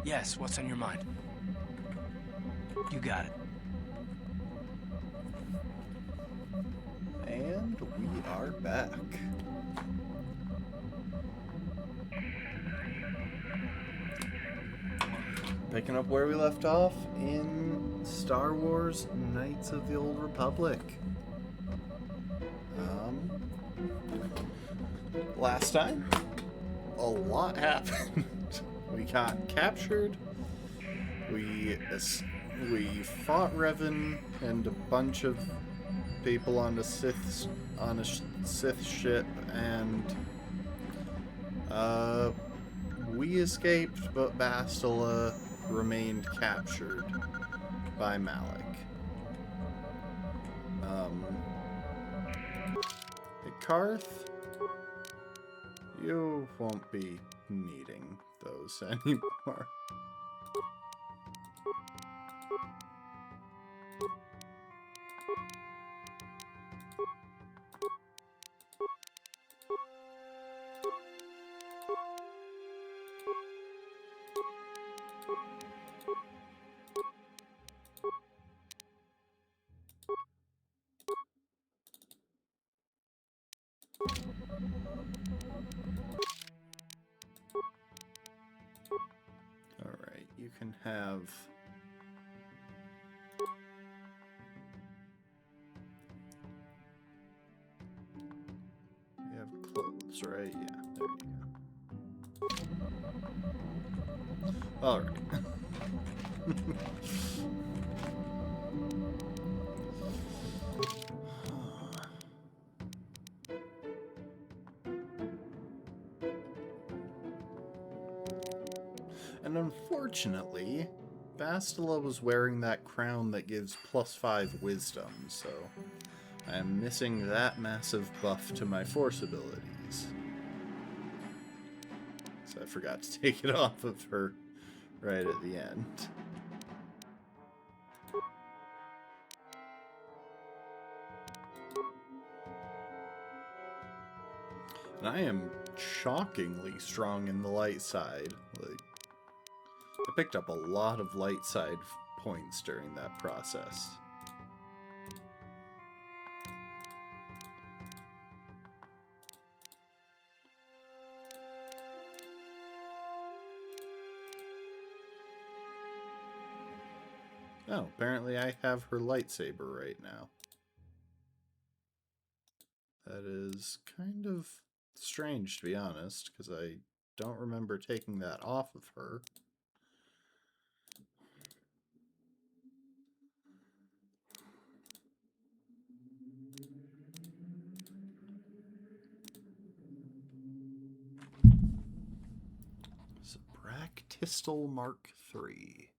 Yes, what's on your mind? You got it. And we are back. Picking up where we left off in Star Wars Knights of the Old Republic. Last time, a lot happened. We got captured. We fought Revan and a bunch of people on a Sith ship, and we escaped, but Bastila remained captured by Malak. Karth, you won't be needing those anymore. Alright, you can have... You have clothes, right? Yeah, there you go. Alright. And unfortunately, Bastila was wearing that crown that gives +5 wisdom, so I am missing that massive buff to my force abilities. So I forgot to take it off of her right at the end. And I am shockingly strong in the light side. Like, I picked up a lot of light side points during that process. Oh, apparently I have her lightsaber right now. That is kind of strange, to be honest, because I don't remember taking that off of her. Bractistal Mark III.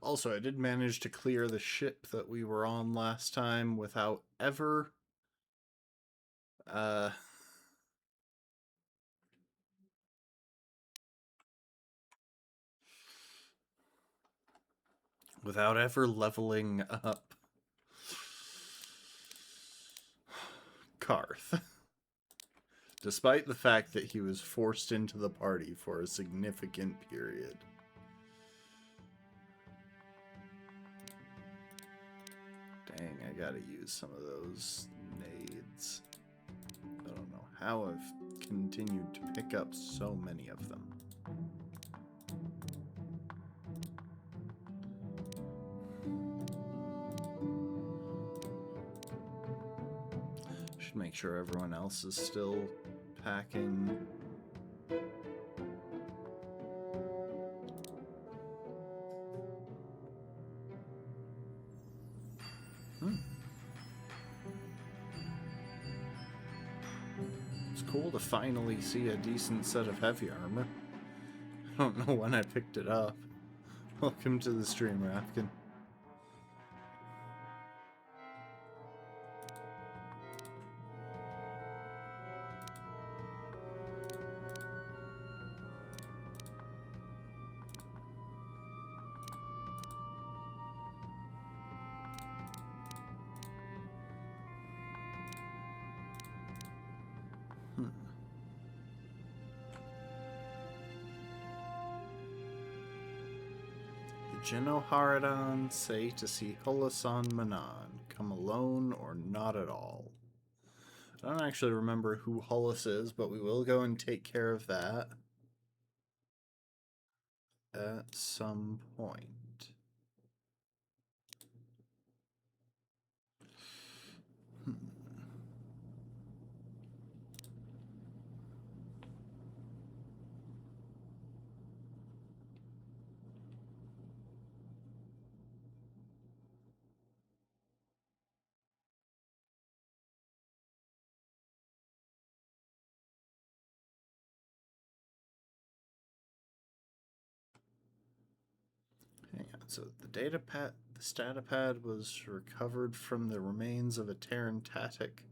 Also, I did manage to clear the ship that we were on last time without ever... without ever leveling up Karth. Despite the fact that he was forced into the party for a significant period. Dang, I gotta use some of those nades. I don't know how I've continued to pick up so many of them. Should make sure everyone else is still packing. It's cool to finally see a decent set of heavy armor. I don't know when I picked it up. Welcome to the stream, Rafkin. Genoharadon say to see Holasan Manan. Come alone or not at all. I don't actually remember who Hollis is, but we will go and take care of that at some point. Hang on, so the statapad was recovered from the remains of a Terran Tatic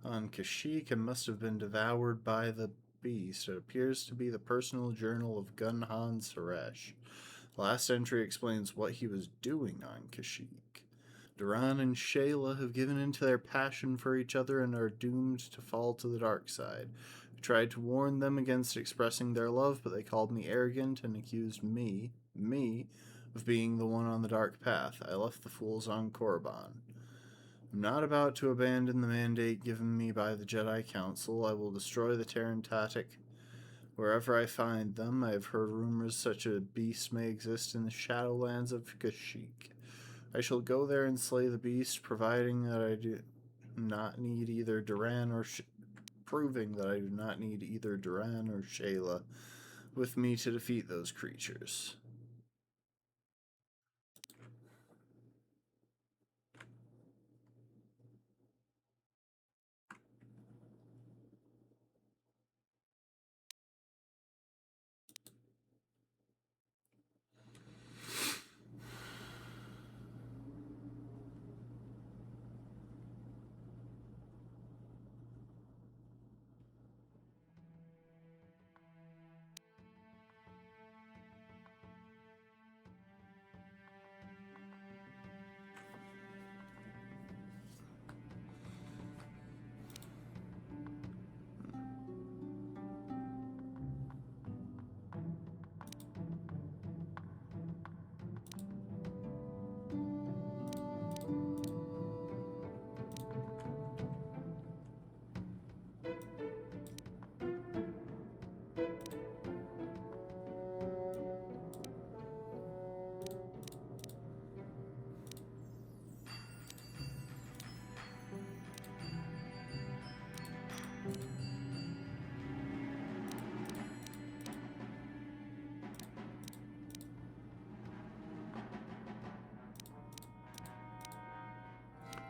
on Kashyyyk and must have been devoured by the beast. It appears to be the personal journal of Gunhan Suresh. The last entry explains what he was doing on Kashyyyk. Duran and Shayla have given in to their passion for each other and are doomed to fall to the dark side. I tried to warn them against expressing their love, but they called me arrogant and accused me, of being the one on the dark path. I left the fools on Korriban. I'm not about to abandon the mandate given me by the Jedi Council. I will destroy the Terran Tatic wherever I find them. I have heard rumors such a beast may exist in the Shadowlands of Kashyyyk. I shall go there and slay the beast, providing that I do not need either Duran or proving that I do not need either Duran or Shayla with me to defeat those creatures.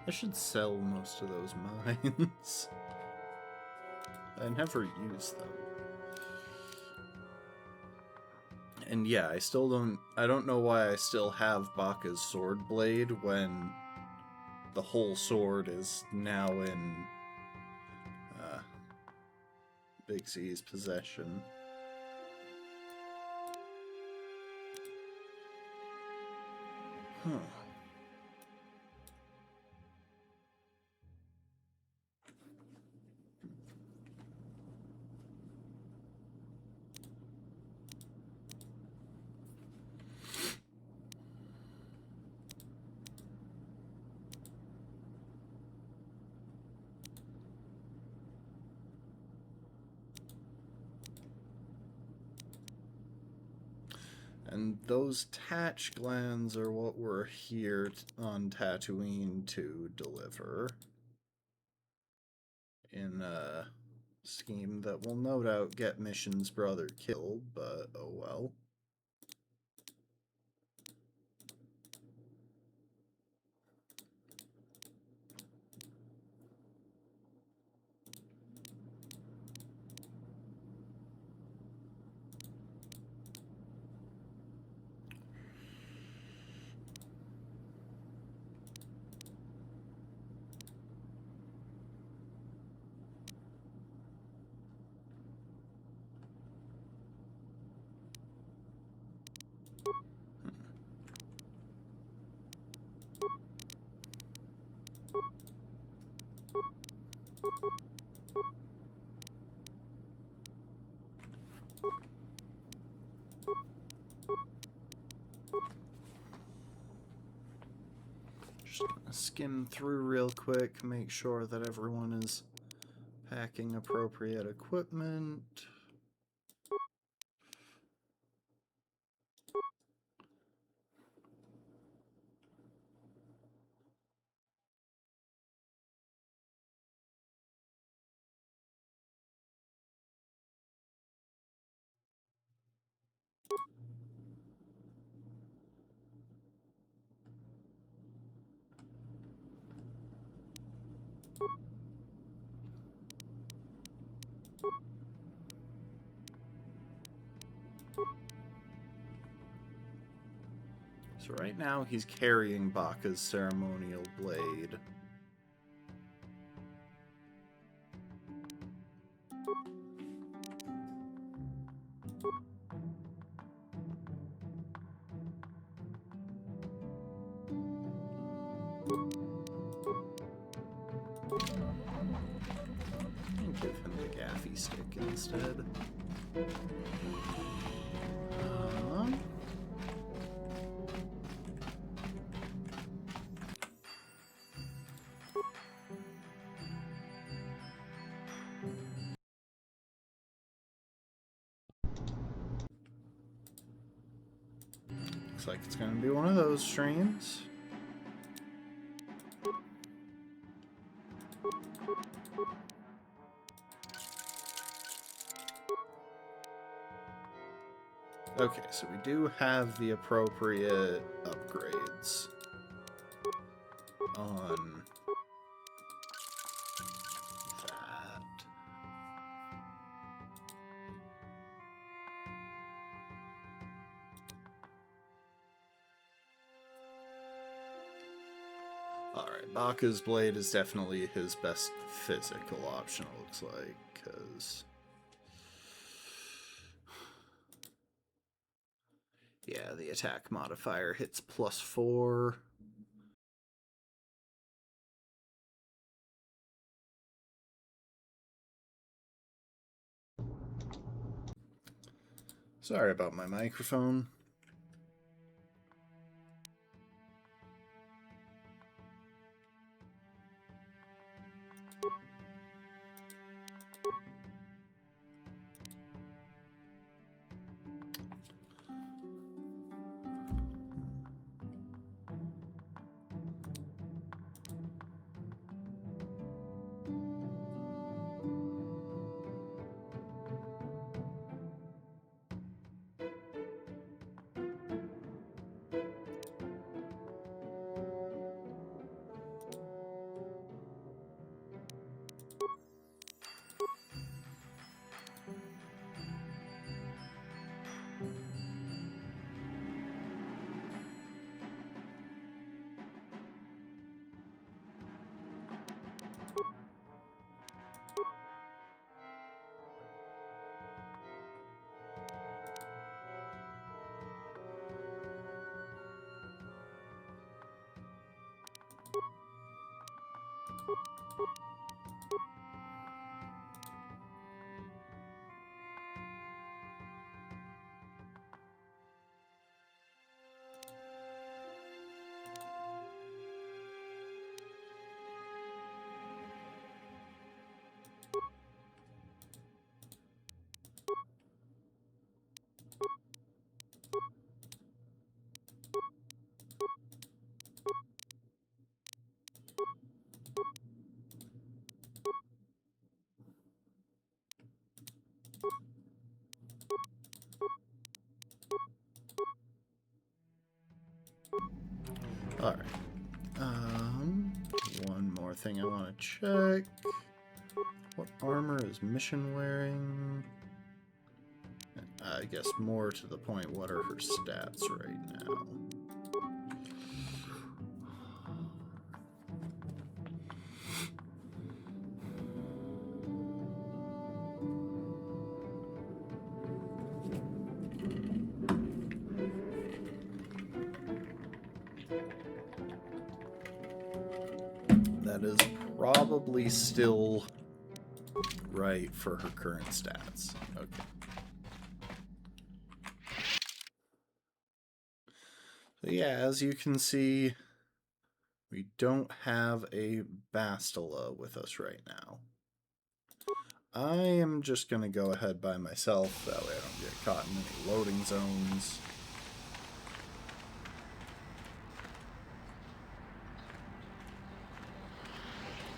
I should sell most of those mines. I never use them. And yeah, I don't know why I still have Baka's sword blade when the whole sword is now in Big Z's possession. Huh. And those Tatch glands are what we're here on Tatooine to deliver. In a scheme that will no doubt get Mission's brother killed, but oh well. Just gonna skim through real quick, make sure that everyone is packing appropriate equipment. So right now he's carrying Baka's ceremonial blade. Give him the gaffy stick instead. Looks like it's going to be one of those streams. Okay, so we do have the appropriate upgrades on that. Alright, Baka's blade is definitely his best physical option, it looks like, because... yeah, the attack modifier hits +4. Sorry about my microphone. Alright. One more thing I want to check. What armor is Mission wearing? I guess more to the point, what are her stats right now? that is probably still right for her current stats. Okay. So yeah, as you can see, we don't have a Bastila with us right now. I am just going to go ahead by myself, that way I don't get caught in any loading zones.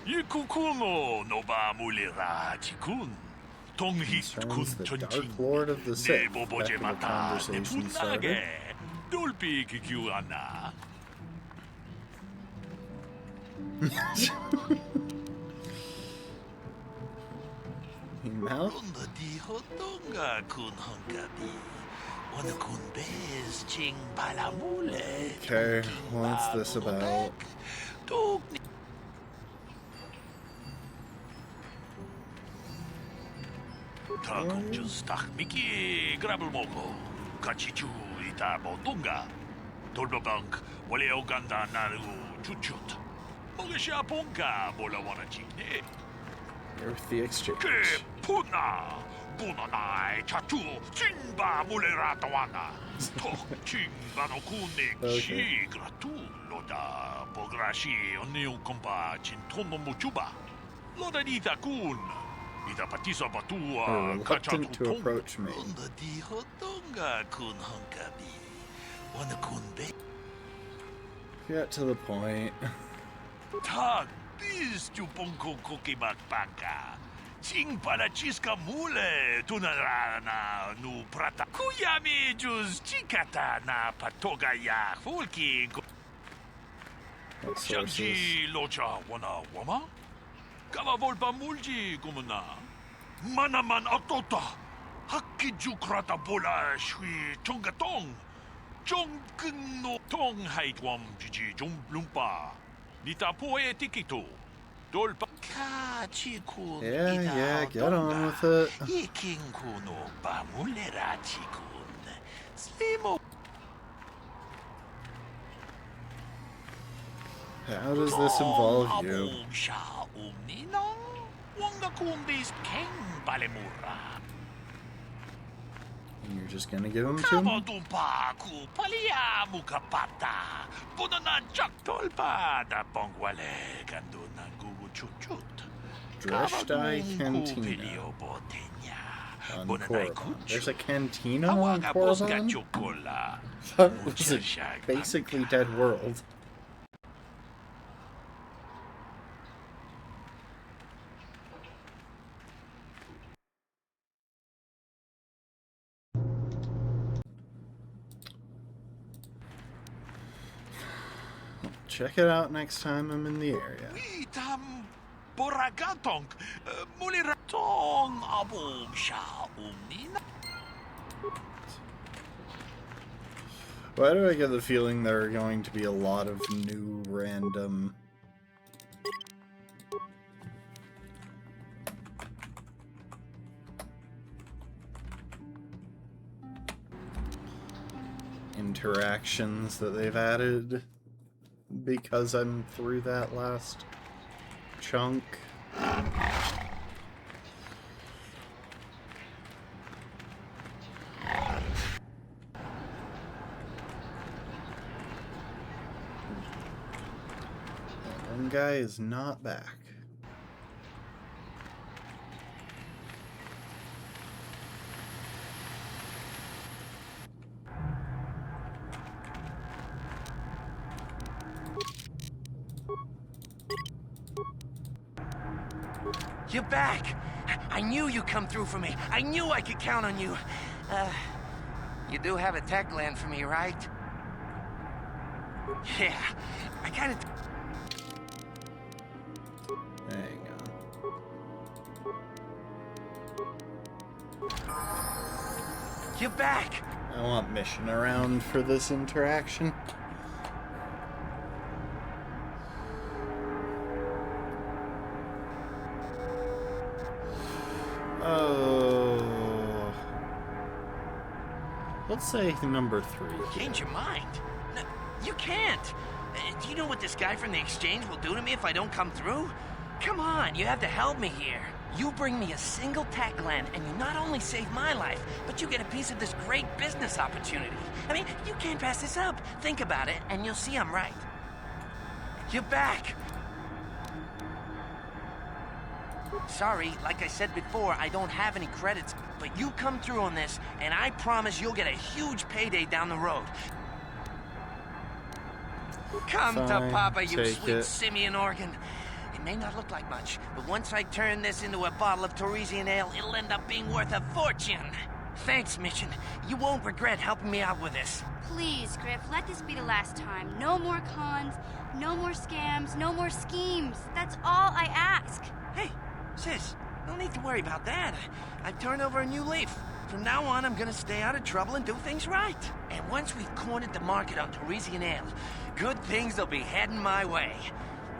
Yikukuno no ba mulira jikun. Tonghit kun Concerns the Dark chunching. Lord of the Sith. Ne Heck boboje of a mata ne conversation started. punage. Dulpi kikiwana. Mouth? Ronda di hotonga kun honkabi. Wana kun bez ching balamule. Okay, what's this about? Tok Takung just tak Mickey grabel moko. Kachichu ita botunga. Tolbabank wale oganda naru chuchut. Mogesha ponka bola wana chikne. Earth the Exchange. Ke puna. Bunanai chatu chimba mulera tawana. Tok chimba no kune chi gratu loda bograshi oneu kompa chintono muchuba. Loda nita kun. Ita patisa batua Reluctant to approach me. Ronda di hotonga kun honkabi. Wana kun be. Get to the point. Tag bis tu ponko koki bakbaka. Ching para chiska mule tunarana nu prata. Kuyami jus chikata na patoga ya fulki. What sources? Shangji locha wana wama? Kama volpa mulji kumuna. Manaman atota. Hakki jukrata bola shui chongatong. Chong no tong haitwam jiji jom lumpa. Nita poe tikito. Dolpa ka chikun. Yeah, get on with it. Iking kuno ba mulera chikun. Slimo. How does this involve you? Sha umnino. Wanga kumbis king balemura. And you're just gonna give him to Kama him? dumpa ku palia mukapata. Bunana chak tolpa da bongwale kandu na gugu chuchut. Dreshtai Cantina on Korriban. There's a cantina on Korriban? That was a basically dead world. Check it out next time I'm in the area. Witam boragatong muliratong abong sha umnina. Why do I get the feeling there are going to be a lot of new random interactions that they've added because I'm through that last chunk? One guy is not back. You're back! I knew you'd come through for me. I knew I could count on you. You do have a tech land for me, right? Yeah, I kind of... Hang on. You're back! I want mission around for this interaction. Oh. Let's say number 3. Change your mind? No, you can't! Do you know what this guy from the exchange will do to me if I don't come through? Come on, you have to help me here. You bring me a single tech land, and you not only save my life, but you get a piece of this great business opportunity. I mean, you can't pass this up. Think about it, and you'll see I'm right. You're back! Sorry, like I said before, I don't have any credits, but you come through on this, and I promise you'll get a huge payday down the road. Come to Fine, Papa, you take sweet it. simian organ. It may not look like much, but once I turn this into a bottle of Torresian ale, it'll end up being worth a fortune. Thanks, Mission. You won't regret helping me out with this. Please, Griff, let this be the last time. No more cons, no more scams, no more schemes. That's all I ask. Hey, sis, no need to worry about that. I've turned over a new leaf. From now on, I'm gonna stay out of trouble and do things right. And once we've cornered the market on Torresian ale, good things will be heading my way.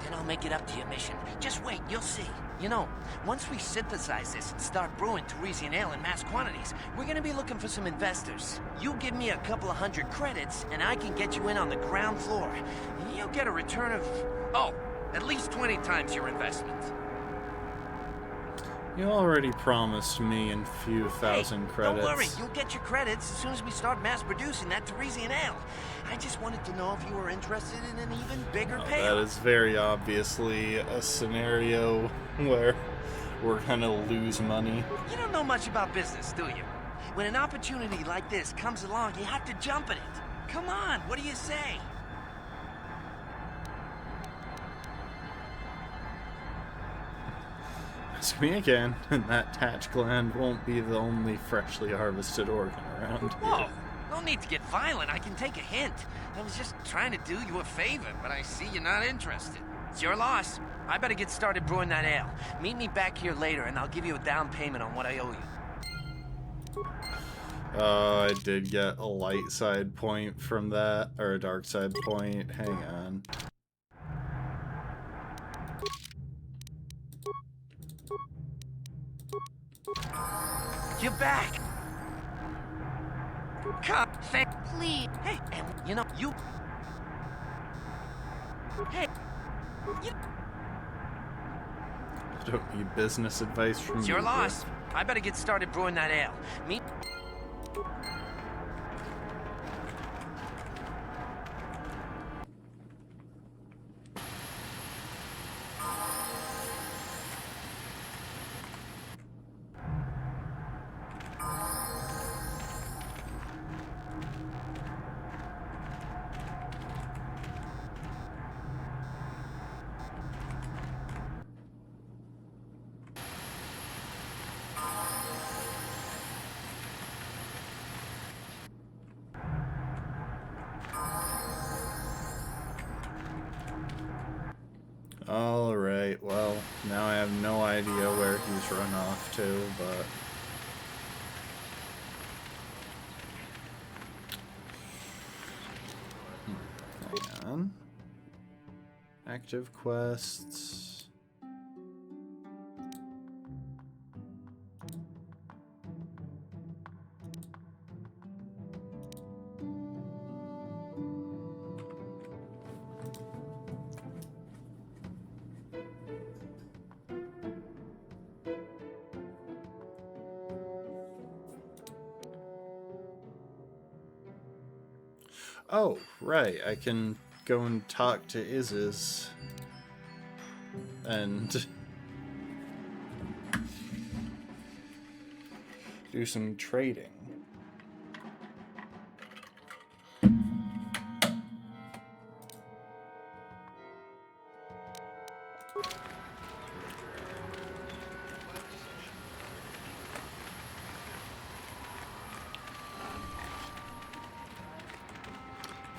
Then I'll make it up to you, Mission. Just wait, you'll see. You know, once we synthesize this and start brewing Torresian ale in mass quantities, we're gonna be looking for some investors. You give me a couple of 100 credits, and I can get you in on the ground floor. You'll get a return of, oh, at least 20 times your investment. You already promised me a few thousand credits. Don't worry, you'll get your credits as soon as we start mass producing that Torresian ale. I just wanted to know if you were interested in an even bigger payoff. That is very obviously a scenario where we're gonna lose money. You don't know much about business, do you? When an opportunity like this comes along, you have to jump at it. Come on, what do you say? Ask me again, and that tatch gland won't be the only freshly harvested organ around Whoa, here. no need to get violent. I can take a hint. I was just trying to do you a favor, but I see you're not interested. It's your loss. I better get started brewing that ale. Meet me back here later, and I'll give you a down payment on what I owe you. I did get a light side point from that, or a dark side point. Hang on. You're back! Come, Please. Hey, and you know, you... Hey, you... I don't need business advice from It's you. your Griff. loss. I better get started brewing that ale. Meet... Alright, well, now I have no idea where he's run off to, but... Hang on. Active quests... Oh, right, I can go and talk to Isis. And... do some trading.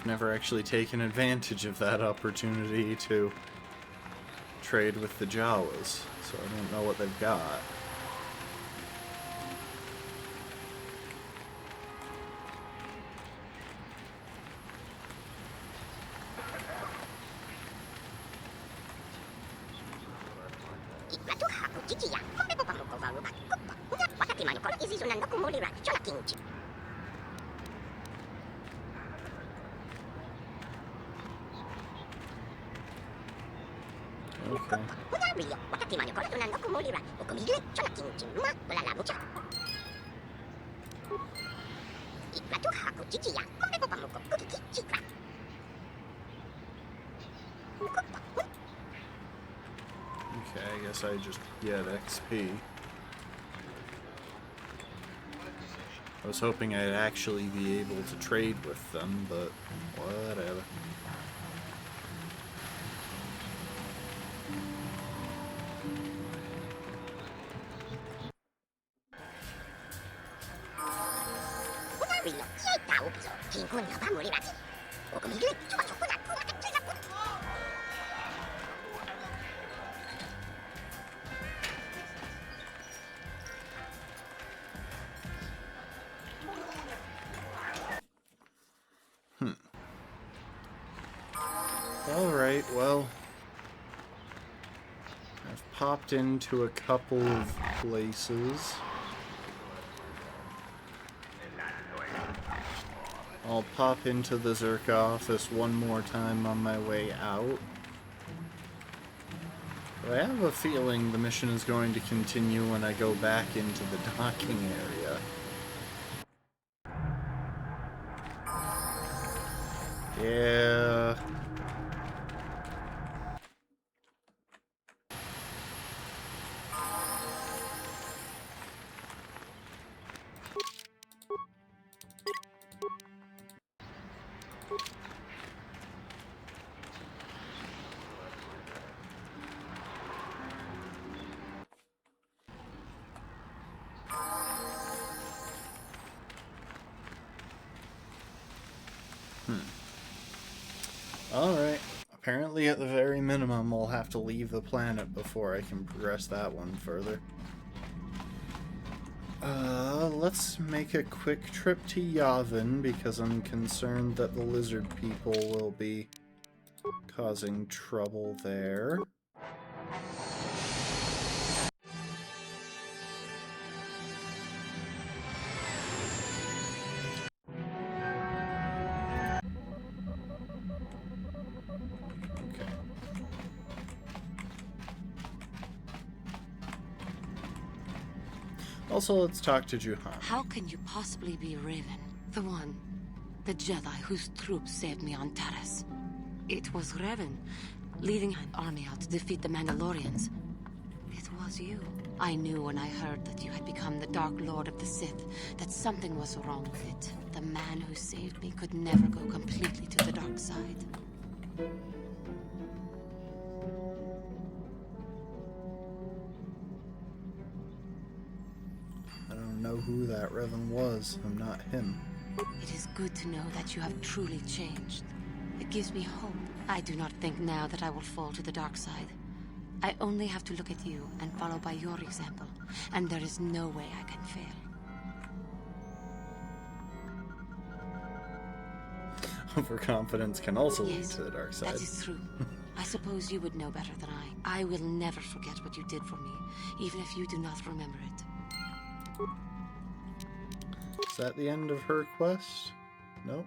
Never actually taken advantage of that opportunity to trade with the Jawas, so I don't know what they've got. Okay. Okay, I guess I just get XP. I was hoping I'd actually be able to trade with them, but whatever. Alright, well, I've popped into a couple of places. I'll pop into the Zerka office one more time on my way out. But I have a feeling the mission is going to continue when I go back into the docking area. Yeah. Alright. Apparently, at the very minimum, I'll have to leave the planet before I can progress that one further. Let's make a quick trip to Yavin, because I'm concerned that the lizard people will be causing trouble there. Okay. Also, let's talk to Juhan. How can you possibly be Raven? The Jedi whose troops saved me on Taris. It was Raven, leading an army out to defeat the Mandalorians. It was you. I knew when I heard that you had become the Dark Lord of the Sith, that something was wrong with it. The man who saved me could never go completely to the dark side. I don't know who that Revan was. I'm not him. It is good to know that you have truly changed. It gives me hope. I do not think now that I will fall to the dark side. I only have to look at you and follow by your example, and there is no way I can fail. Overconfidence can also lead Yes, to the dark side. that is true. I suppose you would know better than I. I will never forget what you did for me, even if you do not remember it. Is that the end of her quest? Nope.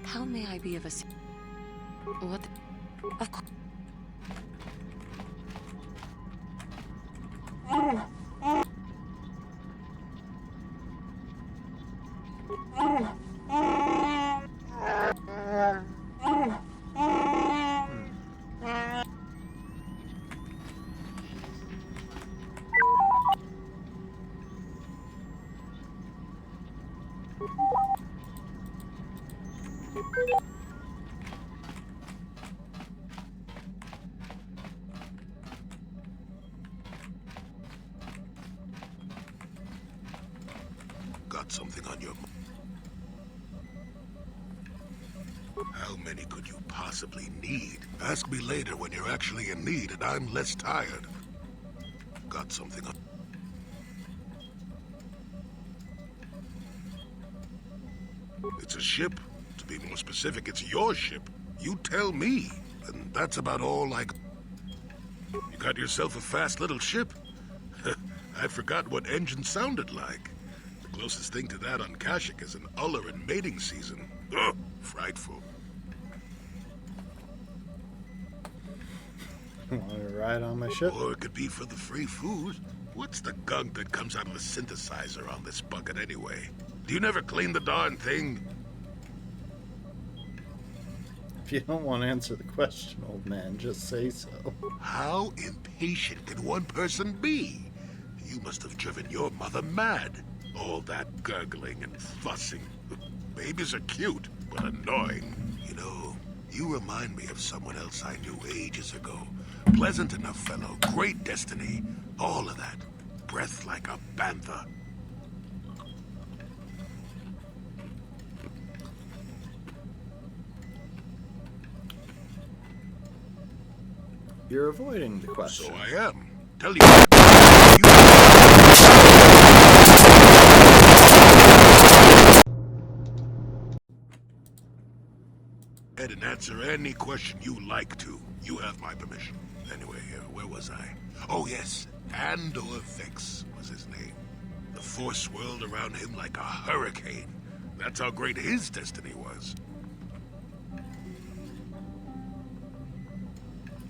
How may I be of what? Of course. Got something on your mind? How many could you possibly need? Ask me later when you're actually in need and I'm less tired. Got something on... It's a ship. To be more specific, it's your ship. You tell me. And that's about all I... You got yourself a fast little ship? I forgot what engine sounded like. The closest thing to that on Kashyyyk is an Uller in mating season. Ugh, Frightful. Want to ride on my ship? Or it could be for the free food. What's the gunk that comes out of the synthesizer on this bucket anyway? Do you never clean the darn thing? If you don't want to answer the question, old man, just say so. How impatient can one person be? You must have driven your mother mad. All that gurgling and fussing. Babies are cute, but annoying. You know, you remind me of someone else I knew ages ago. Pleasant enough fellow, great destiny, all of that. Breath like a bantha. You're avoiding the question. So I am. Tell you. And answer any question you like to. You have my permission. Anyway, where was I? Oh yes, Andor Vex was his name. The Force swirled around him like a hurricane. That's how great his destiny was.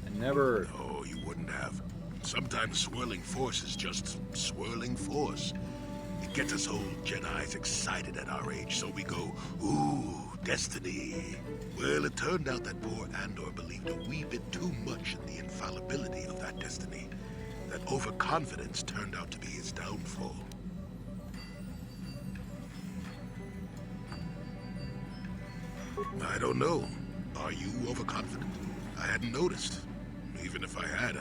I never... Oh, you wouldn't have. Sometimes swirling force is just swirling force. It gets us old Jedis excited at our age, so we go, ooh, destiny. Well, it turned out that poor Andor believed a wee bit too much in the infallibility of that destiny. That overconfidence turned out to be his downfall. I don't know. Are you overconfident? I hadn't noticed. Even if I had,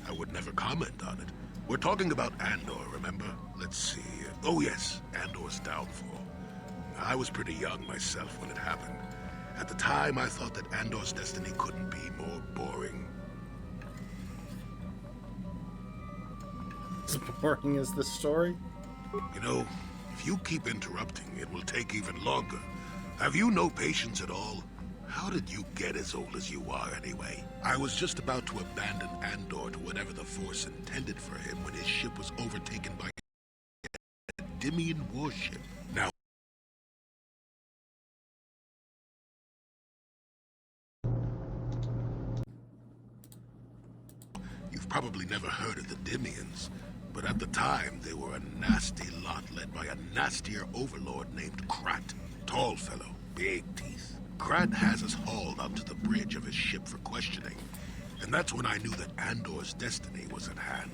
I would never comment on it. We're talking about Andor, remember? Let's see. Oh yes, Andor's downfall. I was pretty young myself when it happened. At the time, I thought that Andor's destiny couldn't be more boring. As boring as this story? You know, if you keep interrupting, it will take even longer. Have you no patience at all? How did you get as old as you are, anyway? I was just about to abandon Andor to whatever the Force intended for him when his ship was overtaken by a Dimian warship. Now, you've probably never heard of the Dimians, but at the time, they were a nasty lot led by a nastier overlord named Krat. Tall fellow, big teeth. Krat has us hauled onto the bridge of his ship for questioning, and that's when I knew that Andor's destiny was at hand.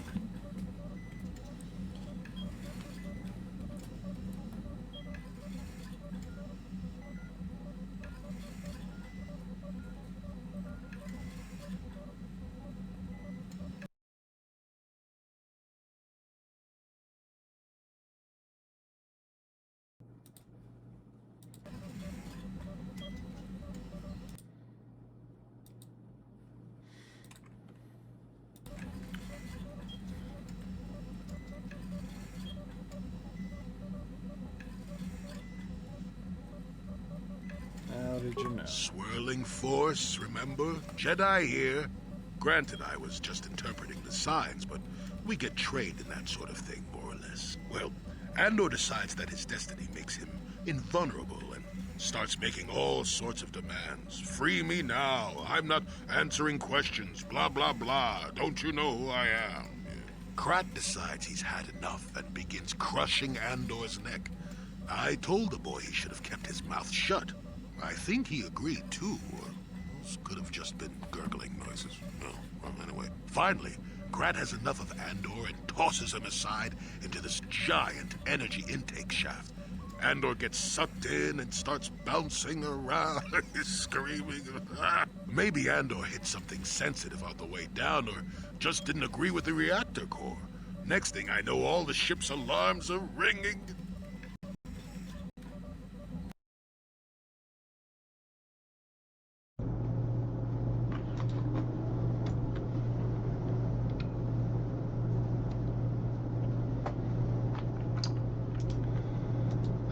How did you know? Swirling force, remember? Jedi here. Granted, I was just interpreting the signs, but we get trained in that sort of thing, more or less. Well, Andor decides that his destiny makes him invulnerable and starts making all sorts of demands. Free me now. I'm not answering questions. Blah, blah, blah. Don't you know who I am? Krat decides he's had enough and begins crushing Andor's neck. I told the boy he should have kept his mouth shut. I think he agreed, too, or those could have just been gurgling noises. Well, anyway. Finally, Krat has enough of Andor and tosses him aside into this giant energy intake shaft. Andor gets sucked in and starts bouncing around, screaming. Maybe Andor hit something sensitive on the way down, or just didn't agree with the reactor core. Next thing I know, all the ship's alarms are ringing.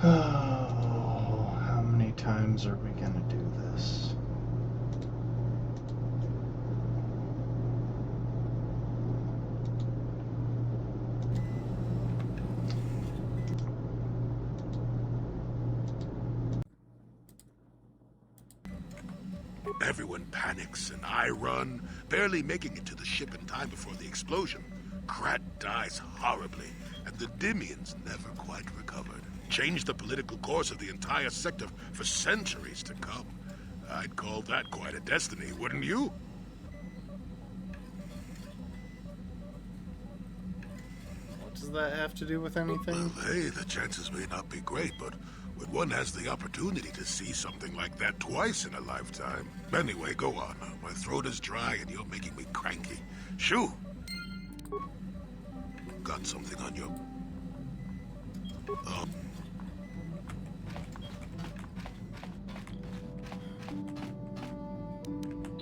Oh, how many times are we gonna do this? Everyone panics, and I run, barely making it to the ship in time before the explosion. Krat dies horribly, and the Dimians never quite recovered. Changed the political course of the entire sector for centuries to come. I'd call that quite a destiny, wouldn't you? What does that have to do with anything? Well, hey, the chances may not be great, but when one has the opportunity to see something like that twice in a lifetime... Anyway, go on. My throat is dry and you're making me cranky. Shoo! Got something on you?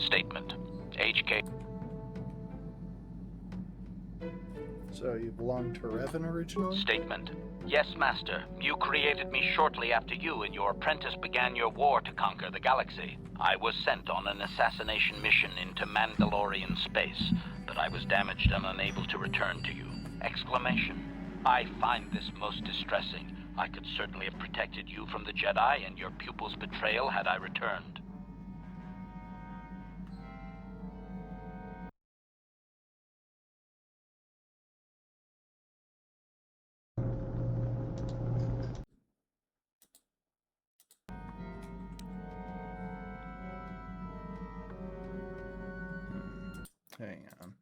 Statement. HK. So you belong to Revan originally? Statement. Yes, Master. You created me shortly after you and your apprentice began your war to conquer the galaxy. I was sent on an assassination mission into Mandalorian space, but I was damaged and unable to return to you. Exclamation. I find this most distressing. I could certainly have protected you from the Jedi and your pupil's betrayal had I returned. Hang on.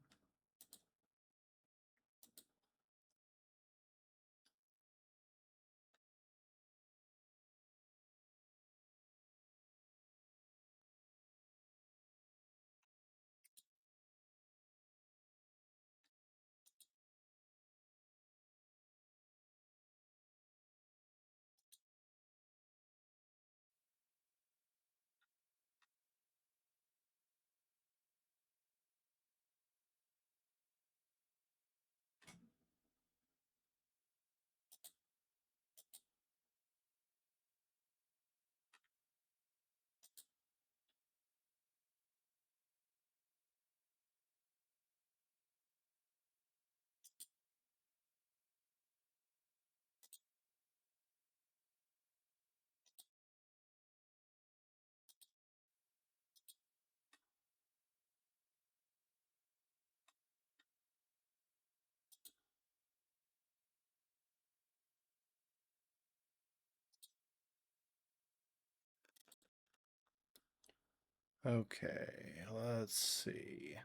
Okay, let's see.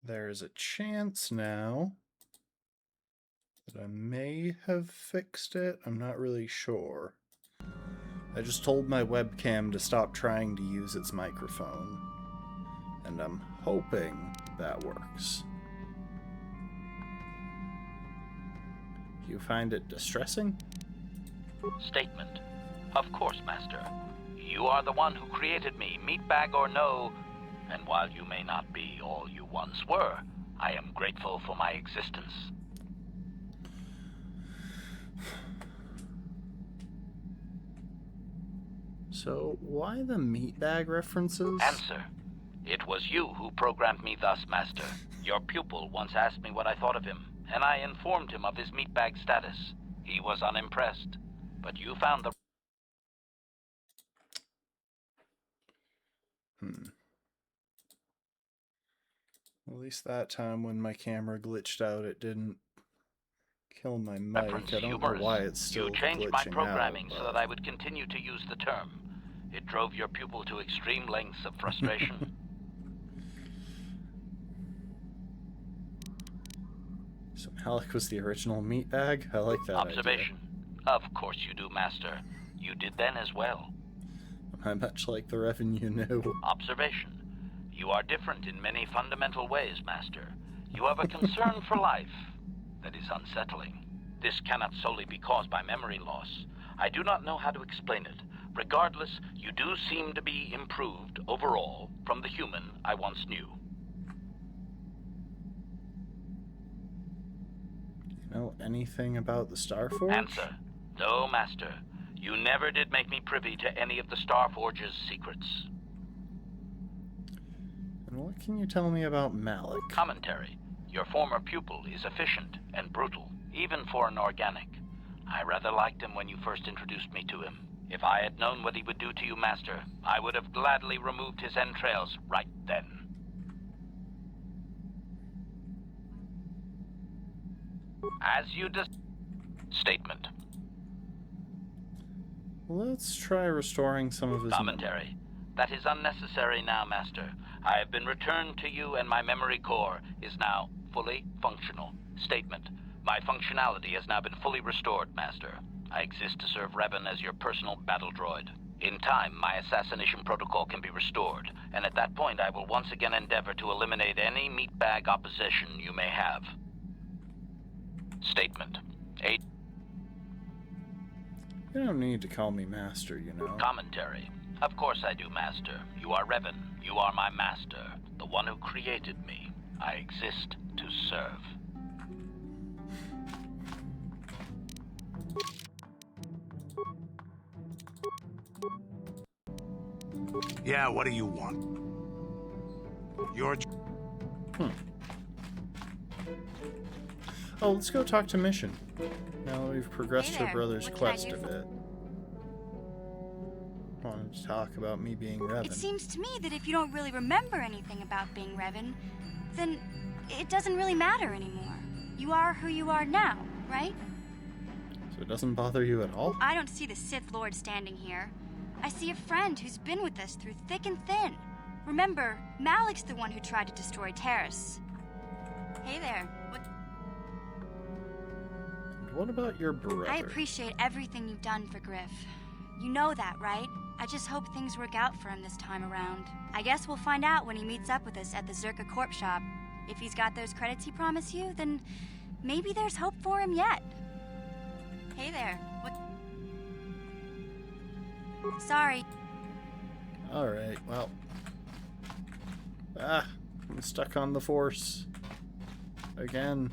There's a chance now that I may have fixed it. I'm not really sure. I just told my webcam to stop trying to use its microphone, and I'm hoping that works. You find it distressing? Statement. Of course, Master. You are the one who created me, meatbag or no, and while you may not be all you once were, I am grateful for my existence. So, why the meatbag references? Answer. It was you who programmed me thus, Master. Your pupil once asked me what I thought of him, and I informed him of his meatbag status. He was unimpressed, but you found the... At least that time when my camera glitched out, it didn't kill my mic. reference I don't humorous. know why it's still You changed glitching my programming out, so that I would continue to use the term. It drove your pupil to extreme lengths of frustration. So Malik was the original meatbag? I like that Observation. Of course you do, Master. You did then as well. idea. I'm much like the Revan you knew. Observation. You are different in many fundamental ways, Master. You have a concern for life that is unsettling. This cannot solely be caused by memory loss. I do not know how to explain it. Regardless, you do seem to be improved overall from the human I once knew. You know anything about the Starforge? Answer. No, Master. You never did make me privy to any of the Starforge's secrets. And what can you tell me about Malik? Commentary. Your former pupil is efficient and brutal, even for an organic. I rather liked him when you first introduced me to him. If I had known what he would do to you, Master, I would have gladly removed his entrails right then. As you statement. Let's try restoring some of his Commentary. That is unnecessary now, Master. I have been returned to you and my memory core is now fully functional. Statement. My functionality has now been fully restored, Master. I exist to serve Revan as your personal battle droid. In time, my assassination protocol can be restored, and at that point I will once again endeavor to eliminate any meatbag opposition you may have. Statement. You don't need to call me Master, you know. Commentary. Of course I do, Master. You are Revan. You are my master, the one who created me. I exist to serve. Yeah, what do you want? Oh, let's go talk to Mission. Now that we've progressed Hey her there. brother's What can I quest do a for- bit. Wanted to talk about me being Revan. It seems to me that if you don't really remember anything about being Revan, then it doesn't really matter anymore. You are who you are now, right? So it doesn't bother you at all? I don't see the Sith Lord standing here. I see a friend who's been with us through thick and thin. Remember, Malik's the one who tried to destroy Terrace. Hey there. What about your brother? I appreciate everything you've done for Griff. You know that, right? I just hope things work out for him this time around. I guess we'll find out when he meets up with us at the Zerka Corp shop. If he's got those credits he promised you, then maybe there's hope for him yet. Hey there. Sorry. Alright, well. I'm stuck on the Force. Again.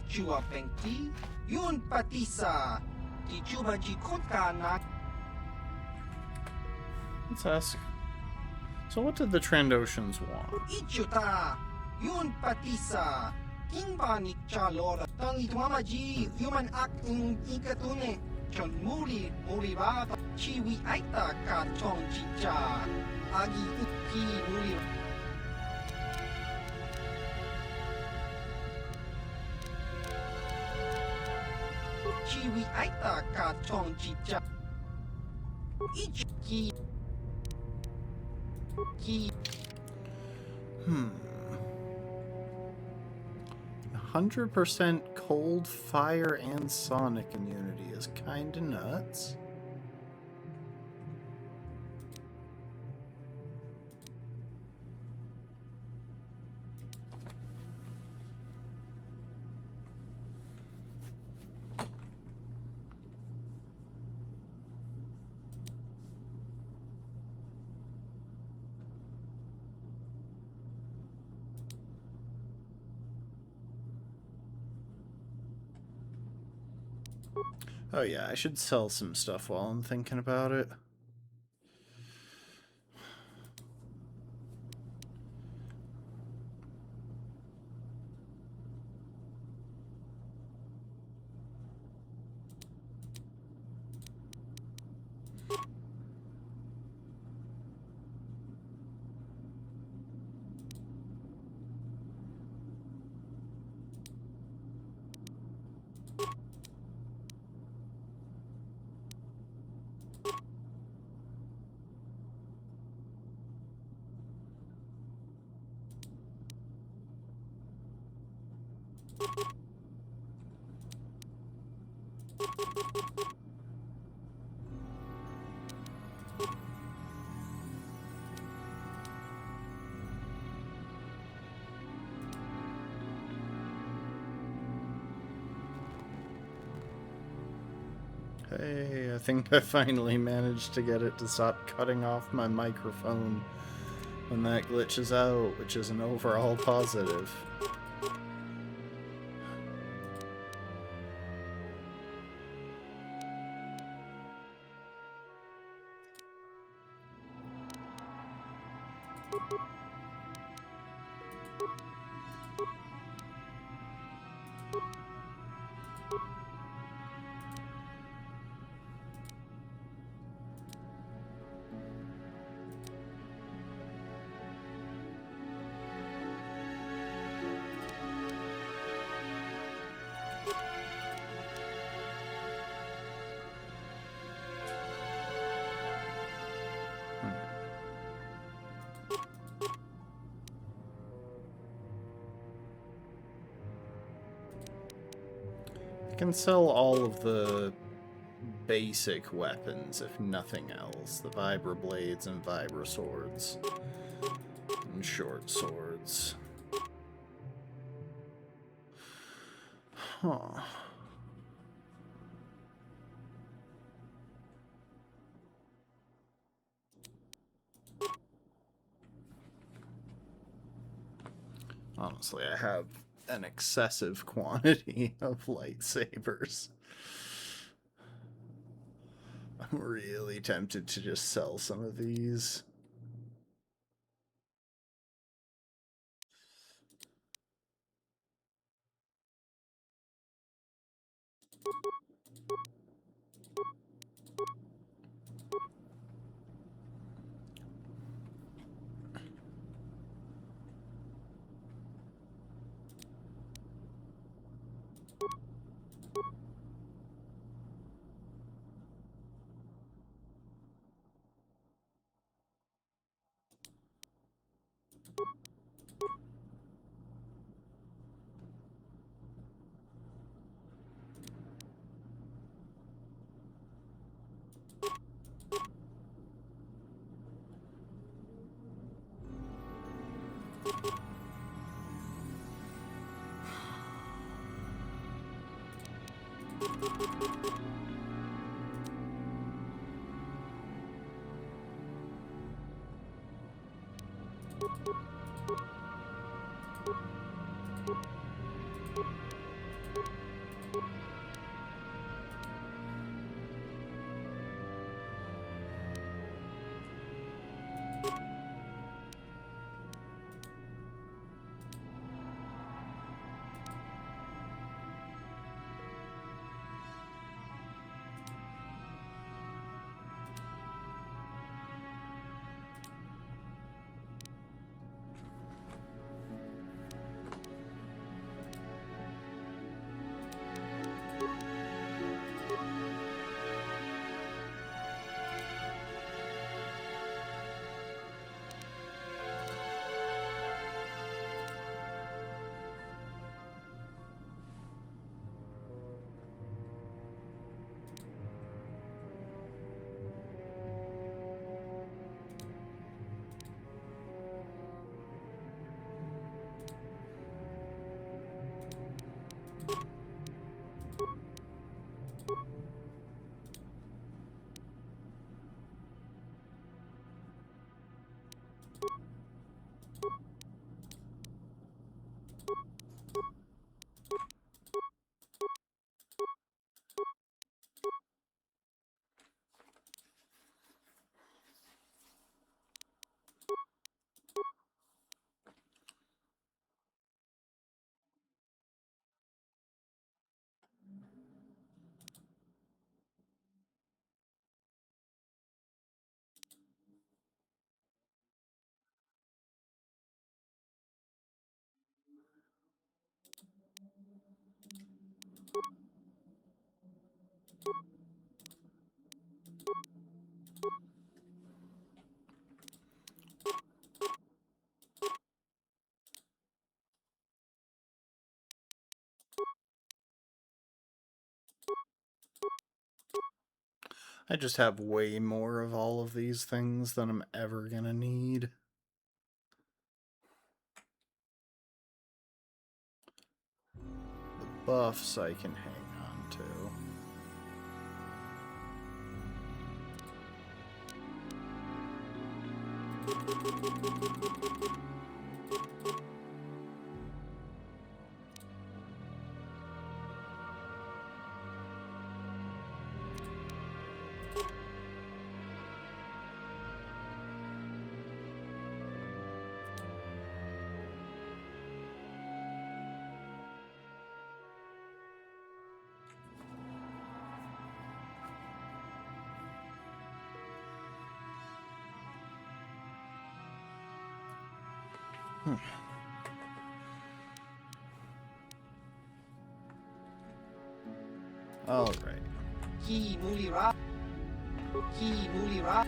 Chua Pengti, Yun Patisa, Kichuba Jikonkana. Let's ask. So what did the Trandoshans want? Ichuta, Yun Patisa, Kimba Chalora, Tangi Twamaji, Human Acting Ikatune, Chon Muri, Muriva, Chiwi Aita Ka Chong Chicha, Agi Uki Muri. Chiwi Aita Ka Chong Chicha. Ichiki. 100% cold, fire, and sonic immunity is kinda nuts. Oh yeah, I should sell some stuff while I'm thinking about it. Hey, I think I finally managed to get it to stop cutting off my microphone when that glitches out, which is an overall positive. I can sell all of the basic weapons, if nothing else. The vibra blades and vibra swords. And short swords. Huh. Honestly, I have an excessive quantity of lightsabers. I'm really tempted to just sell some of these. I just have way more of all of these things than I'm ever gonna need. The buffs I can hang on to. All right. Ki Mulira. Ki Mulira.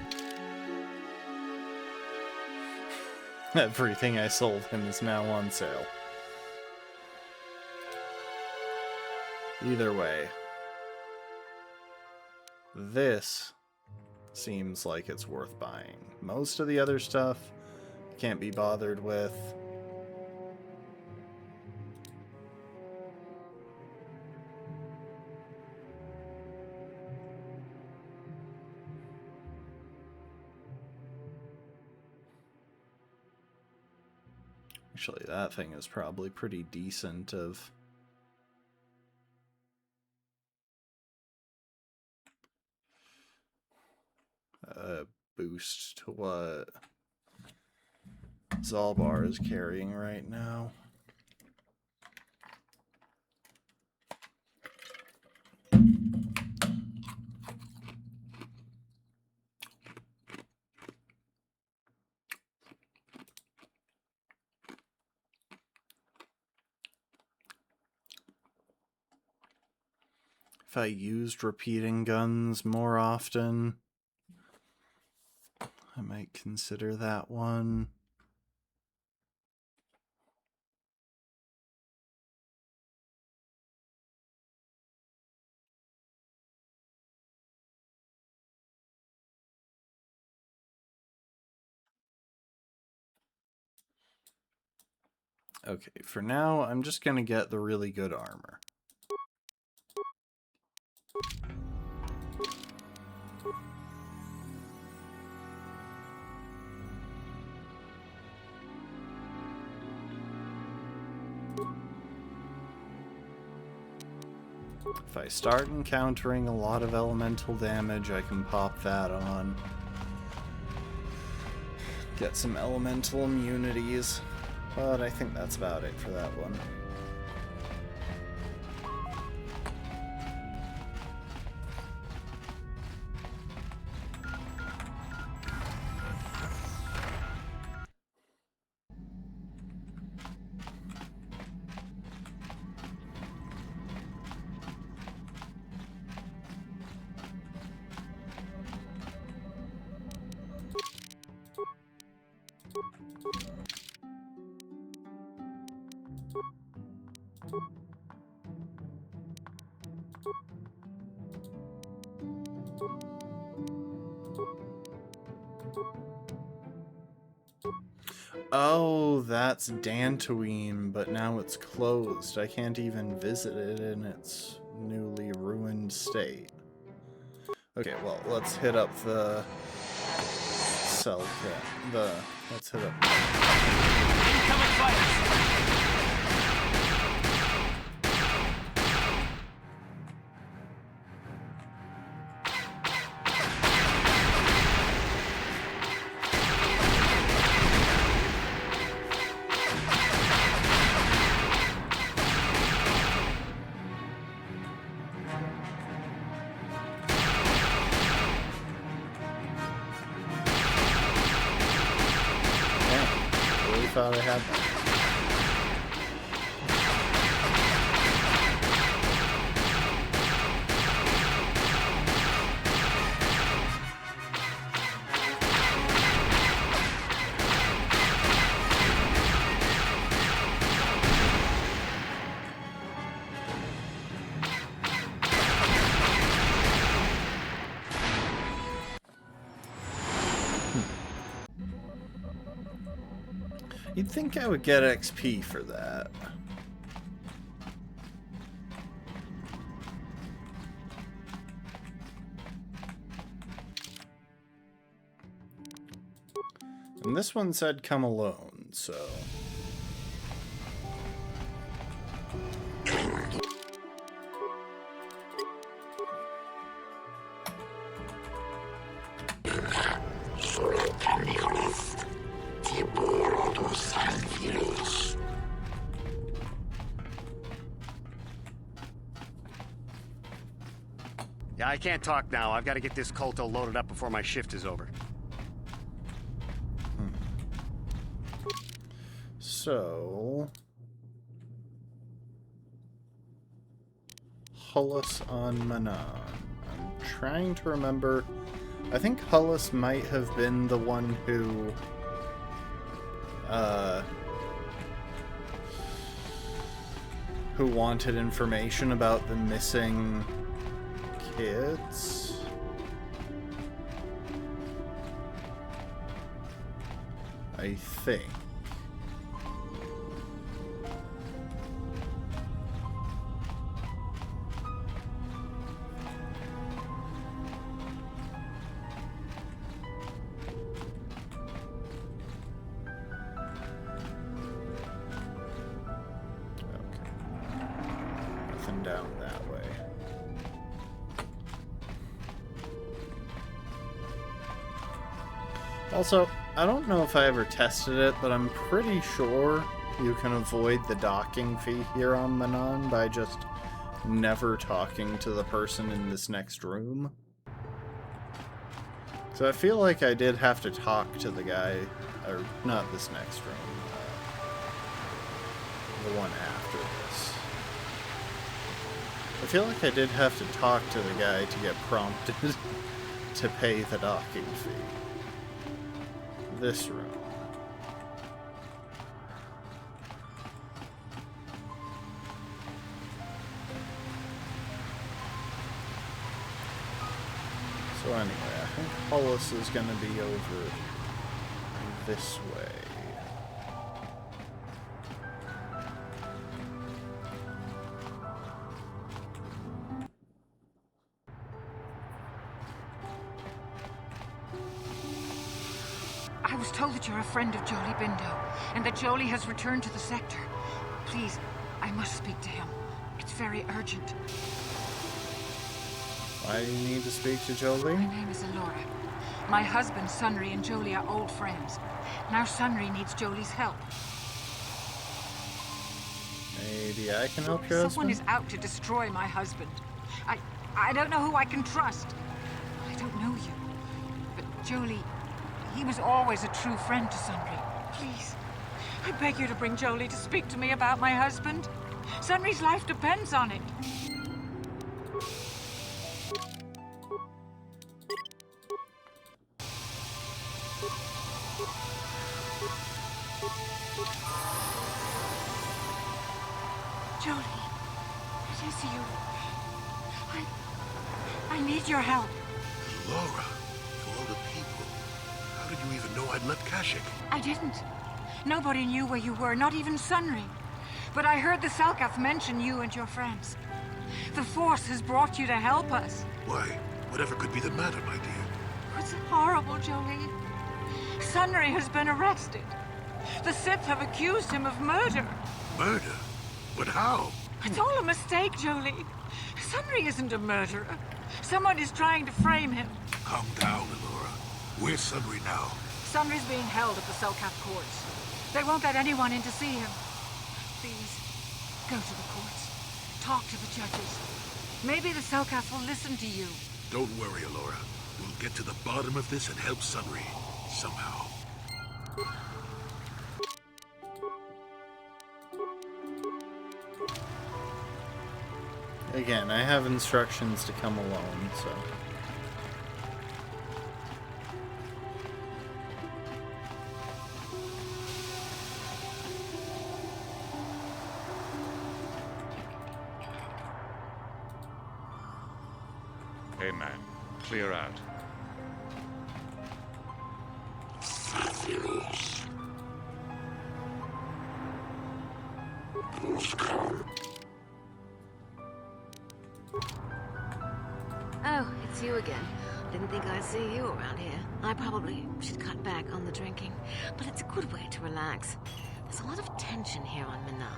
Everything I sold him is now on sale. Either way, this seems like it's worth buying. Most of the other stuff can't be bothered with. Actually, that thing is probably pretty decent of... boost to what Zalbar is carrying right now. If I used repeating guns more often, I might consider that one. Okay, for now, I'm just gonna get the really good armor. If I start encountering a lot of elemental damage, I can pop that on. Get some elemental immunities. But I think that's about it for that one. Oh, that's Dantooine, but now it's closed. I can't even visit it in its newly ruined state. Okay, well, let's hit up the cell kit. Let's hit up. Incoming fighters! Thought I had that. You'd think I would get XP for that. And this one said come alone, so... Yeah, I can't talk now. I've got to get this Kolto loaded up before my shift is over. So... Hulus on Manon. I'm trying to remember... I think Hulus might have been the one who... who wanted information about the missing kids. I think. Down that way. Also, I don't know if I ever tested it, but I'm pretty sure you can avoid the docking fee here on Manon by just never talking to the person in this next room. So I feel like I did have to talk to the guy, or not this next room, the one after this. I feel like I did have to talk to the guy to get prompted to pay the docking fee. This room. So anyway, I think Hulus is going to be over this way. I was told that you're a friend of Jolie Bindo, and that Jolie has returned to the sector. Please, I must speak to him. It's very urgent. Why do you need to speak to Jolie? My name is Alora. My husband, Sunry, and Jolie are old friends. Now Sunry needs Jolie's help. Maybe I can help your Someone husband? is out to destroy my husband. I don't know who I can trust. I don't know you. But Jolie, he was always a true friend to Sunry. Please, I beg you to bring Jolie to speak to me about my husband. Sunry's life depends on it. Jolie, it is you. I need your help. Laura, of all the people, how did you even know I'd left Kashyyyk? I didn't. Nobody knew where you were, not even Sunry. But I heard the Selkath mention you and your friends. The Force has brought you to help us. Why, whatever could be the matter, my dear? It's horrible, Jolie. Sunry has been arrested. The Sith have accused him of murder. Murder? But how? It's all a mistake, Jolie. Sunry isn't a murderer. Someone is trying to frame him. Calm down, Alora. Where's Sunry now? Sunry's being held at the Selkath courts. They won't let anyone in to see him. Please, go to the courts. Talk to the judges. Maybe the Selkath will listen to you. Don't worry, Alora. We'll get to the bottom of this and help Sunry. Somehow. Again, I have instructions to come alone, so... Hey man, clear out. Oh, it's you again. Didn't think I see you around here. I probably should cut back on the drinking, but it's a good way to relax. There's a lot of tension here on Minan,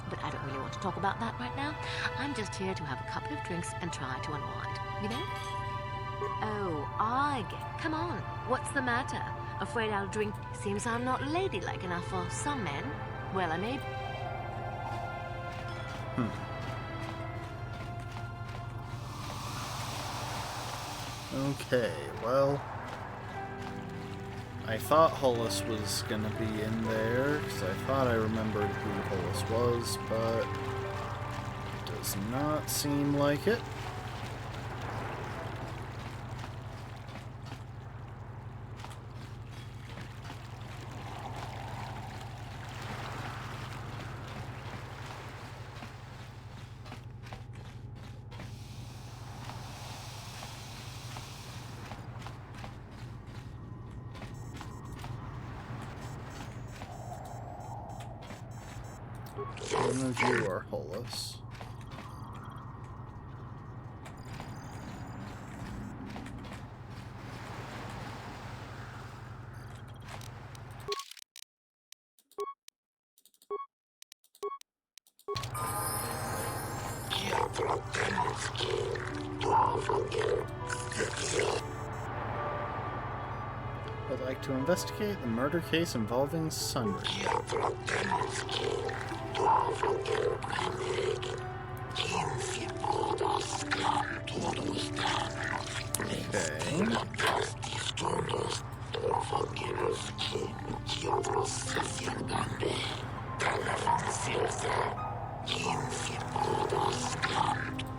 but I don't really want to talk about that right now. I'm just here to have a couple of drinks and try to unwind. You know? Oh, I get it. Come on. What's the matter? Afraid I'll drink? Seems I'm not ladylike enough for some men. Well, I may... Okay, well, I thought Hollis was gonna be in there, because I thought I remembered who Hollis was, but does not seem like it. None of you are Hollis. I'd like to investigate the murder case involving Sunry.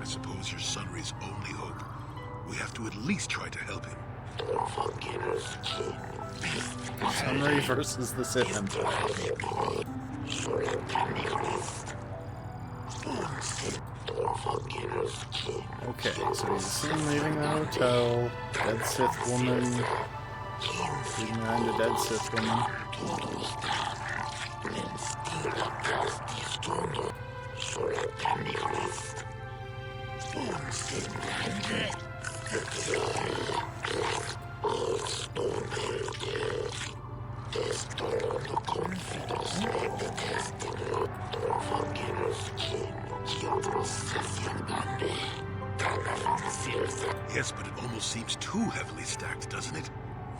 I suppose you're Sunry's only hope. We have to at least try to help him. Sunry versus the Sith Empire. Okay, so he's seen leaving the hotel, dead Sith woman, leading around a dead Sith woman. Yes, but it almost seems too heavily stacked, doesn't it?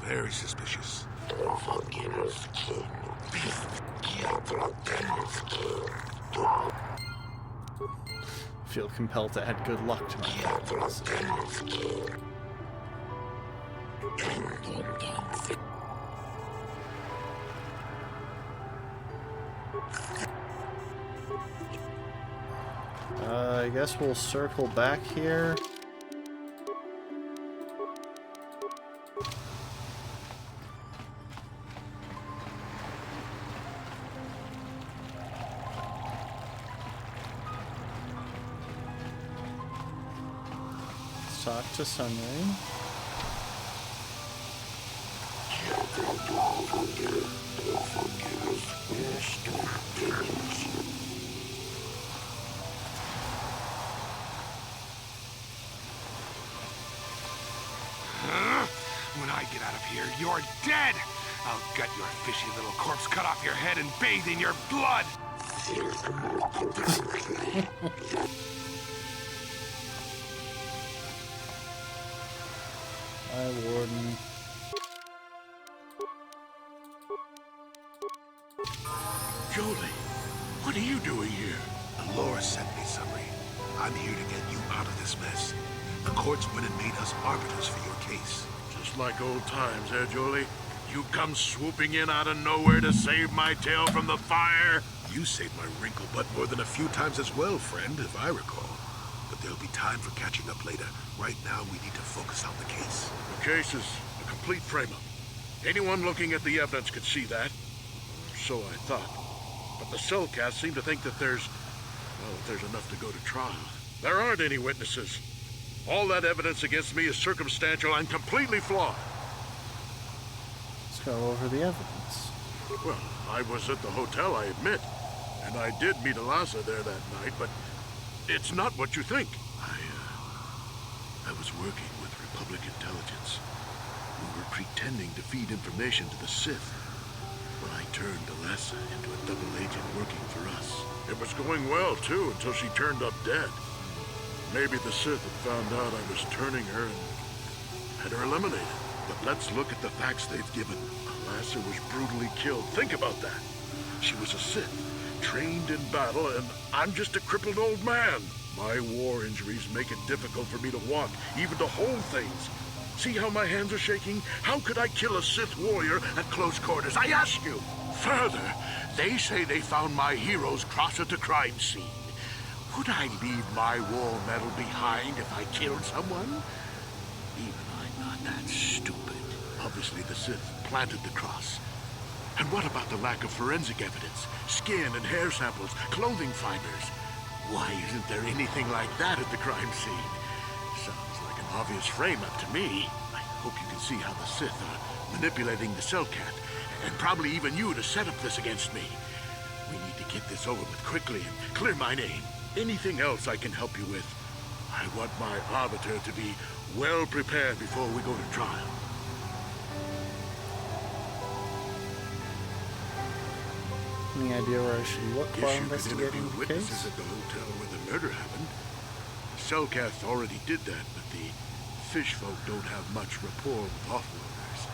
Very suspicious. Feel compelled to add good luck to my calculus. I guess we'll circle back here. Let's talk to Sunry. When I get out of here, you're dead! I'll gut your fishy little corpse, cut off your head, and bathe in your blood! Hi, Warden. Jolie, what are you doing here? Alora sent me, Sunry. I'm here to get you out of this mess. The courts went and made us arbiters for your case. Just like old times, eh, Jolie? You come swooping in out of nowhere to save my tail from the fire? You saved my wrinkle butt more than a few times as well, friend, if I recall. But there'll be time for catching up later. Right now, we need to focus on the case. The case is a complete frame-up. Anyone looking at the evidence could see that. So I thought. But the Cellcast seem to think that there's enough to go to trial. There aren't any witnesses. All that evidence against me is circumstantial and completely flawed. Let's go over the evidence. Well, I was at the hotel, I admit. And I did meet Eliza there that night, but it's not what you think. I was working with Public intelligence. We were pretending to feed information to the Sith. When I turned Alessa into a double agent working for us. It was going well, too, until she turned up dead. Maybe the Sith had found out I was turning her and had her eliminated. But let's look at the facts they've given. Alessa was brutally killed. Think about that. She was a Sith, trained in battle, and I'm just a crippled old man. My war injuries make it difficult for me to walk, even to hold things. See how my hands are shaking? How could I kill a Sith warrior at close quarters? I ask you! Further, they say they found my heroes cross at the crime scene. Would I leave my war medal behind if I killed someone? Even I'm not that stupid. Obviously, the Sith planted the cross. And what about the lack of forensic evidence? Skin and hair samples, clothing fibers. Why isn't there anything like that at the crime scene? Sounds like an obvious frame-up to me. I hope you can see how the Sith are manipulating the Cellcat, and probably even you to set up this against me. We need to get this over with quickly and clear my name. Anything else I can help you with? I want my arbiter to be well prepared before we go to trial. Any idea where I should look while investigating the witnesses case? at the hotel where the murder happened. Cellcath already did that, but the fish folk don't have much rapport with offloaders.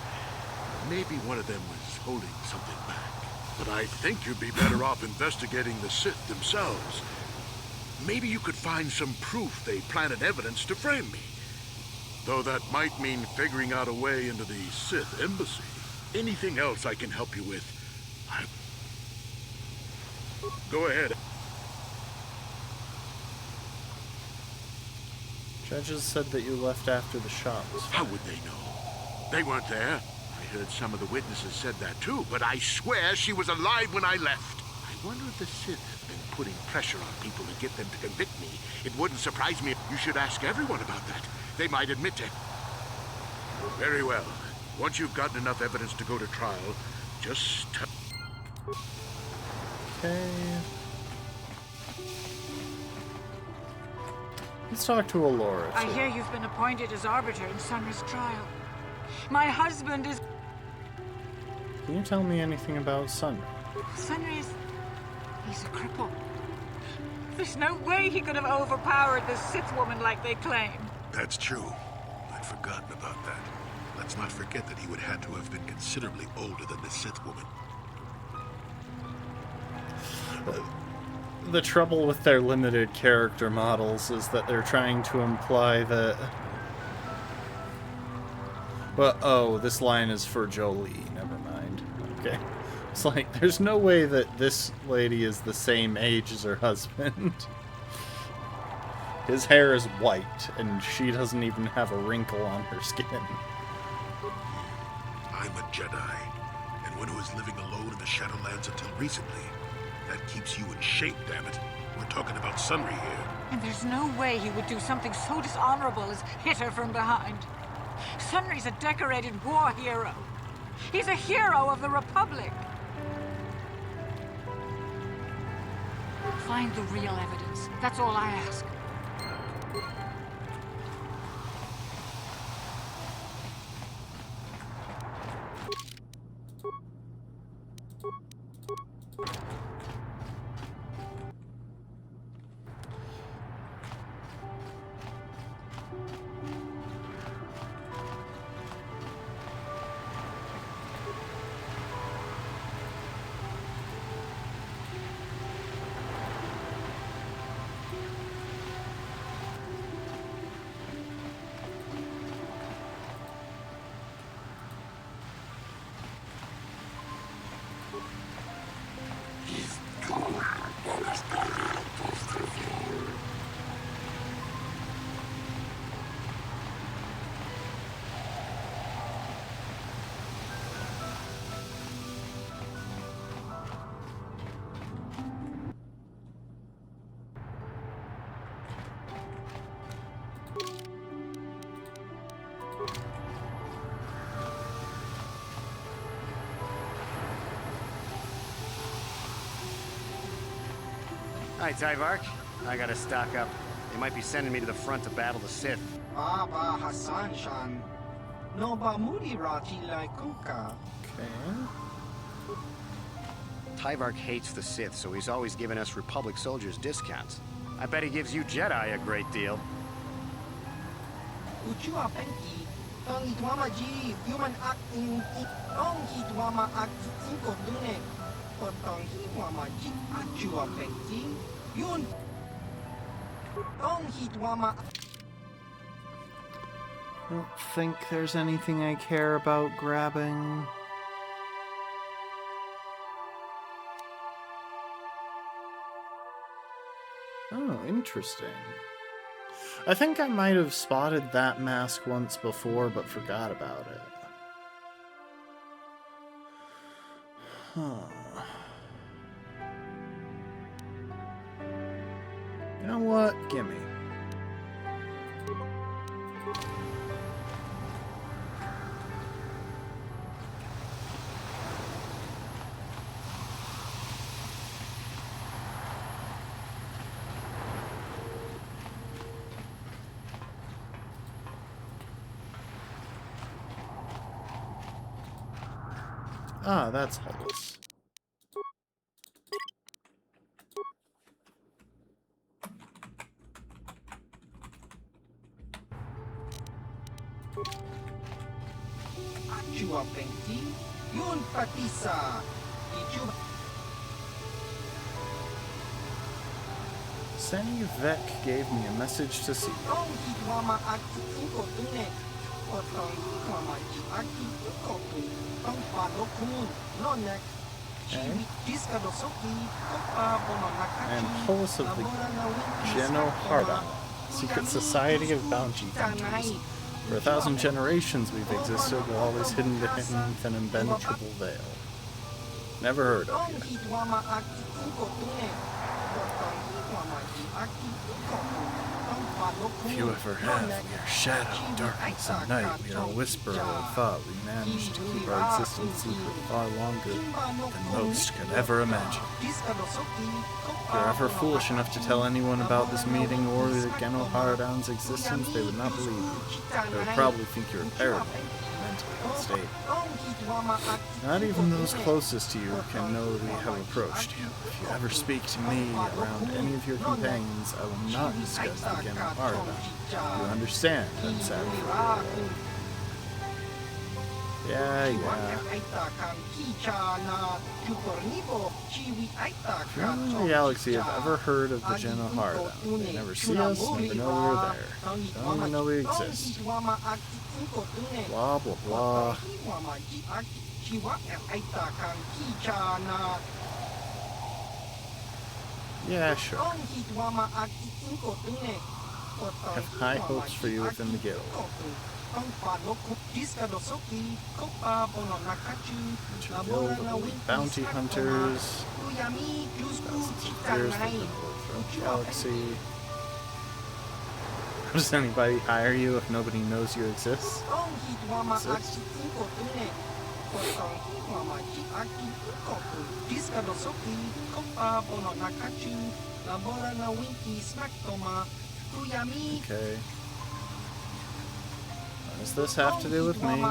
Maybe one of them was holding something back. But I think you'd be better off investigating the Sith themselves. Maybe you could find some proof they planted evidence to frame me. Though that might mean figuring out a way into the Sith embassy. Anything else I can help you with? Go ahead. Judges said that you left after the shot was fired. How would they know? They weren't there. I heard some of the witnesses said that too, but I swear she was alive when I left. I wonder if the Sith have been putting pressure on people to get them to convict me. It wouldn't surprise me if you should ask everyone about that. They might admit to it. Very well. Once you've gotten enough evidence to go to trial, just... Okay. Let's talk to Alora. I hear you've been appointed as arbiter in Sunry's trial. My husband is... Can you tell me anything about Sunry? Sunry is... he's a cripple. There's no way he could have overpowered this Sith woman like they claim. That's true. I'd forgotten about that. Let's not forget that he would have to have been considerably older than the Sith woman. The trouble with their limited character models is that they're trying to imply that... But, oh, this line is for Jolie. Never mind. Okay. It's like, there's no way that this lady is the same age as her husband. His hair is white, and she doesn't even have a wrinkle on her skin. I'm a Jedi, and one who was living alone in the Shadowlands until recently. That keeps you in shape, damn it. We're talking about Sunry here. And there's no way he would do something so dishonorable as hit her from behind. Sunry's a decorated war hero. He's a hero of the Republic. Find the real evidence. That's all I ask. Hi, Tyvark. I gotta stock up. They might be sending me to the front to battle the Sith. Baba Hassan-shan. Noba mulira tilai kuka. Okay. Tyvark hates the Sith, so he's always giving us Republic soldiers discounts. I bet he gives you Jedi a great deal. Uchua penki. Tong hitwama ji. Human acting. Tong hitwama acting ko dune. Tong hitwama ji. Achua penki. Yun. Tong hitwama. I don't think there's anything I care about grabbing. Oh, interesting. I think I might have spotted that mask once before, but forgot about it. Huh. You know what? Gimme. Ah, that's Hollis. Achua penki. Yun patisa. Ichu. Senny Vec gave me a message to see. Tong hitwama acting ko dune. Tong hitwama ji acting ko dune. Tong padokun. No neck. Okay. I am Hollis of the Geno Harda, secret society of bounty hunters. For 1,000 generations we've existed, always hidden beneath an impenetrable veil. Never heard of you. If you ever have, we are shadow, darkness, and night. We are a whisper of our thought. We managed to keep our existence secret far longer than most could ever imagine. If you're ever foolish enough to tell anyone about this meeting or the Geno Haradan's existence, they would not believe you. They would probably think you're paranoid, mentally unstable. Not even those closest to you can know we have approached you. If you ever speak to me around any of your companions, I will not discuss the Geno Haradan. You understand, Unsavvy? Yeah. If you're in the galaxy have ever heard of the Geno Haradan, they never see us, never know we're there. Don't even know we exist. Blah, blah, blah. Yeah, sure. I have high hopes for you within the guild. To build a bounty hunters, thousands of years they've been throughout the galaxy. How does anybody hire you if nobody knows you exist? Okay. What does this have to do with me?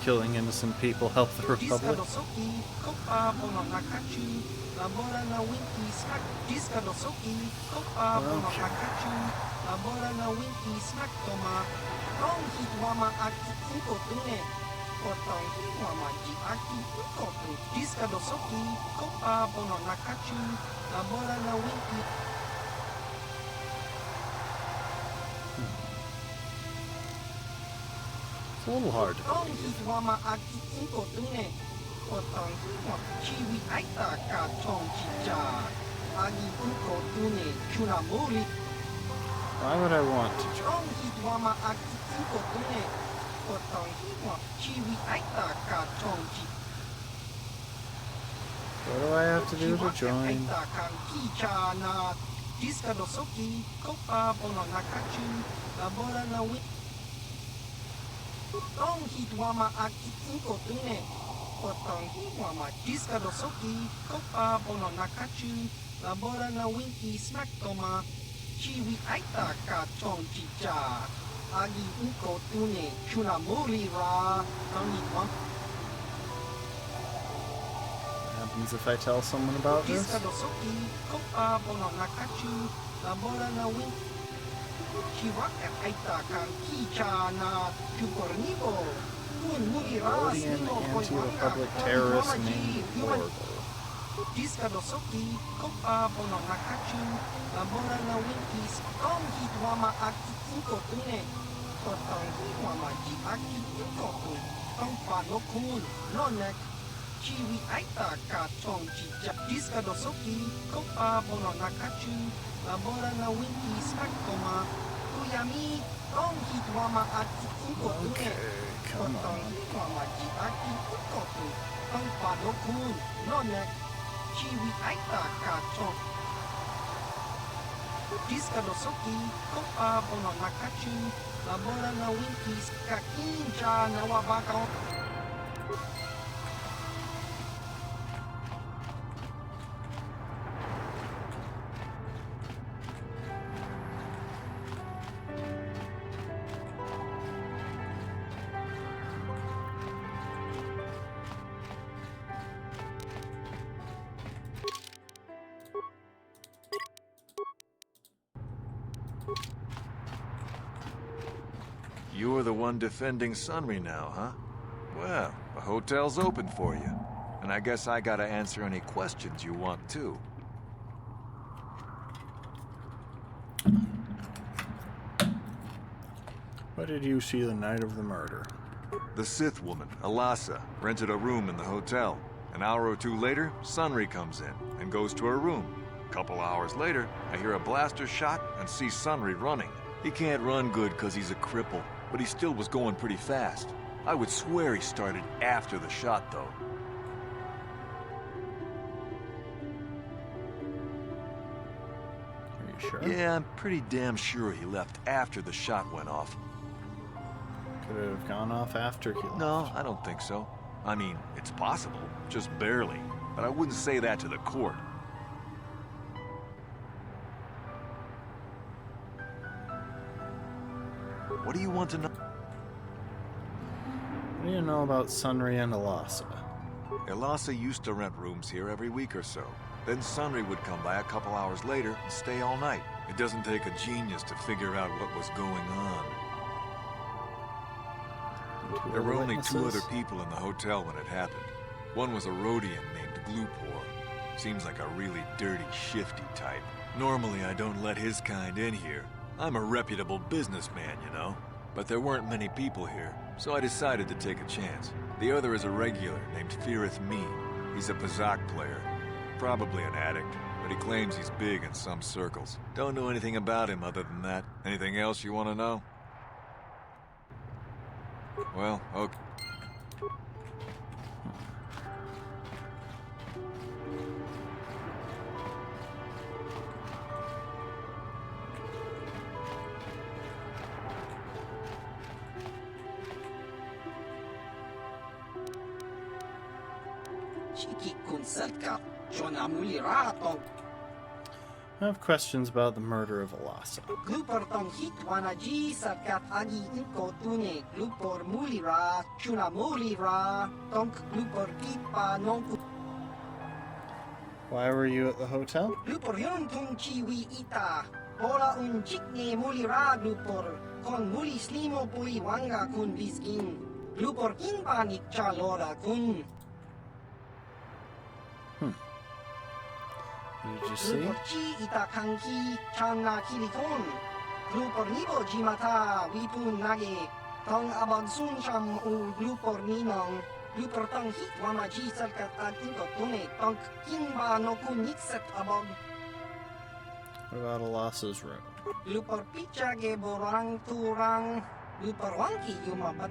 Killing innocent people help the Republic? It's a little hard to believe. Why would I want to join? What do I have to do to join? Tong hitwama akitsuko tune. Potong hitwama jiskadosoki. Kopa bono nakachu. Labora na winki smaktoma. Chiwi aita ka chong chicha. Agi uko tune. Chunamuri ra. Tong hitwama. What happens if I tell someone about this? Jiskadosoki. Kopa bono nakachu. Labora na winki. Chiwaka aita kan kicha na chupornibo. Kun mulira Cambodian sino anti-republic terrorist named Horrible. Jiskadosoki, kopa bono nakachu, labora na winkis, tong hitwama akitsuko tune. Tong hitwama ji akitsuko tune. Tong panokun, nonek. Chiwi aita ka chong chicha. Jiskadosoki, kopa bono nakachu, labora na winkis maktoma. Kuyami, tong hitwama akitsuko tune. Okay, come Tong on. hitwama ji akitsuko tune. Tong panokun, nonek. Chiwi aita ka chong. Jiskadosoki, kopa bono nakachu, labora na winkis, kakinja na wabaka. You're the one defending Sunry now, huh? Well, the hotel's open for you. And I guess I gotta answer any questions you want, too. What did you see the night of the murder? The Sith woman, Alasa, rented a room in the hotel. An hour or two later, Sunry comes in and goes to her room. A couple hours later, I hear a blaster shot and see Sunry running. He can't run good because he's a cripple, but he still was going pretty fast. I would swear he started after the shot, though. Are you sure? Yeah, I'm pretty damn sure he left after the shot went off. Could it have gone off after he left? No, I don't think so. I mean, it's possible, just barely. But I wouldn't say that to the court. What do you want to know? What do you know about Sunry and Alasa? Elasa used to rent rooms here every week or so. Then Sunry would come by a couple hours later and stay all night. It doesn't take a genius to figure out what was going on. There were only two other people in the hotel when it happened. One was a Rhodian named Glupor. Seems like a really dirty, shifty type. Normally I don't let his kind in here. I'm a reputable businessman, you know. But there weren't many people here, so I decided to take a chance. The other is a regular named Firith Me. He's a Pazak player. Probably an addict, but he claims he's big in some circles. Don't know anything about him other than that. Anything else you want to know? Well, okay. I have questions about the murder of Alasa. Glupor tong hitwanaji sarkat agi inko tune. Glupor mulira, chuna mulira, tong glupor pipa nonku. Why were you at the hotel? Glupor yun tung chiwi ita. Pola un chikne mulira glupor. Kon muli slimo pui wanga kun biskin. Glupor kinpanik chalora kun. What did you see? Glupor chi ita kanki chana kilikon. Glupor nibo jimata wipun nage. Tong abag sun cham u glupor ninong. Glupor tong hit wamaji sarkat atin ko tune. Tong kinba no kun nikset abag. What about Alasa's room? Glupor picha ge borang turang. Glupor wangki yumabat.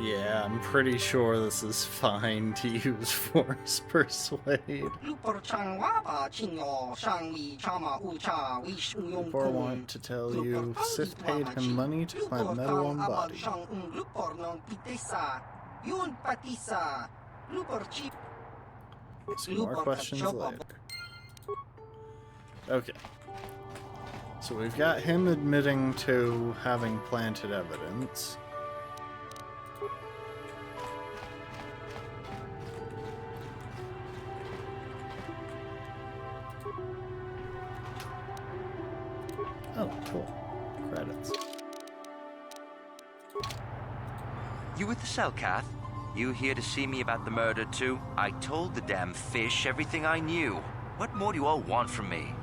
Yeah, Yeah, I'm pretty sure this is fine to use force persuade. Before I want to tell you, Sith paid him money to plant metal on body. Some more questions later. Okay. So we've got him admitting to having planted evidence. Oh, cool. Credits. You with the cell, Kath? You here to see me about the murder, too? I told the damn fish everything I knew. What more do you all want from me?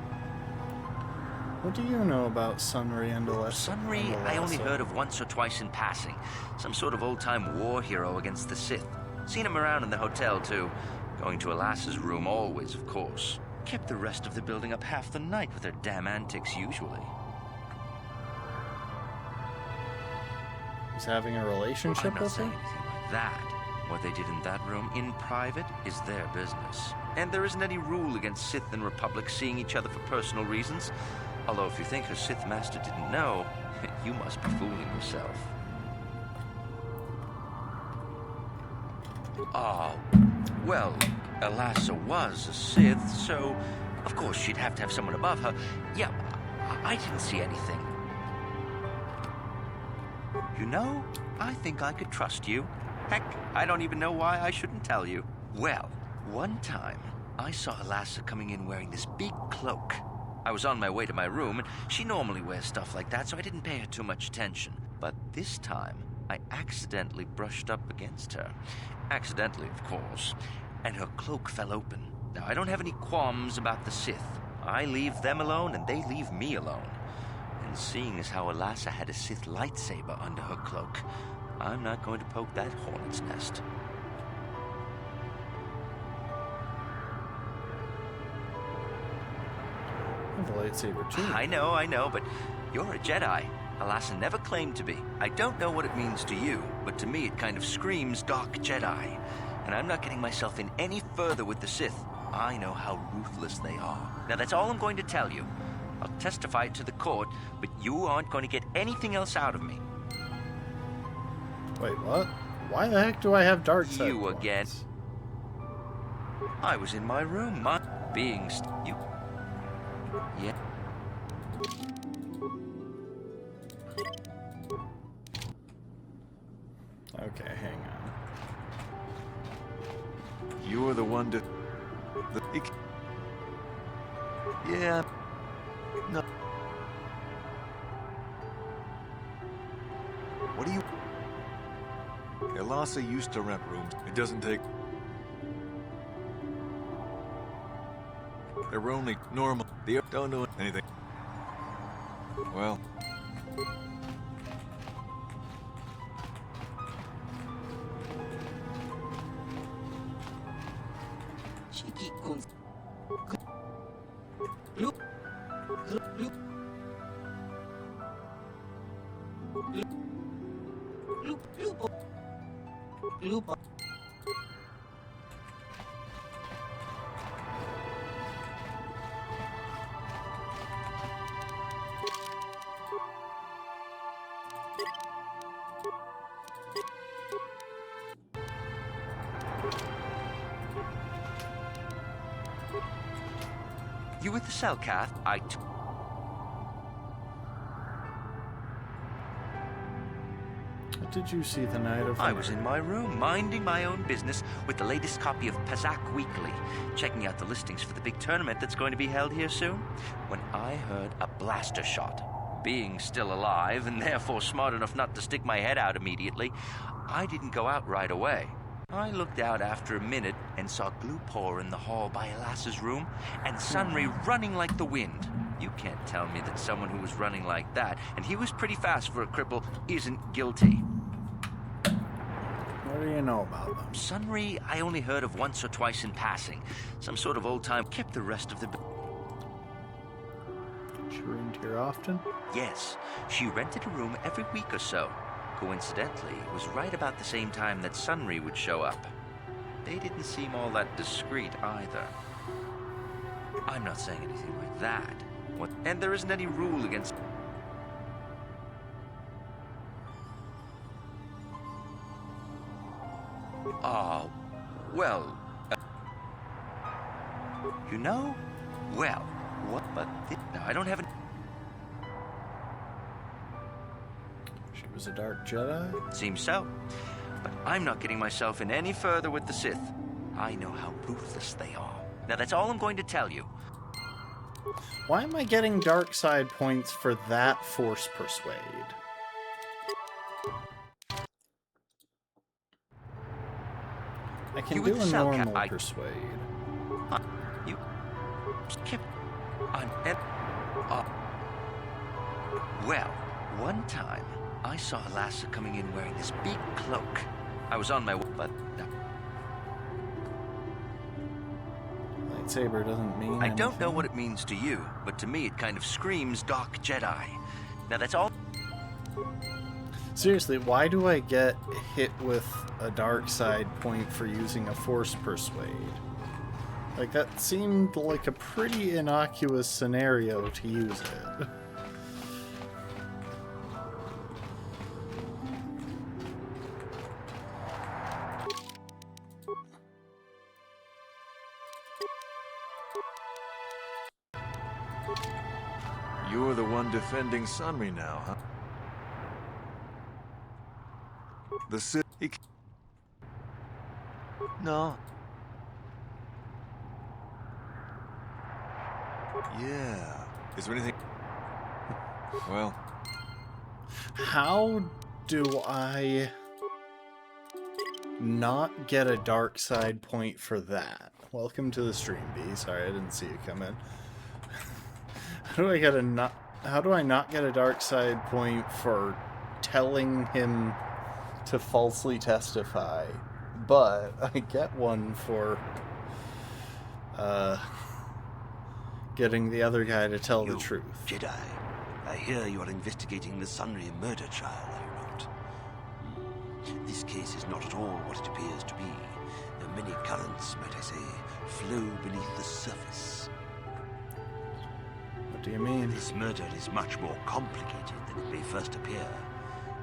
What do you know about Sunry and Alessa? Sunry, I only heard of once or twice in passing. Some sort of old-time war hero against the Sith. Seen him around in the hotel, too. Going to Alassa's room always, of course. Kept the rest of the building up half the night with their damn antics, usually. He's having a relationship with her? Anything like that. What they did in that room, in private, is their business. And there isn't any rule against Sith and Republic seeing each other for personal reasons. Although if you think her Sith master didn't know, you must be fooling yourself. Well, Alassa was a Sith, so of course she'd have to have someone above her. Yeah, I didn't see anything. You know, I think I could trust you. Heck, I don't even know why I shouldn't tell you. Well, one time, I saw Alassa coming in wearing this big cloak. I was on my way to my room, and she normally wears stuff like that, so I didn't pay her too much attention. But this time, I accidentally brushed up against her. Accidentally, of course. And her cloak fell open. Now, I don't have any qualms about the Sith. I leave them alone, and they leave me alone. And seeing as how Alassa had a Sith lightsaber under her cloak, I'm not going to poke that hornet's nest. I have a lightsaber too. I know, but you're a Jedi. Alassa never claimed to be. I don't know what it means to you, but to me it kind of screams Dark Jedi. And I'm not getting myself in any further with the Sith. I know how ruthless they are. Now that's all I'm going to tell you. I'll testify it to the court, but you aren't going to get anything else out of me. Wait, what? Why the heck do I have dark side? You again. I was in my room, being you. Yeah. Okay, hang on. You were the one to... Yeah. No. What do you... Alassa used to rent rooms. It doesn't take... They're only normal. They don't know anything. Well... You with the cell, Kath? What did you see the night of... I was in my room, minding my own business with the latest copy of Pazak Weekly, checking out the listings for the big tournament that's going to be held here soon, when I heard a blaster shot. Being still alive, and therefore smart enough not to stick my head out immediately, I didn't go out right away. I looked out after a minute and saw Glupor in the hall by Alassa's room, and Sunry running like the wind. You can't tell me that someone who was running like that, and he was pretty fast for a cripple, isn't guilty. What do you know about them? Sunry, I only heard of once or twice in passing. Some sort of old-time kept the rest of the... She roomed here often? Yes, she rented a room every week or so. coincidentally, was right about the same time that Sunry would show up. They didn't seem all that discreet either. I'm not saying anything like that. And there isn't any rule against... Well... you know? Well, what? But no, I don't have... She was a dark Jedi? Seems so. But I'm not getting myself in any further with the Sith. I know how ruthless they are. Now that's all I'm going to tell you. Why am I getting dark side points for that Force Persuade? I can do a normal Persuade. You skip on well, one time I saw Alassa coming in wearing this big cloak. I was on my way, but lightsaber doesn't mean I don't know what it means to you, but to me it kind of screams Dark Jedi. Now that's all. Seriously, why do I get hit with a dark side point for using a Force Persuade? Like, that seemed like a pretty innocuous scenario to use it. You're the one defending Sunry now, huh? The Sith... No. Yeah. Is there anything... Well... How do I not get a dark side point for that? Welcome to the stream, B. Sorry, I didn't see you come in. How do I not get a dark side point for telling him to falsely testify, but I get one for getting the other guy to tell the truth? Jedi, I hear you are investigating the Sunry murder trial, are you not? This case is not at all what it appears to be. Many currents, might I say, flow beneath the surface. What do you mean? This murder is much more complicated than it may first appear.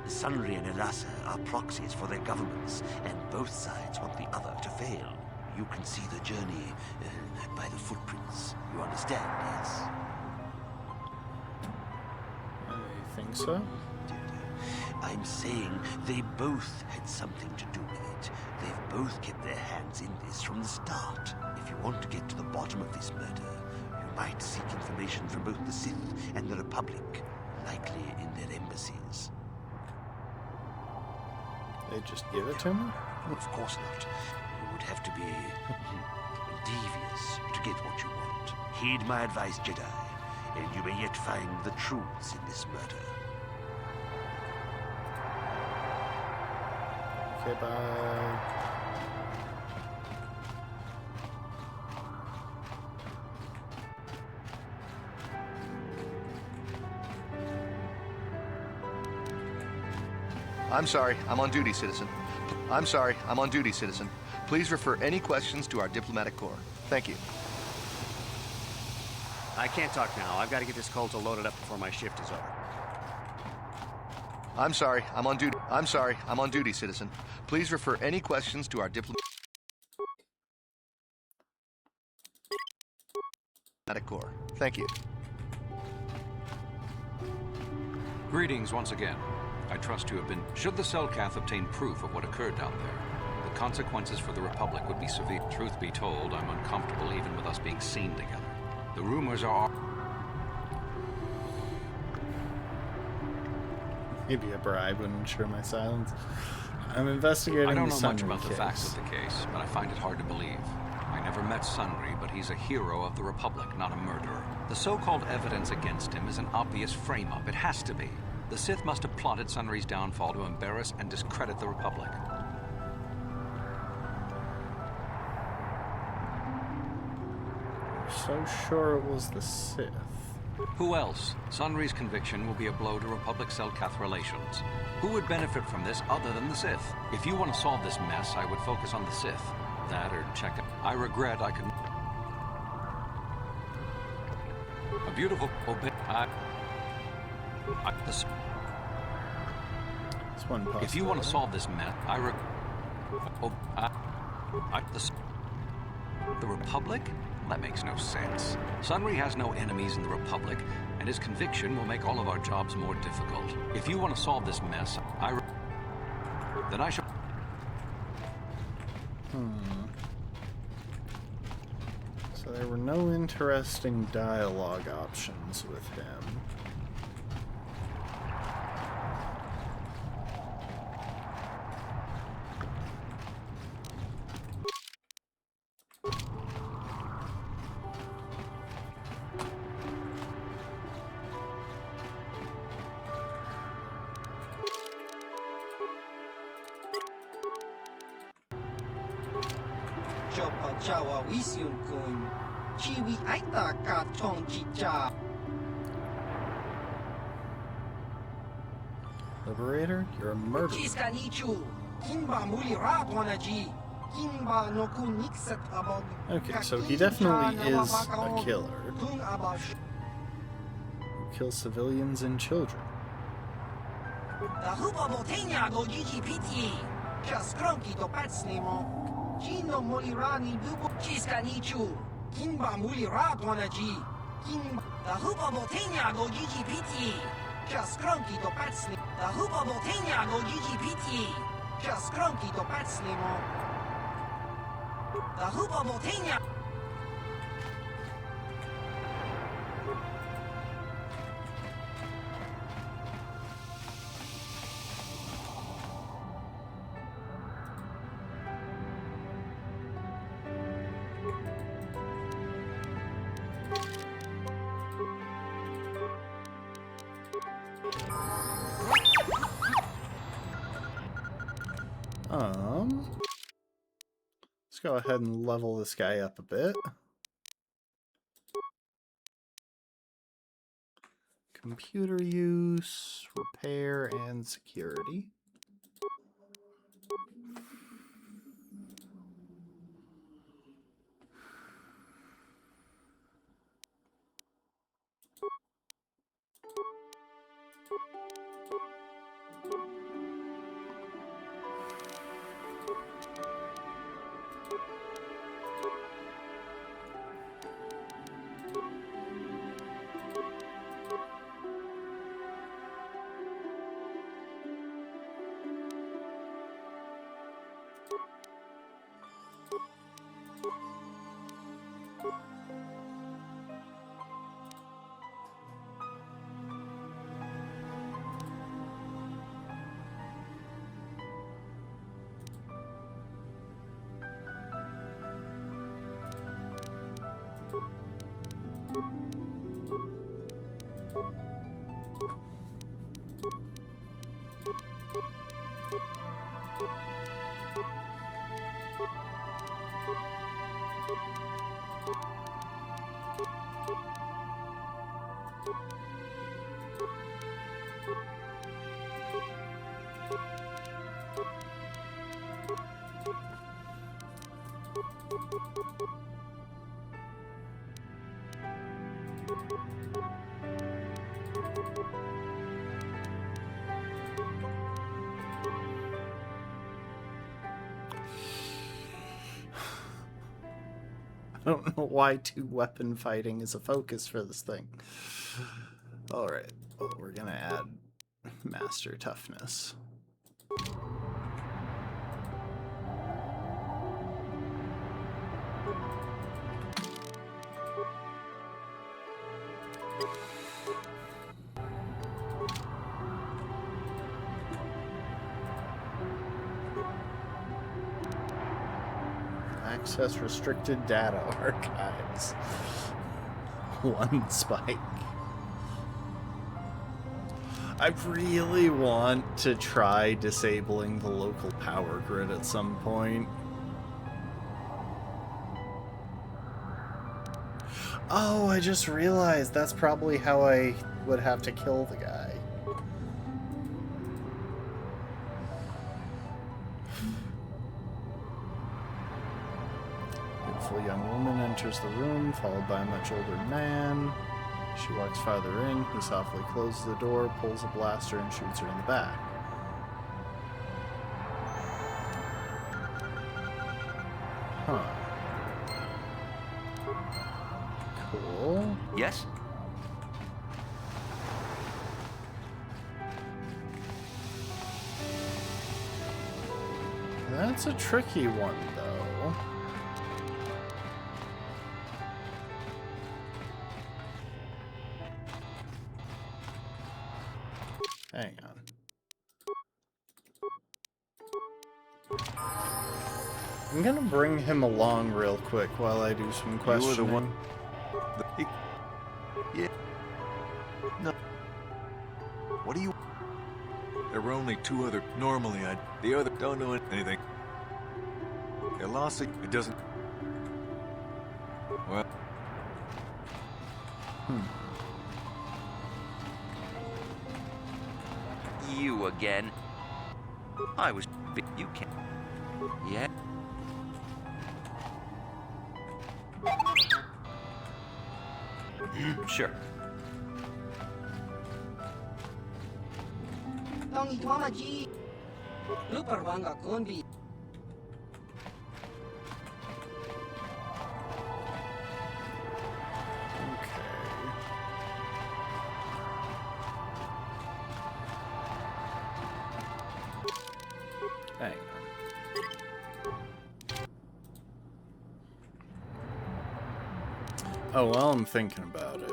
The Sunry and Alassa are proxies for their governments, and both sides want the other to fail. You can see the journey by the footprints. You understand, yes? I think so. I'm saying they both had something to do with it. They've both kept their hands in this from the start. If you want to get to the bottom of this murder, you might seek information from both the Sith and the Republic, likely in their embassies. They just give it to me? Of course not. You would have to be devious to get what you want. Heed my advice, Jedi, and you may yet find the truths in this murder. Okay, bye. I'm sorry, I'm on duty, citizen. I'm sorry, I'm on duty, citizen. Please refer any questions to our diplomatic corps. Thank you. I can't talk now. I've got to get this Colta loaded up before my shift is over. I'm sorry, I'm on duty. I'm sorry, I'm on duty, citizen. Please refer any questions to our diplomatic corps. Thank you. Greetings once again. I trust you have been... Should the Selkath obtain proof of what occurred down there, the consequences for the Republic would be severe. Truth be told, I'm uncomfortable even with us being seen together. The rumors are... Maybe a bribe would ensure my silence. I'm investigating I don't the know much Sunry about the case. facts of the case, but I find it hard to believe. I never met Sunry, but he's a hero of the Republic, not a murderer. The so-called evidence against him is an obvious frame-up. It has to be. The Sith must have plotted Sunry's downfall to embarrass and discredit the Republic. So sure it was the Sith. Who else? Sunry's conviction will be a blow to Republic Selkath relations. Who would benefit from this other than the Sith? If you want to solve this mess, I would focus on the Sith. That or check it. I regret I could... A beautiful... If you want to solve this mess, the Republic? That makes no sense. Sunry has no enemies in the Republic, and his conviction will make all of our jobs more difficult. If you want to solve this mess, then I should... So there were no interesting dialogue options with him. Liberator, you're a murderer. Okay, so he definitely is a killer. Who kills civilians and children. Let's go ahead and level this guy up a bit. Computer use, repair, and security. I don't know why two-weapon fighting is a focus for this thing. Alright, well, we're gonna add Master Toughness. Access restricted data archives. One spike. I really want to try disabling the local power grid at some point. Oh, I just realized that's probably how I would have to kill the guy. Beautiful young woman enters the room, followed by a much older man. She walks farther in. He softly closes the door, pulls a blaster, and shoots her in the back. Huh. Cool. Yes? That's a tricky one, though. Hang on. I'm gonna bring him along real quick while I do some questioning. You were the one. Yeah. No. What do you... There were only two other... Normally, the other don't know anything. Elasi, it doesn't... Well... You again. I was... You can't... Yeah? Sure. Tong Tuama G. Luparwanga Konbi. Hang on. Oh, well, I'm thinking about it.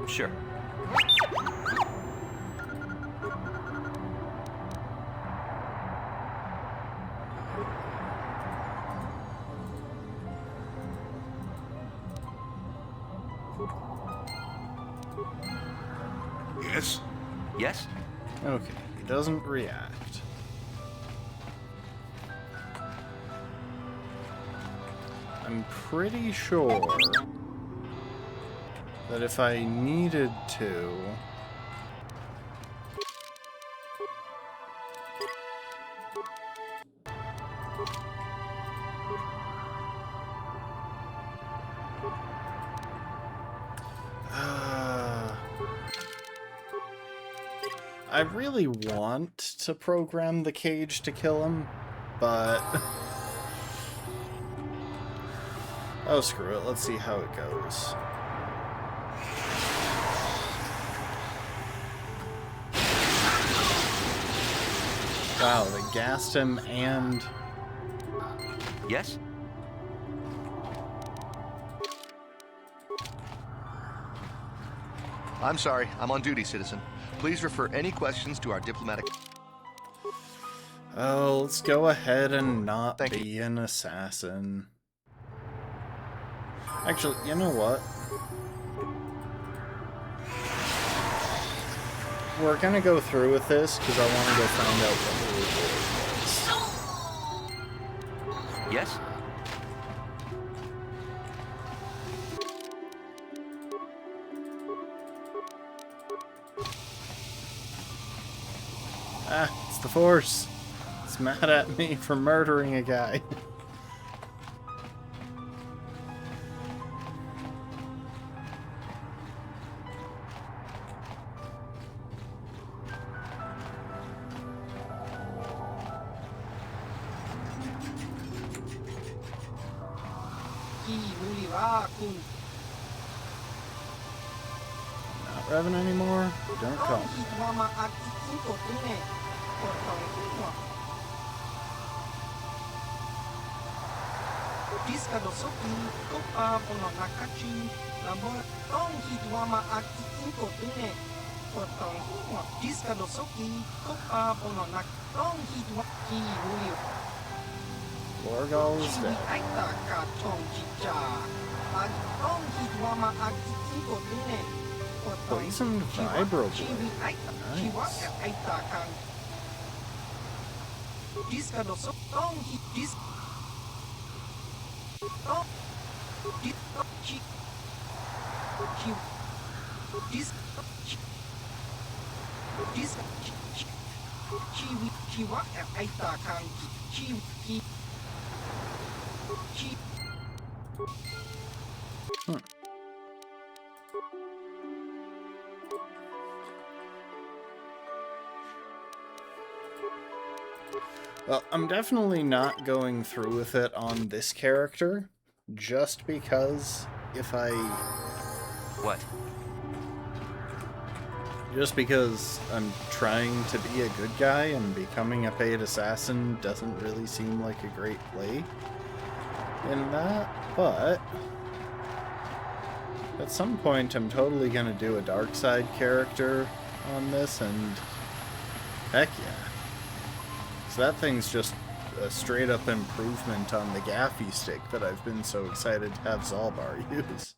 Sure. Yes? Yes? Okay, he doesn't react. I'm pretty sure that if I needed to... I really want to program the cage to kill him, but... Oh, screw it. Let's see how it goes. Wow, they gassed him and... Yes? I'm sorry, I'm on duty, citizen. Please refer any questions to our diplomatic... Oh, let's go ahead and not be an assassin. Actually, you know what? We're gonna go through with this because I want to go find out what the reward was. Yes? Ah, it's the Force. It's mad at me for murdering a guy. Not Revan anymore? Don't call me. Lorgal is dead. Poisoned vibroblade. Well, I'm definitely not going through with it on this character, just because if I... What? Just because I'm trying to be a good guy and becoming a paid assassin doesn't really seem like a great play in that, but at some point I'm totally gonna do a dark side character on this, and heck yeah. So that thing's just a straight up improvement on the gaffy stick that I've been so excited to have Zalbar use.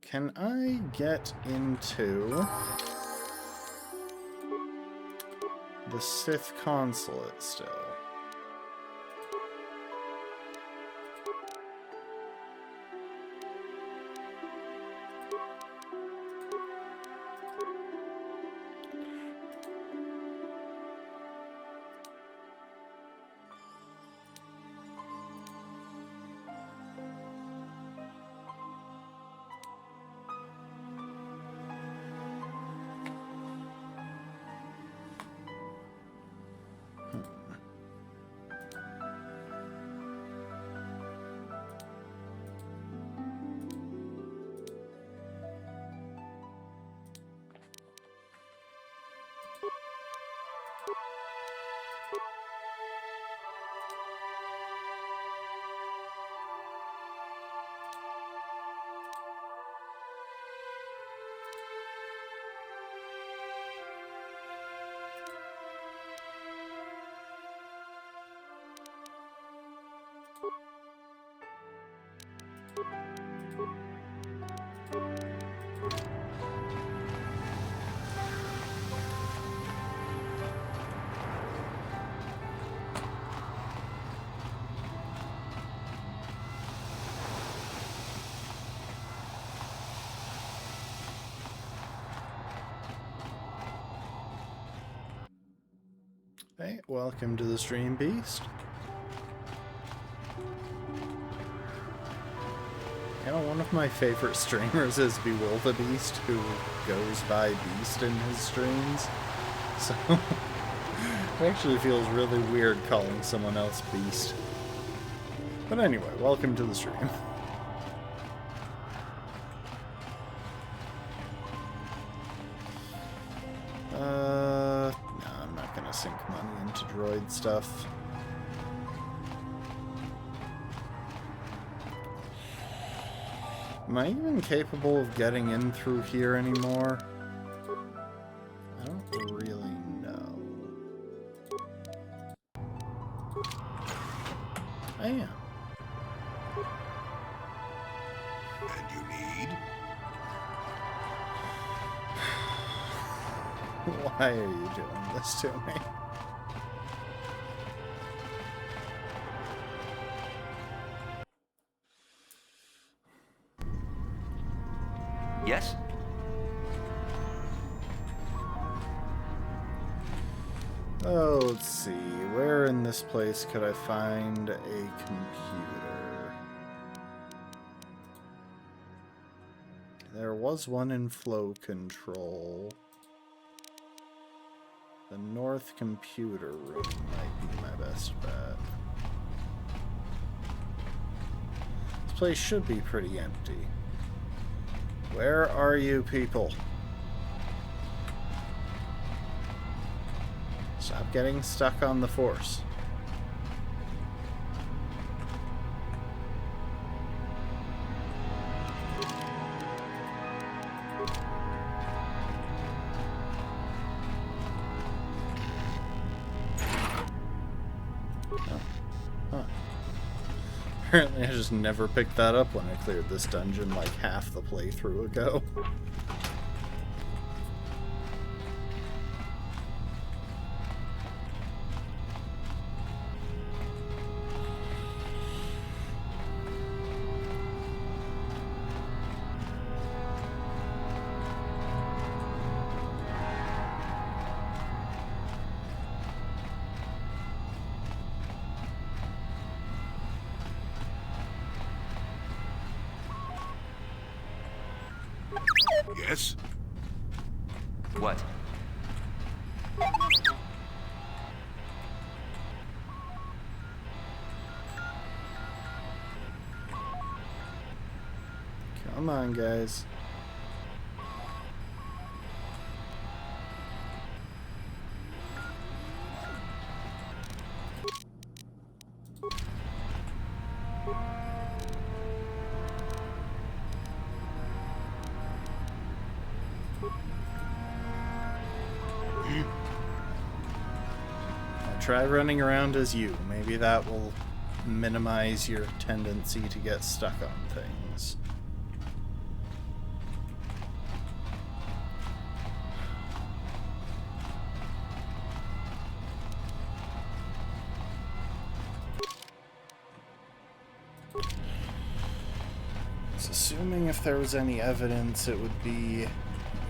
Can I get into the Sith consulate still? Hey, welcome to the stream, Beast. You know, one of my favorite streamers is Bewolvebeast, who goes by Beast in his streams. So, It actually feels really weird calling someone else Beast. But anyway, welcome to the stream. No, I'm not gonna sink money into droid stuff. Am I even capable of getting in through here anymore? I don't really know. I am. And you need? Why are you doing this to me? Yes? Oh, let's see. Where in this place could I find a computer? There was one in flow control. The north computer room might be my best bet. This place should be pretty empty. Where are you people? Stop getting stuck on the Force. Apparently I just never picked that up when I cleared this dungeon like half the playthrough ago. Yes? What? Come on, guys. Try running around as you. Maybe that will minimize your tendency to get stuck on things. So assuming if there was any evidence, it would be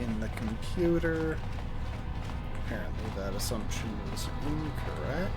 in the computer. Apparently that assumption was incorrect.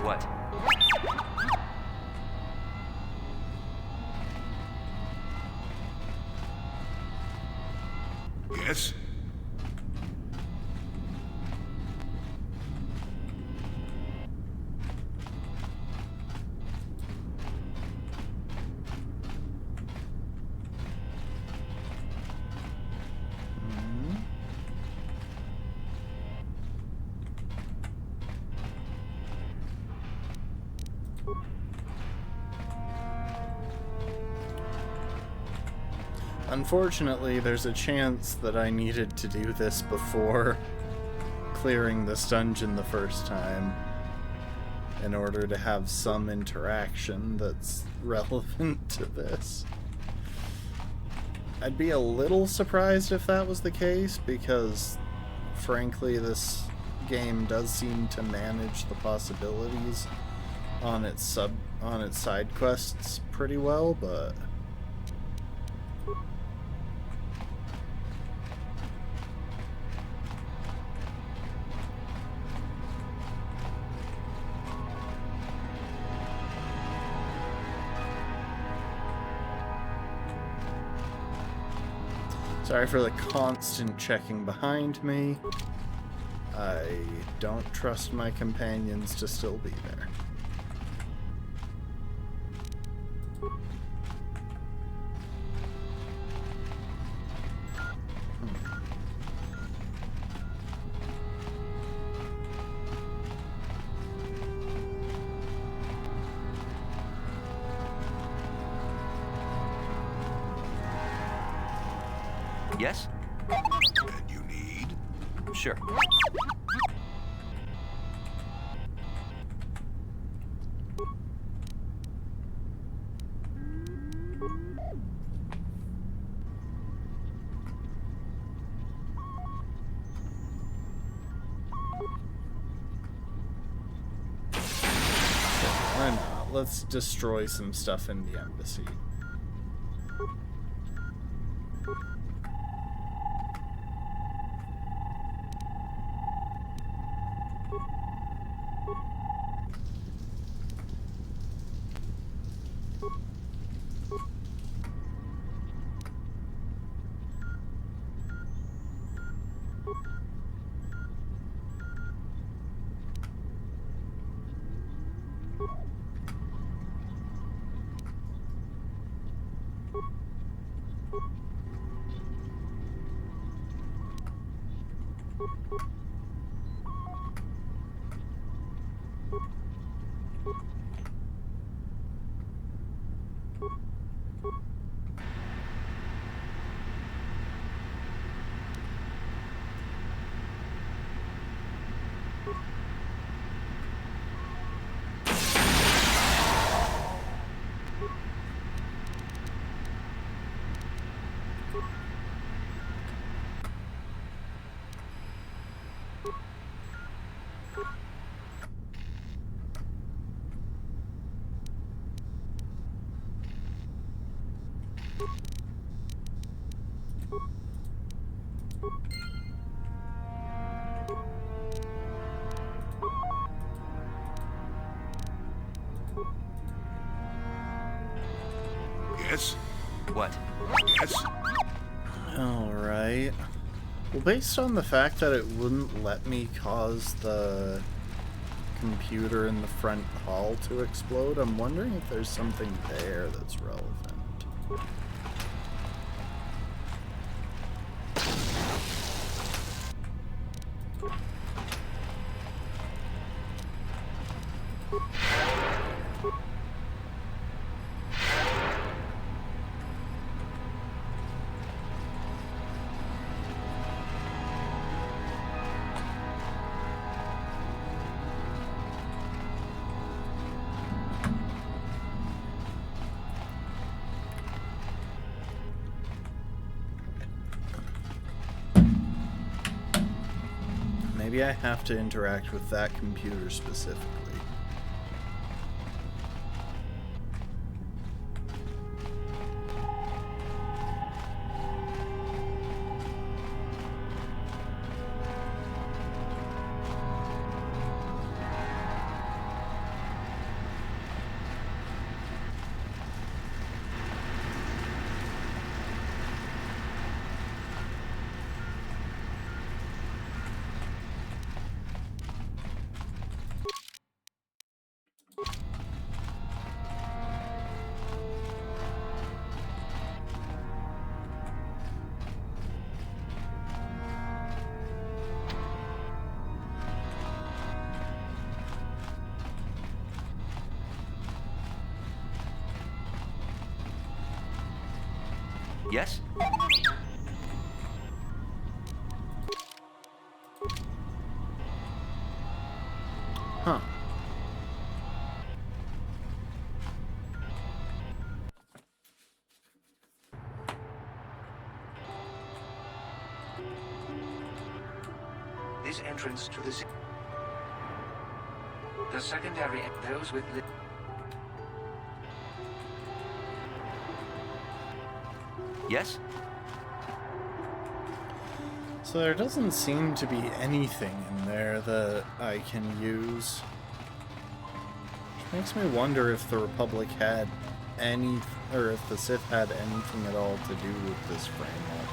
What? Yes? Unfortunately, there's a chance that I needed to do this before clearing this dungeon the first time in order to have some interaction that's relevant to this. I'd be a little surprised if that was the case, because frankly this game does seem to manage the possibilities on its side quests pretty well, but sorry for the constant checking behind me. I don't trust my companions to still be there. Yes? And you need? Sure. Why not? Let's destroy some stuff in the embassy. Yes? What? Yes? Alright. Well, based on the fact that it wouldn't let me cause the computer in the front hall to explode, I'm wondering if there's something there that's relevant. Maybe I have to interact with that computer specifically. Yes? Huh. this entrance to the secondary, those with Yes? So there doesn't seem to be anything in there that I can use. Which makes me wonder if the Republic had any, or if the Sith had anything at all to do with this frame-up.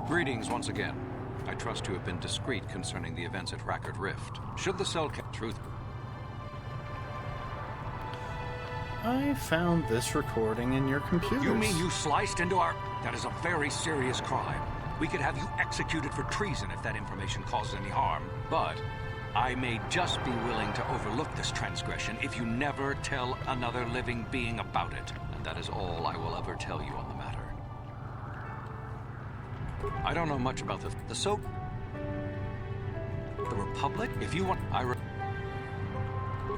Greetings once again. I trust you have been discreet concerning the events at Rackard Rift. Should the cell truth... I found this recording in your computers. You mean you sliced into our... That is a very serious crime. We could have you executed for treason if that information causes any harm. But I may just be willing to overlook this transgression if you never tell another living being about it. And that is all I will ever tell you on the matter. I don't know much about the Republic? If you want...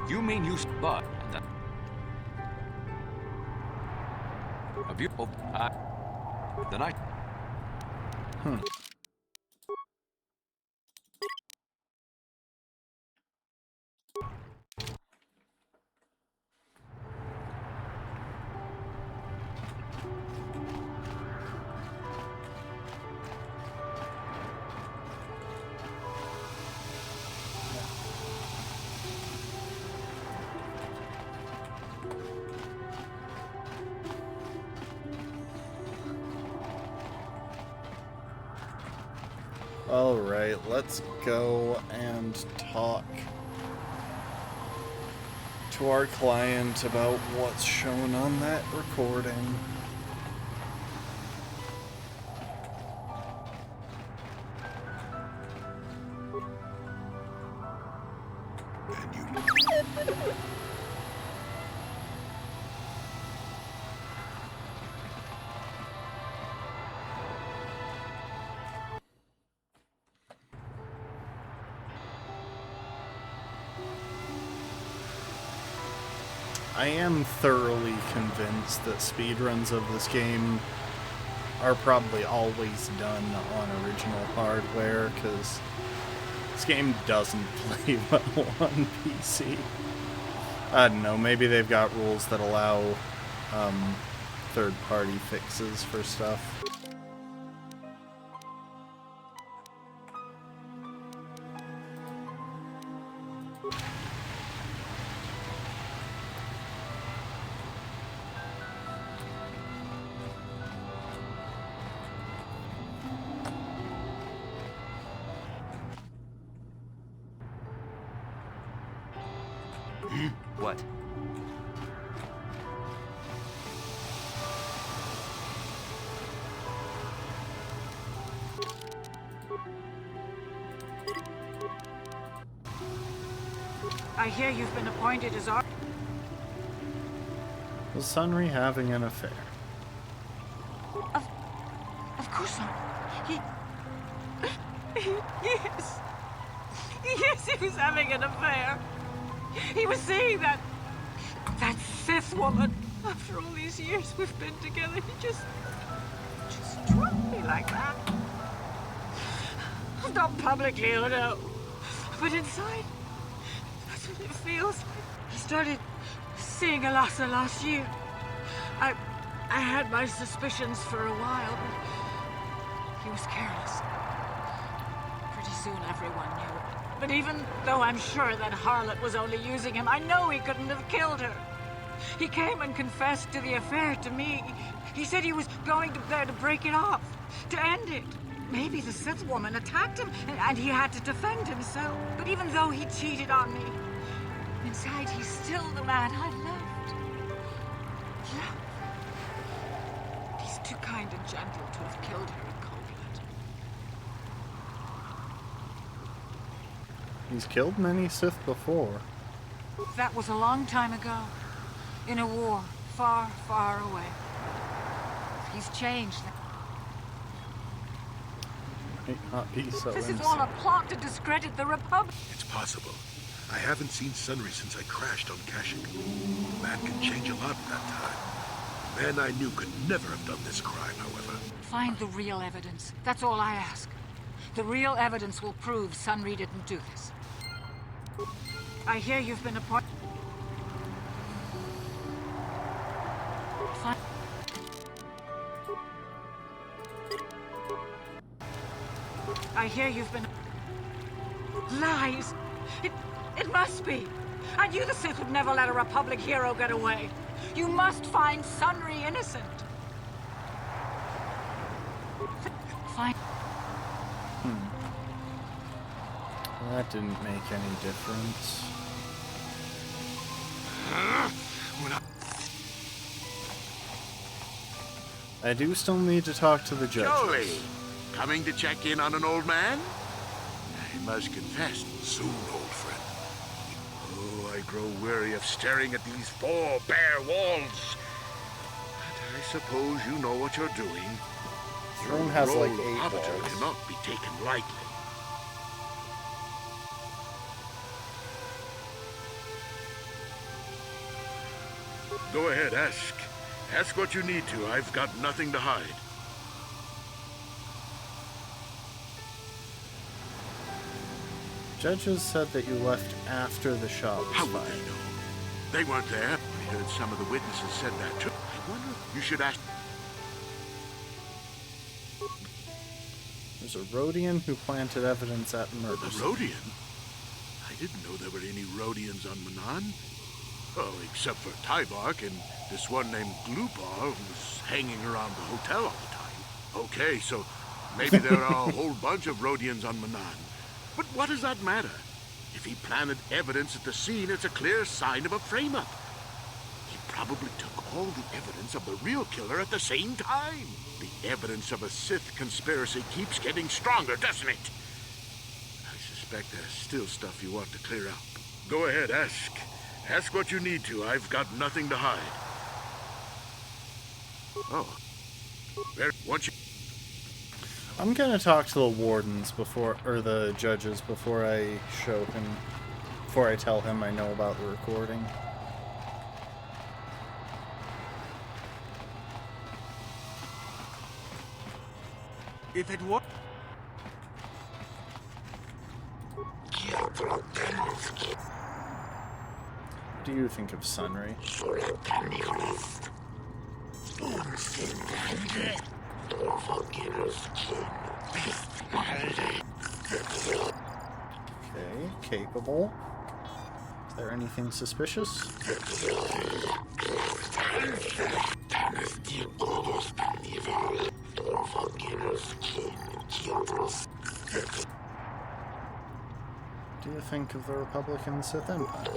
You mean you... But... That, have you... then I... Alright, let's go and talk to our client about what's shown on that recording. I am thoroughly convinced that speedruns of this game are probably always done on original hardware, because this game doesn't play well on PC. I don't know, maybe they've got rules that allow third-party fixes for stuff. What? I hear you've been appointed as our... Was Sunry having an affair? Of course not. Yes. Yes, he was having an affair. He was saying that Sith woman. After all these years we've been together, he just struck me like that. Not publicly, oh no. But inside, that's what it feels like. He started seeing Alassa last year. I had my suspicions for a while, He was careless. Pretty soon everyone knew. But even though I'm sure that harlot was only using him, I know he couldn't have killed her. He came and confessed to the affair to me. He said he was going there to break it off, to end it. Maybe the Sith woman attacked him, and he had to defend himself. But even though he cheated on me, inside he's still the man I loved. Yeah. He's too kind and gentle to have killed her in cold blood. He's killed many Sith before. That was a long time ago. In a war, far, far away. He's changed. Might not be so This is innocent. all a plot to discredit the Republic. It's possible. I haven't seen Sunry since I crashed on Kashyyyk. A man can change a lot in that time. The man I knew could never have done this crime, however. Find the real evidence. That's all I ask. The real evidence will prove Sunry didn't do this. I hear you've been appointed. I hear you've been... Lies! It must be! I knew the Sith would never let a Republic hero get away. You must find Sunry innocent. Find... That didn't make any difference. I do still need to talk to the judges. Jolie, coming to check in on an old man? I must confess, soon, old friend. Oh, I grow weary of staring at these four bare walls. But I suppose you know what you're doing. This room has Your like role of 8 arbiter walls. cannot be taken lightly. Go ahead, ask. Ask what you need to. I've got nothing to hide. Judges said that you left after the shop was How would fired. they know? They weren't there. I heard some of the witnesses said that too. I wonder. You should ask. There's a Rodian who planted evidence at the murder A scene. Rodian? I didn't know there were any Rodians on Manan. Oh, except for Tybark and this one named Glupar who was hanging around the hotel all the time. Okay, so maybe there are a whole bunch of Rodians on Manan. But what does that matter? If he planted evidence at the scene, it's a clear sign of a frame-up. He probably took all the evidence of the real killer at the same time. The evidence of a Sith conspiracy keeps getting stronger, doesn't it? I suspect there's still stuff you want to clear up. Go ahead, ask. Ask what you need to. I've got nothing to hide. Oh. Once you... I'm gonna talk to the wardens before, or the judges before I show him, before I tell him I know about the recording. If it were... What do you think of Sunry? Okay, capable. Is there anything suspicious? Do you think of the Republic and the Sith Empire?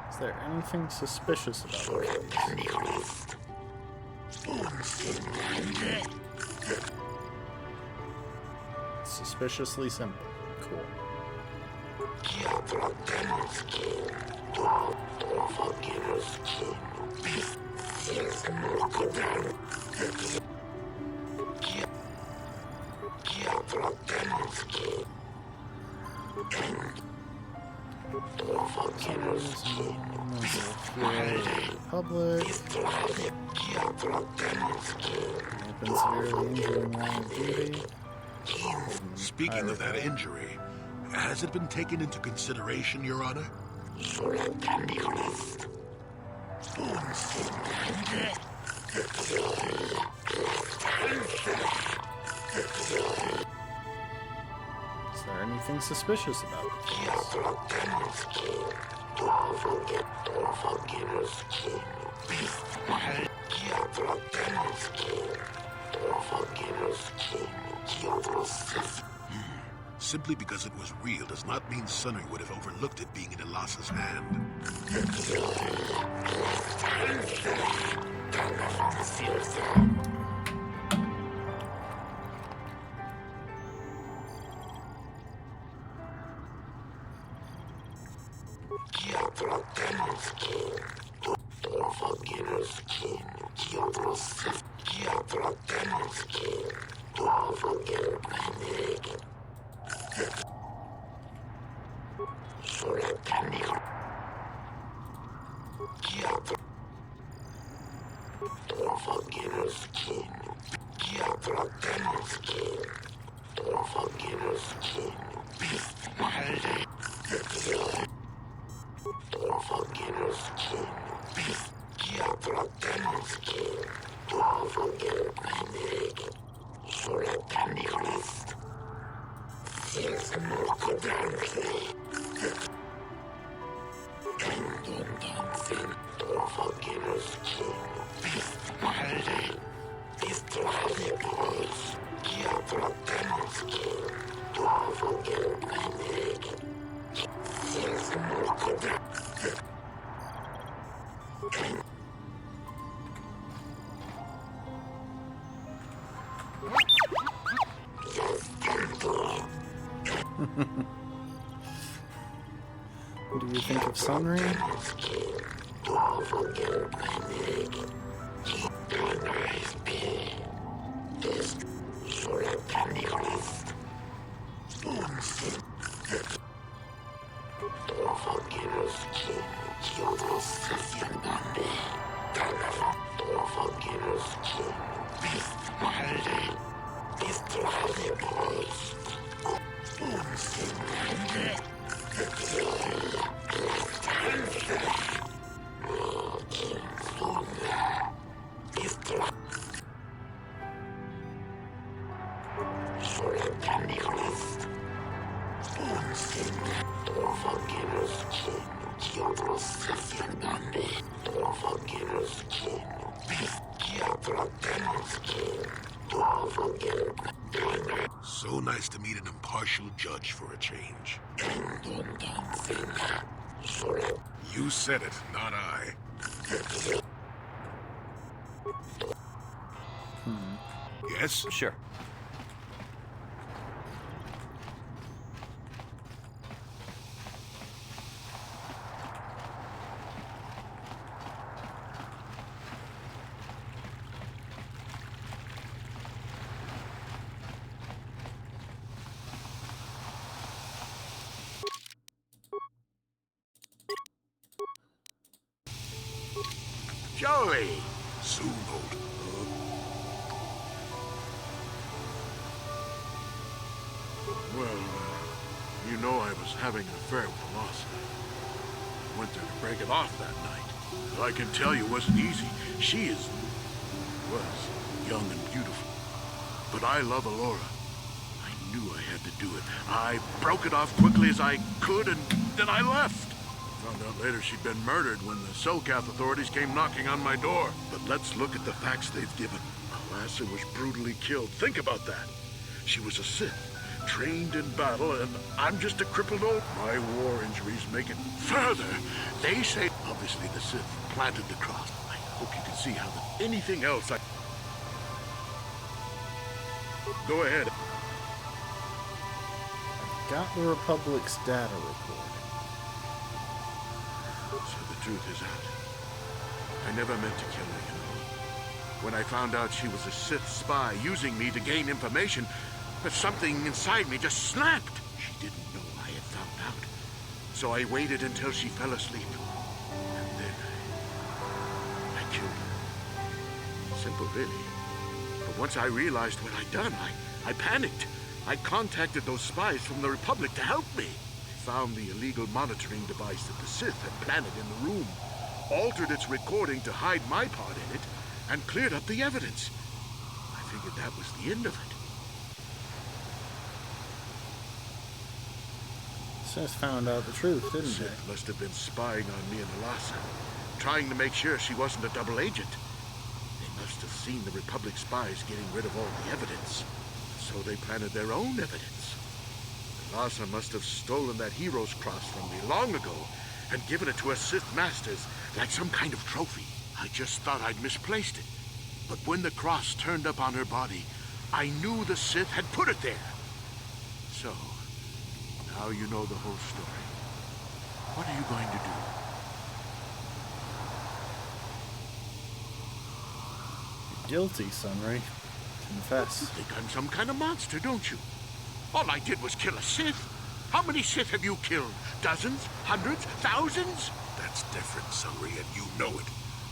Is there anything suspicious about the case? Suspiciously simple. Cool. Republic. I've been severely injured in the line of duty. Speaking of that injury, has it been taken into consideration, Your Honor? Is there anything suspicious about the case? Simply because it was real does not mean Sunry would have overlooked it being in Elas's hand. What do you think of Sunry? So nice to meet an impartial judge for a change. You said it, not I. Yes? Sure. Joey! Soon, old. Well, you know I was having an affair with Elasa. I went there to break it off that night. I can tell you it wasn't easy. She was young and beautiful. But I love Alora. I knew I had to do it. I broke it off quickly as I could, and then I left. Found out later she'd been murdered when the Selkath authorities came knocking on my door. But let's look at the facts they've given. Elasa was brutally killed. Think about that. She was a Sith, trained in battle, and I'm just a crippled old... My war injuries make it further. They say, obviously the Sith planted the cross. I hope you can see how anything else I... Go ahead. Got the Republic's data recording. So the truth is out. I never meant to kill her, you know. When I found out she was a Sith spy using me to gain information, something inside me just snapped. She didn't know I had found out. So I waited until she fell asleep. And then I killed her. Simple, really. But once I realized what I'd done, I panicked. I contacted those spies from the Republic to help me. Found the illegal monitoring device that the Sith had planted in the room, altered its recording to hide my part in it, and cleared up the evidence. I figured that was the end of it. Sith found out the truth, didn't they? Sith must have been spying on me and Alasa, trying to make sure she wasn't a double agent. They must have seen the Republic spies getting rid of all the evidence, so they planted their own evidence. Alasa must have stolen that hero's cross from me long ago and given it to her Sith masters like some kind of trophy. I just thought I'd misplaced it. But when the cross turned up on her body, I knew the Sith had put it there. So, now you know the whole story. What are you going to do? You're guilty, Sunry. Confess. You think I'm some kind of monster, don't you? All I did was kill a Sith. How many Sith have you killed? Dozens? Hundreds? Thousands? That's different, Sunry, and you know it.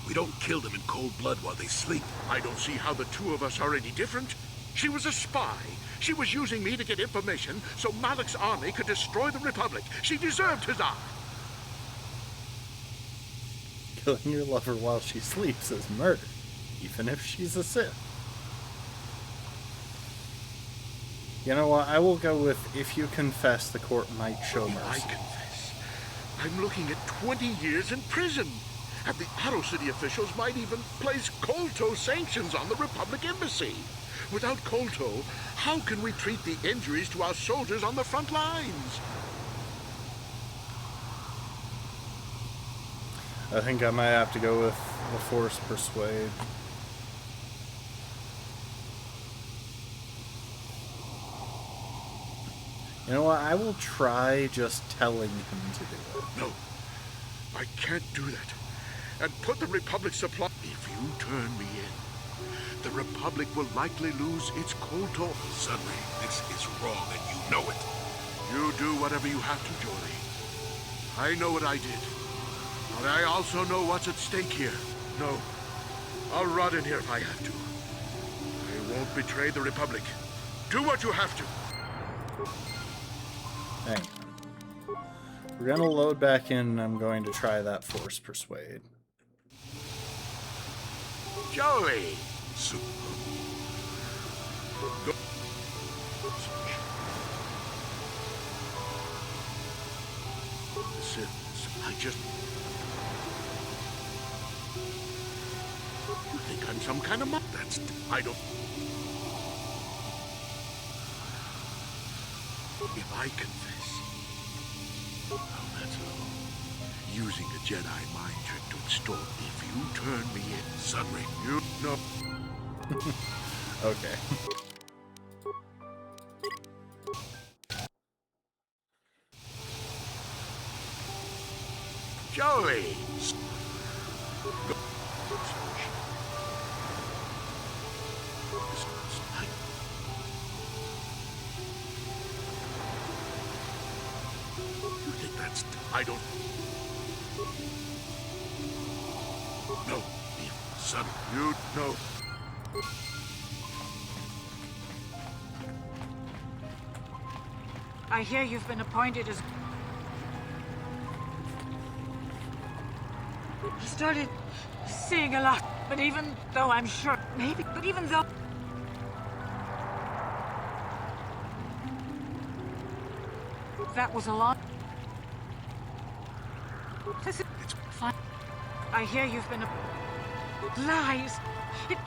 We don't kill them in cold blood while they sleep. I don't see how the two of us are any different. She was a spy. She was using me to get information so Malak's army could destroy the Republic. She deserved his eye. Killing your lover while she sleeps is murder, even if she's a Sith. You know what? I will go with, if you confess, the court might show mercy. I confess. I'm looking at 20 years in prison. And the Otto City officials might even place Kolto sanctions on the Republic Embassy. Without Kolto, how can we treat the injuries to our soldiers on the front lines? I think I might have to go with the Force Persuade. You know what? I will try just telling him to do it. No, I can't do that. And put the Republic supply... If you turn me in, the Republic will likely lose its Kolto. Sunry, this is wrong and you know it. You do whatever you have to, Jory. I know what I did. But I also know what's at stake here. No, I'll rot in here if I have to. I won't betray the Republic. Do what you have to. Hang on. We're gonna load back in and I'm going to try that Force Persuade. Joey! Go. I just... You think I'm some kind of monk? That's... I don't... If I confess... Oh, that's low. Using a Jedi mind trick to extort. If you turn me in, Sunry, you know... Okay. Joey! Go. You think that's... I don't... No, son, you know... I hear you've been appointed as... He started seeing a lot, but even though I'm sure... Maybe, but even though... That was a lot... This is... It's fine. I hear you've been... Lies! It...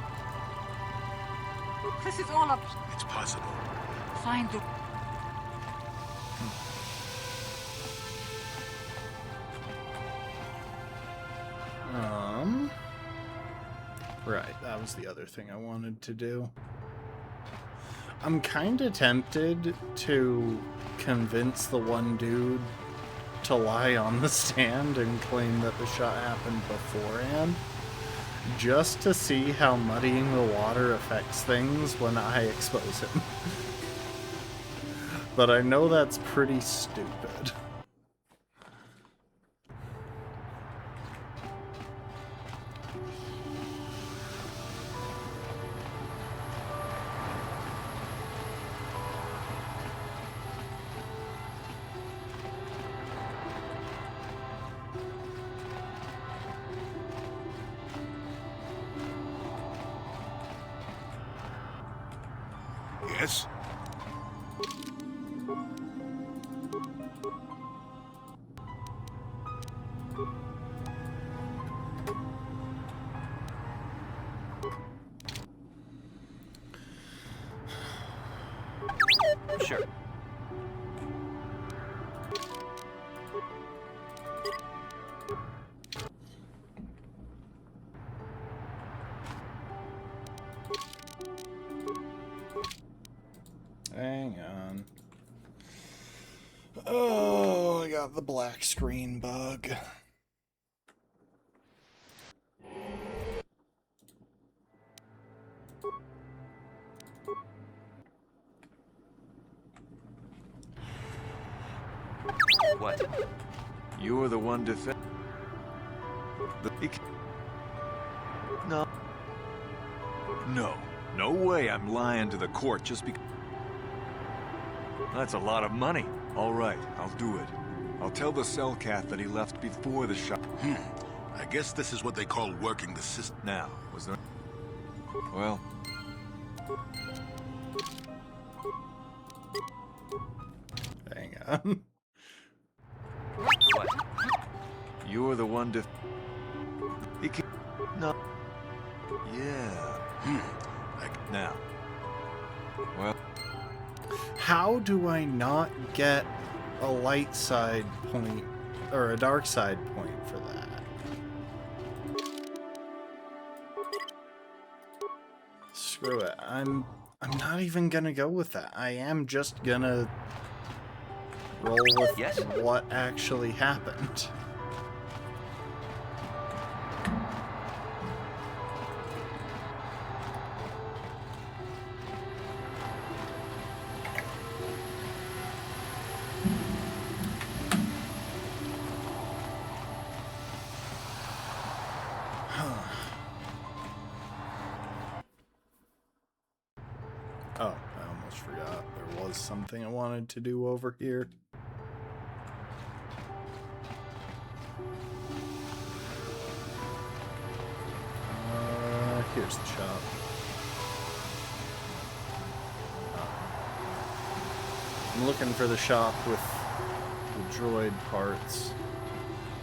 This is all up... It's possible. Find the... Right, that was the other thing I wanted to do. I'm kind of tempted to convince the one dude to lie on the stand and claim that the shot happened beforehand, just to see how muddying the water affects things when I expose him. But I know that's pretty stupid. Yes? Sure. Hang on. Oh, I got the black screen bug. What? You were the one No. No way I'm lying to the court just because... That's a lot of money. All right, I'll do it. I'll tell the Cellcath that he left before the shot. I guess this is what they call working the system. Now, was there... Well... Hang on. What? You were the one He can... No. Yeah. Now. Well... How do I not get a light side point or a dark side point for that? Screw it. I'm not even gonna go with that. I am just gonna roll with what actually happened. Oh, I almost forgot. There was something I wanted to do over here. Here's the shop. I'm looking for the shop with the droid parts.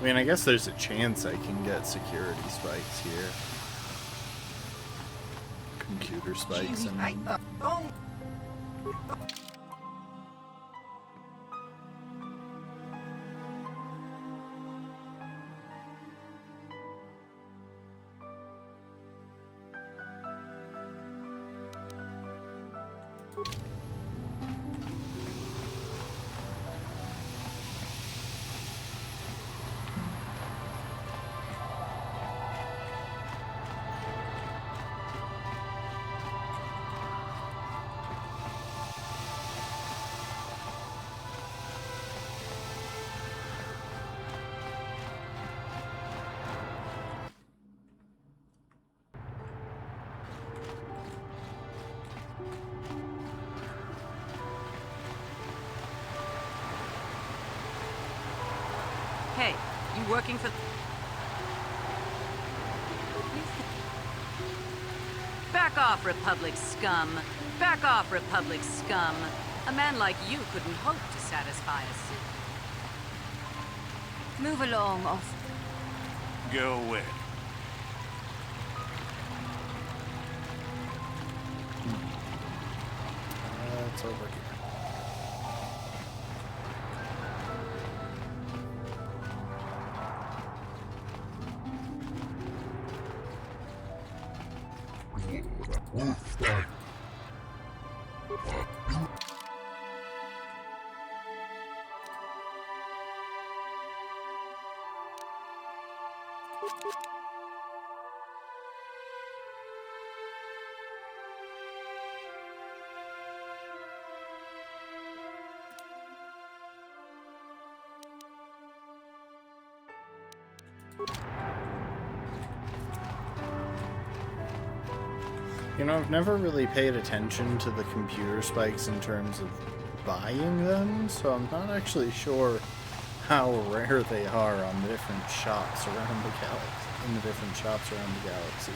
I mean, I guess there's a chance I can get security spikes here. Computer spikes and... Hey, you working for... Back off, Republic scum. Back off, Republic scum. A man like you couldn't hope to satisfy a Sith. Move along, off. Go away. It's over here. You know, I've never really paid attention to the computer spikes in terms of buying them, so I'm not actually sure how rare they are on the different shops around the galaxy, in the different shops around the galaxy.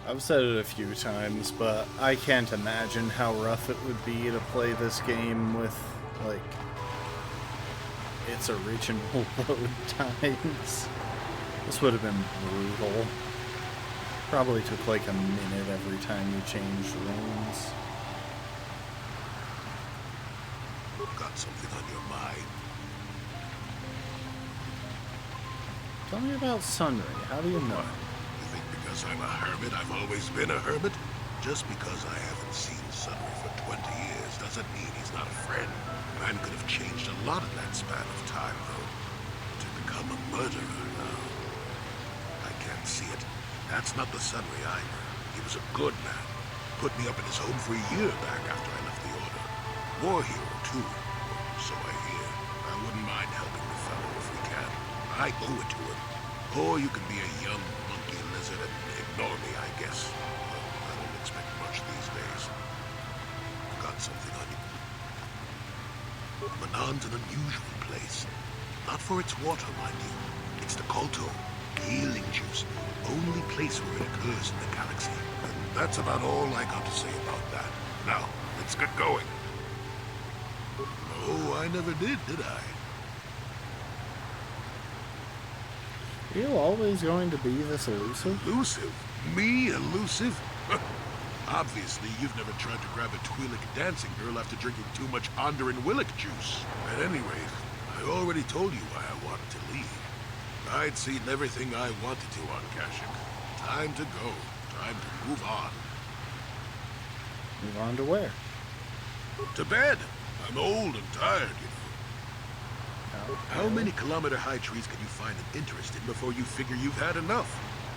I've said it a few times, but I can't imagine how rough it would be to play this game with, like, its original load times. This would have been brutal. Probably took like a minute every time you changed rooms. Got something on your mind? Tell me about Sunry. How do you know? You think because I'm a hermit, I've always been a hermit? Just because I haven't seen Sunry for 20 years doesn't mean he's not a friend. Man could have changed a lot in that span of time, though. To become a murderer, no. I can't see it. That's not the Sunry I knew. He was a good man. Put me up in his home for a year back after I left the Order. War hero, too. So I hear. I wouldn't mind helping the fellow if we can. I owe it to him. Or you can be a young monkey lizard and ignore me, I guess. Well, I don't expect much these days. Got something on you. Manon's an unusual place. Not for its water, mind you. It's the Kolto. Healing juice. Only place where it occurs in the galaxy. And that's about all I got to say about that. Now, let's get going. No, I never did I? Are you always going to be this elusive? Elusive? Me elusive? Obviously, you've never tried to grab a Twi'lek dancing girl after drinking too much Onderan Willick juice. At any rate, I already told you why I wanted to leave. I'd seen everything I wanted to on Kashyyyk. Time to go. Time to move on. Move on to where? To bed. I'm old and tired, you know. How many kilometer-high trees can you find an interest in before you figure you've had enough?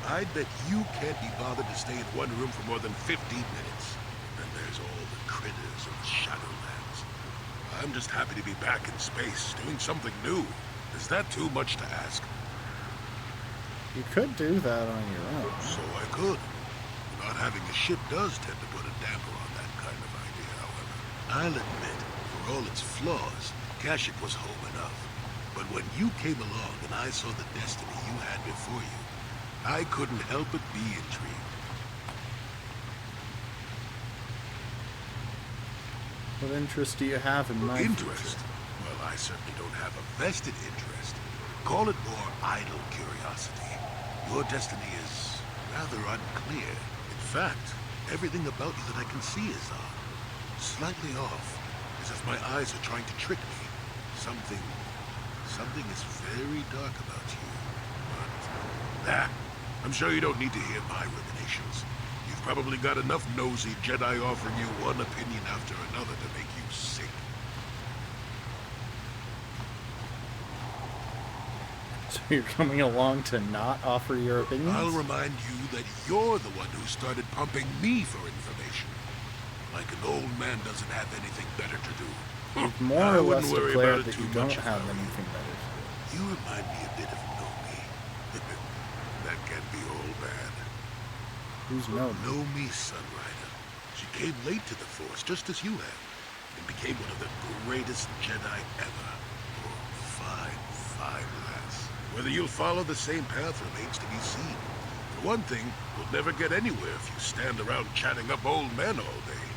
I bet you can't be bothered to stay in one room for more than 15 minutes. Then there's all the critters of Shadowlands. I'm just happy to be back in space, doing something new. Is that too much to ask? You could do that on your own. So I could. Not having a ship does tend to put a damper on that kind of idea, however. I'll admit, for all its flaws, Kashyyyk was home enough. But when you came along and I saw the destiny you had before you, I couldn't help but be intrigued. What interest do you have in my interest? future? Well, I certainly don't have a vested interest. Call it more idle curiosity. Your destiny is rather unclear. In fact, everything about you that I can see is slightly off. As if my eyes are trying to trick me. Something is very dark about you. But, I'm sure you don't need to hear my ruminations. You've probably got enough nosy Jedi offering you one opinion after another to make you sick. So you're coming along to not offer your opinions? I'll remind you that you're the one who started pumping me for information. Like an old man doesn't have anything better to do. You've more or less declared that you don't have anything better to do. You remind me a bit of Nomi. That can't be all bad. Who's Nomi? Nomi Sunrider. She came late to the Force, just as you have, and became one of the greatest Jedi ever. Oh, fine lass. Whether you'll follow the same path remains to be seen. For one thing, you'll never get anywhere if you stand around chatting up old men all day.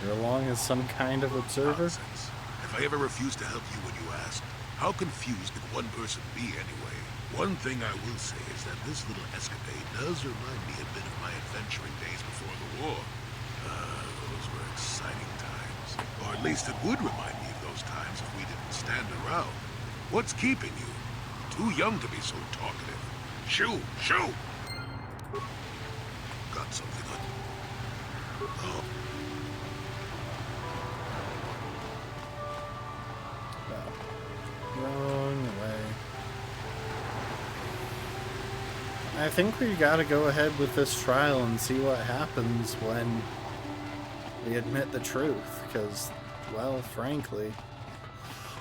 You're along as some kind of observer? Nonsense. If I ever refused to help you when you asked, how confused could one person be anyway? One thing I will say is that this little escapade does remind me a bit of my adventuring days before the war. Those were exciting times. Or at least it would remind me of those times if we didn't stand around. What's keeping you? Too young to be so talkative. Shoo! Got something on you. Oh. Wrong way. I think we gotta go ahead with this trial and see what happens when we admit the truth, because, well, frankly,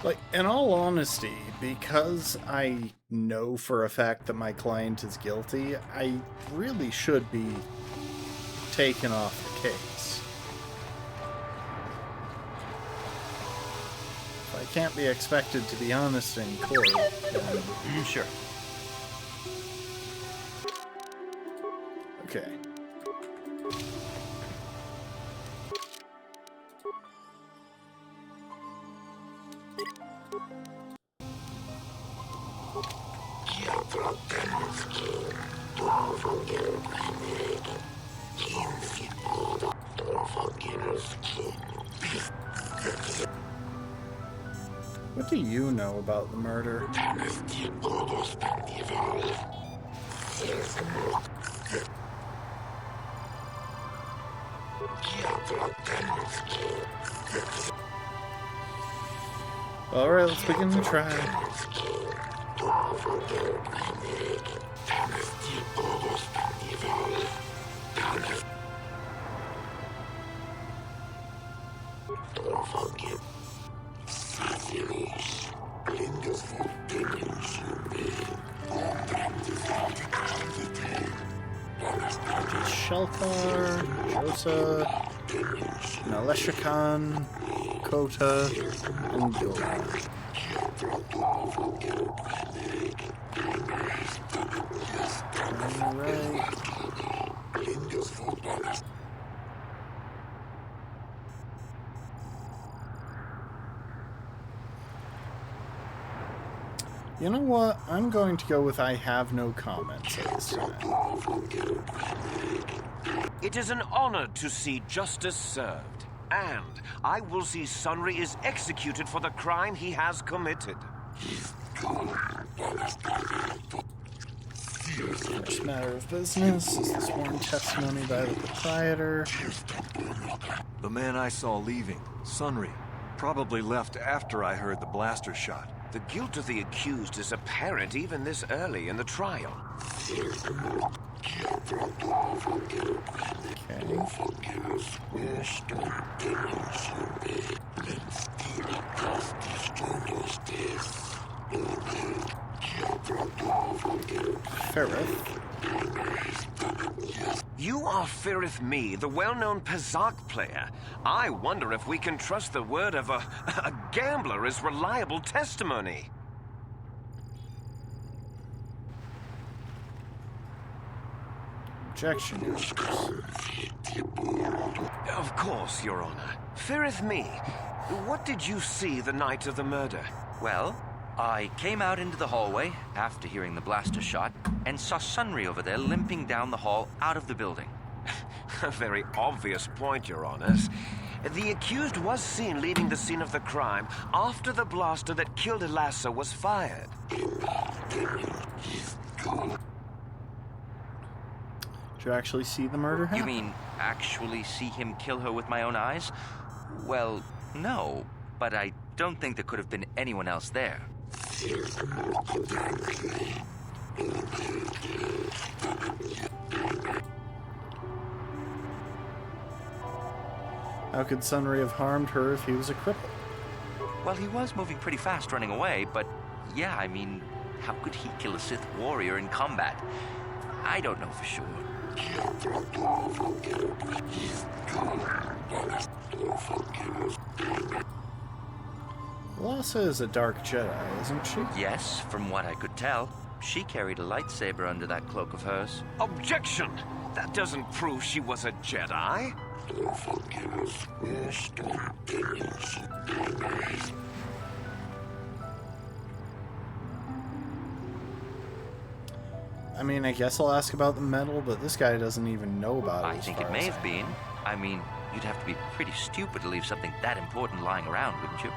like, in all honesty, because I know for a fact that my client is guilty, I really should be taken off the case. If I can't be expected to be honest in court, then... Sure. Okay. What do you know about the murder? Alright, let's begin the trial. Sheltar, Josa, Naleshakan, Kota, and Gilmar. Alright. You know what? I'm going to go with I have no comments at this time. It is an honor to see justice served, and I will see Sunry is executed for the crime he has committed. First matter of business is the sworn testimony by the proprietor. The man I saw leaving, Sunry, probably left after I heard the blaster shot. The guilt of the accused is apparent even this early in the trial. Ferrith. You are Firith Me, the well-known Pazak player. I wonder if we can trust the word of a gambler as reliable testimony. Objection. Of course, Your Honor. Firith Me, what did you see the night of the murder? Well, I came out into the hallway after hearing the blaster shot and saw Sunry over there limping down the hall out of the building. A very obvious point, Your Honors. The accused was seen leaving the scene of the crime after the blaster that killed Elassa was fired. Did you actually see the murder happen? You mean actually see him kill her with my own eyes? Well, no, but I don't think there could have been anyone else there. How could Sunry have harmed her if he was a cripple? Well, he was moving pretty fast running away, but yeah, I mean, how could he kill a Sith warrior in combat? I don't know for sure. Elassa is a dark Jedi, isn't she? Yes, from what I could tell. She carried a lightsaber under that cloak of hers. Objection! That doesn't prove she was a Jedi. I mean, I guess I'll ask about the medal, but this guy doesn't even know about it. I think it may have been. I mean, you'd have to be pretty stupid to leave something that important lying around, wouldn't you?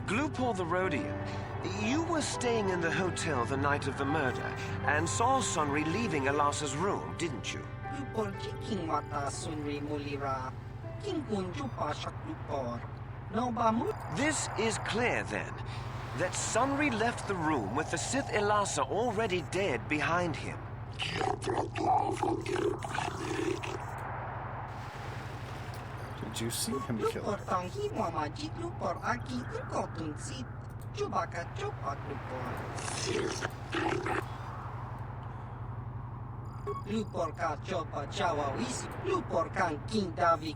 Glupor the Rhodian, you were staying in the hotel the night of the murder and saw Sunry leaving Elassa's room, didn't you? King mata Sunry mulira. King kunju pa shaklupor. No bamu. This is clear then, that Sunry left the room with the Sith Elassa already dead behind him. Did Did you see him kill Lupor her? tong hi mama jik lupor aki ikotun sit. Chubaka chopak lupor. Lupor ka chopa chawa wisi. Lupor kan king davik.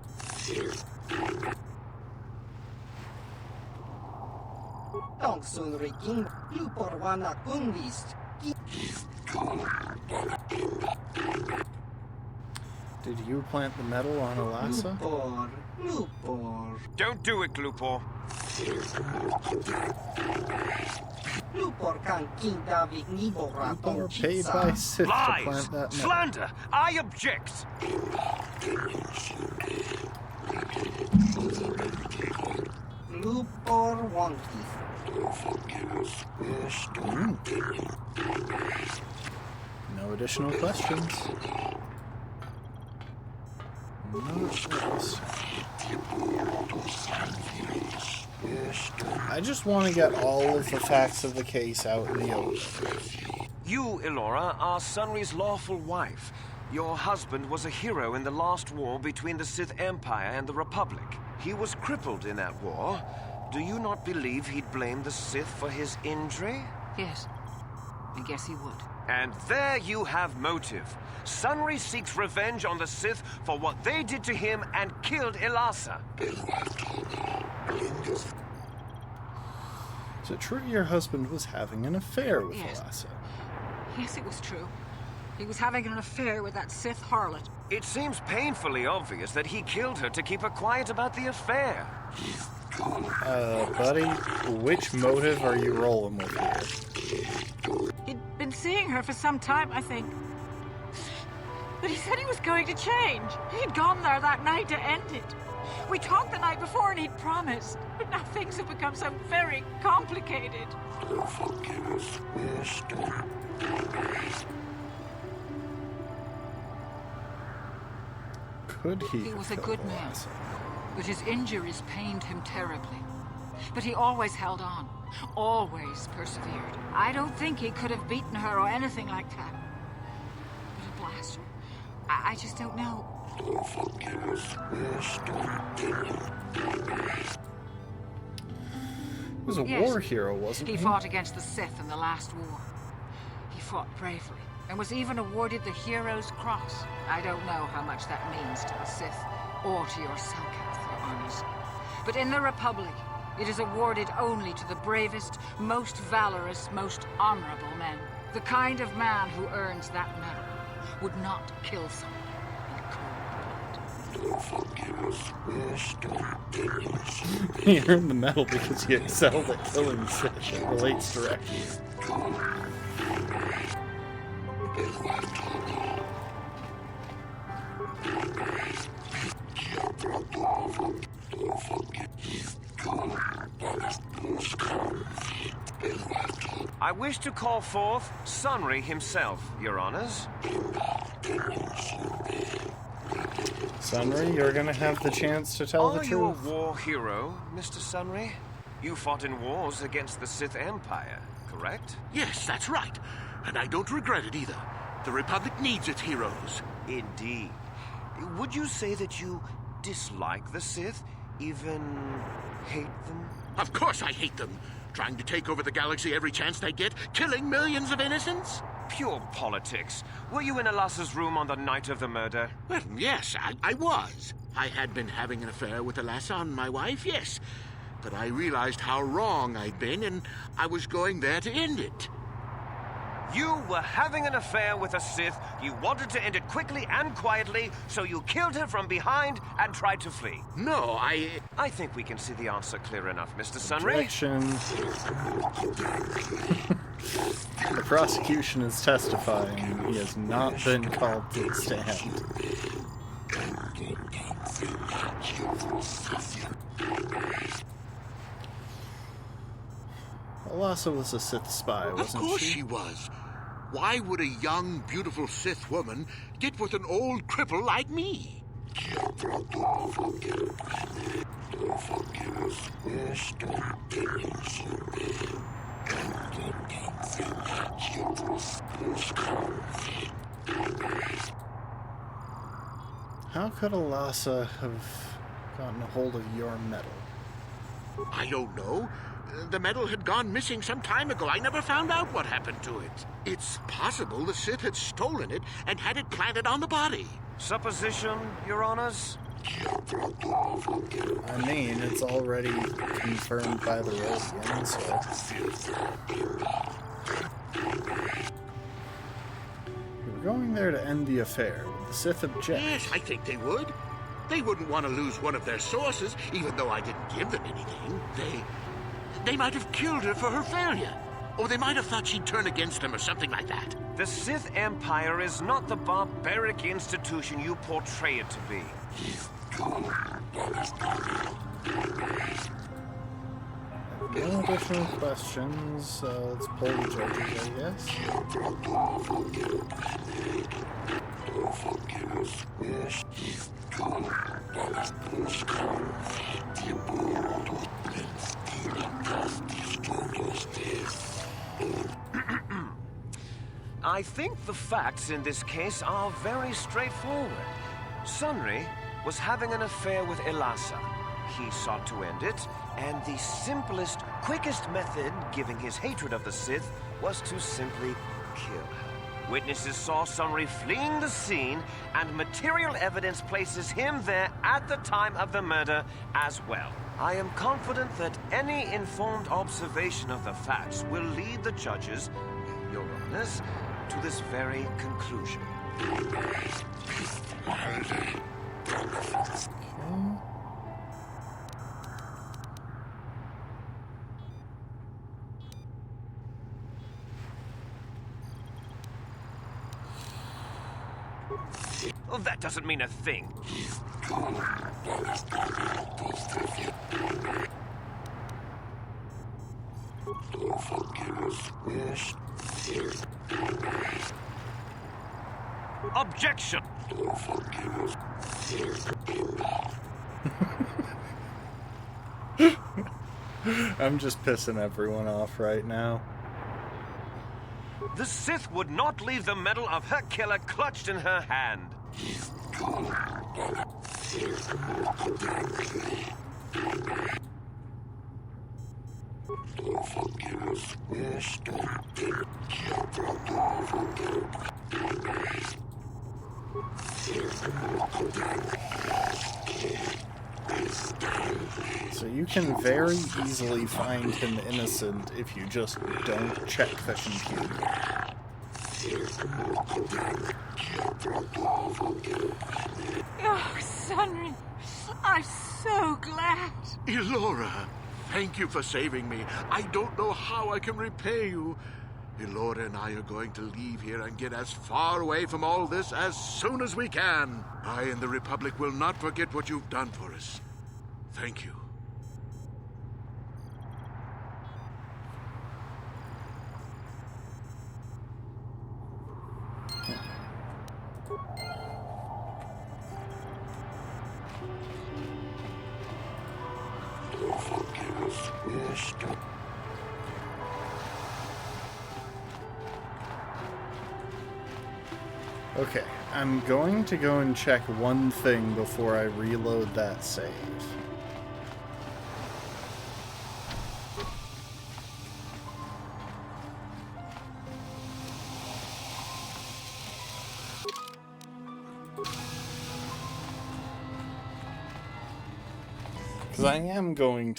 Tong sun riking. Lupor wana kunwist. Did you plant the metal on Alasa? Lupor. Don't do it, Glupor. Lupor kan king davik nibora People are tong paid by Sith to Lies! plant that metal. Slander! I object! Lupor wonky. No additional questions. I just want to get all of the facts of the case out in the open. You, Elora, are Sunry's lawful wife. Your husband was a hero in the last war between the Sith Empire and the Republic. He was crippled in that war. Do you not believe he'd blame the Sith for his injury? Yes. I guess he would. And there you have motive. Sunry seeks revenge on the Sith for what they did to him and killed Elasa. Is it true your husband was having an affair with Yes. Alasa? Yes, it was true. He was having an affair with that Sith harlot. It seems painfully obvious that he killed her to keep her quiet about the affair. Buddy, which motive are you rolling with here? He'd been seeing her for some time, I think. But he said he was going to change. He'd gone there that night to end it. We talked the night before and he'd promised. But now things have become so very complicated. Could he? He was a have good killed man, Alasa? but his injuries pained him terribly. But he always held on, always persevered. I don't think he could have beaten her or anything like that. But a blaster? I just don't know. He was a Yes. war hero, wasn't he? He fought against the Sith in the last war. He fought bravely and was even awarded the Hero's Cross. I don't know how much that means to the Sith or to your Selkath, Your Honors. But in the Republic, it is awarded only to the bravest, most valorous, most honorable men. The kind of man who earns that medal would not kill someone in cold blood. He earned the medal because he excelled at killing Sith. It relates directly. I wish to call forth Sunry himself, Your Honors. Sunry, you're gonna have the chance to tell the Are you a truth. war hero, Mr. Sunry? You fought in wars against the Sith Empire, correct? Yes, that's right. And I don't regret it either. The Republic needs its heroes. Indeed. Would you say that you dislike the Sith? Even hate them? Of course I hate them. Trying to take over the galaxy every chance they get, killing millions of innocents? Pure politics. Were you in Alasa's room on the night of the murder? Well, yes, I was. I had been having an affair with Alasa and my wife, yes. But I realized how wrong I'd been, and I was going there to end it. You were having an affair with a Sith. You wanted to end it quickly and quietly, so you killed her from behind and tried to flee. No, I think we can see the answer clear enough, Mr. Sunry. Objection. The prosecution is testifying. He has not been called to the stand. Alasa was a Sith spy, wasn't Of course she? she was. Why would a young, beautiful Sith woman get with an old cripple like me? How could Alasa have gotten a hold of your medal? I don't know. The medal had gone missing some time ago. I never found out what happened to it. It's possible the Sith had stolen it and had it planted on the body. Supposition, Your Honors? I mean, it's already confirmed by the Rodians, so... We were going there to end the affair, but the Sith object. Yes, I think they would. They wouldn't want to lose one of their sources, even though I didn't give them anything. They might have killed her for her failure. Or they might have thought she'd turn against them or something like that. The Sith Empire is not the barbaric institution you portray it to be. No additional questions. Let's pull the judges, I guess. I think the facts in this case are very straightforward. Sunry was having an affair with Elassa. He sought to end it, and the simplest, quickest method, given his hatred of the Sith, was to simply kill her. Witnesses saw Sunry fleeing the scene, and material evidence places him there at the time of the murder as well. I am confident that any informed observation of the facts will lead the judges, Your Honors, to this very conclusion. Oh, that doesn't mean a thing. Objection! I'm just pissing everyone off right now. The Sith would not leave the medal of her killer clutched in her hand. So you can very easily find him innocent if you just don't check the computer. Oh, Sunry, I'm so glad. Elora, thank you for saving me. I don't know how I can repay you. Elora and I are going to leave here and get as far away from all this as soon as we can. I and the Republic will not forget what you've done for us. Thank you. Okay, I'm going to go and check one thing before I reload that save. Because I am going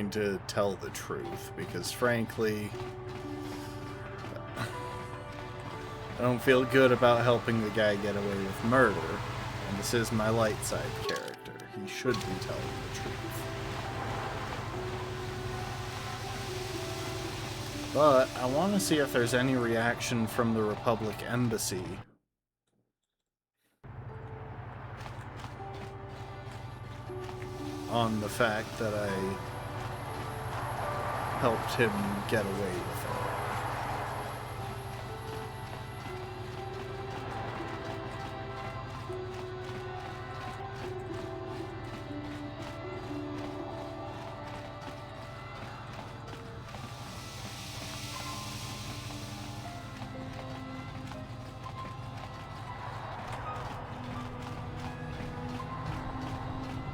to tell the truth, because frankly, I don't feel good about helping the guy get away with murder, and this is my light side character. He should be telling the truth. But I want to see if there's any reaction from the Republic Embassy on the fact that I helped him get away with it.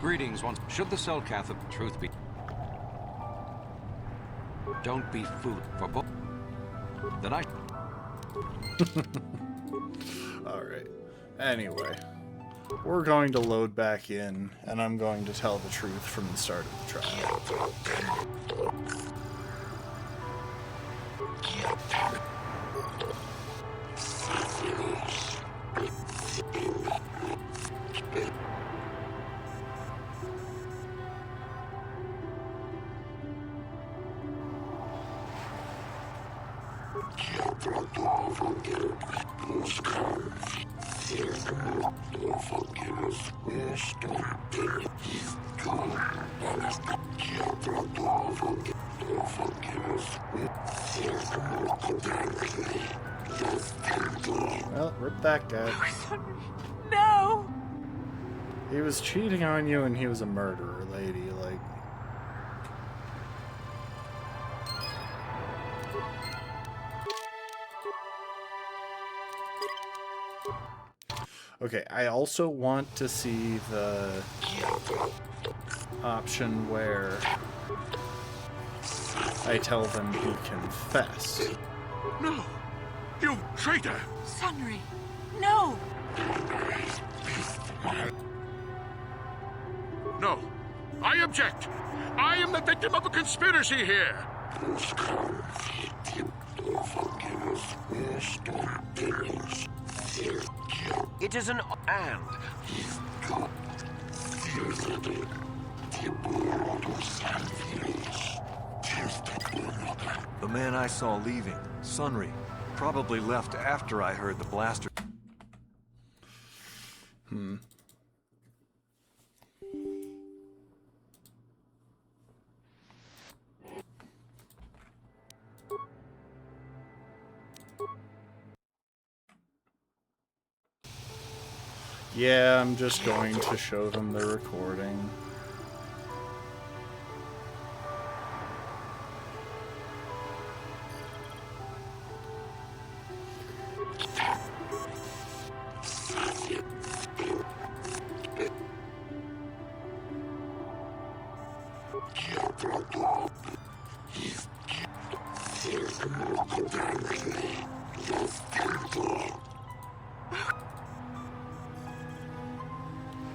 Greetings once. Should the Cellcath of truth be... Don't be fooled for both. Then I... Alright. Anyway. We're going to load back in, and I'm going to tell the truth from the start of the trial. Well, rip that guy. No! He was cheating on you and he was a murderer, lady, like... Okay, I also want to see the option where I tell them he confessed. No! You traitor! Sunry, no! No! I object! I am the victim of a conspiracy here! It is an and. The man I saw leaving, Sunry, probably left after I heard the blaster. Yeah, I'm just going to show them the recording.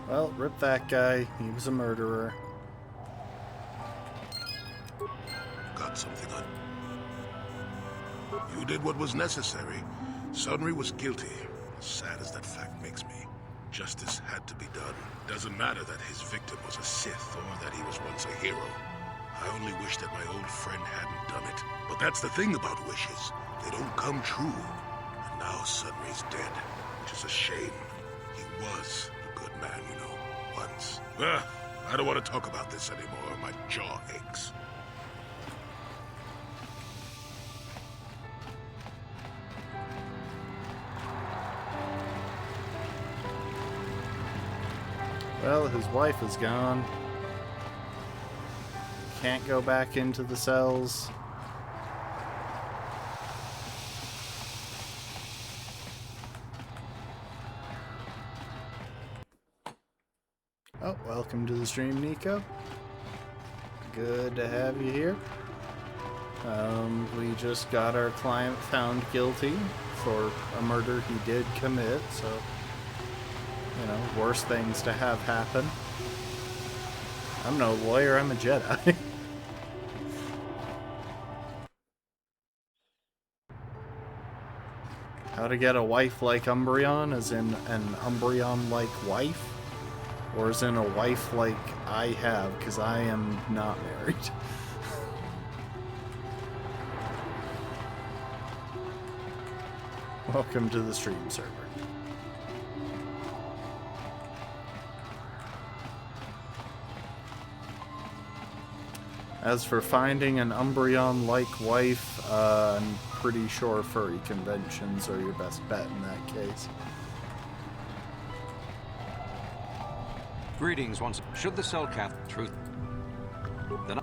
Well, rip that guy. He was a murderer. Got something on. You did what was necessary. Sunry was guilty. As sad as that fact makes me. Justice had to be done. Doesn't matter that his victim was a Sith or that he was once a hero. I only wish that my old friend hadn't done it. But that's the thing about wishes. They don't come true. And now Sunry's dead, which is a shame. He was a good man, you know, once. I don't want to talk about this anymore. My jaw aches. Well, his wife is gone. Can't go back into the cells. Oh, welcome to the stream, Nico. Good to have you here. We just got our client found guilty for a murder he did commit, so, you know, worse things to have happen. I'm no lawyer, I'm a Jedi. How to get a wife like Umbreon, as in an Umbreon-like wife? Or as in a wife like I have, because I am not married. Welcome to the stream server. As for finding an Umbreon-like wife, I'm pretty sure furry conventions are your best bet in that case. Greetings once. Should the Cellcath truth... Then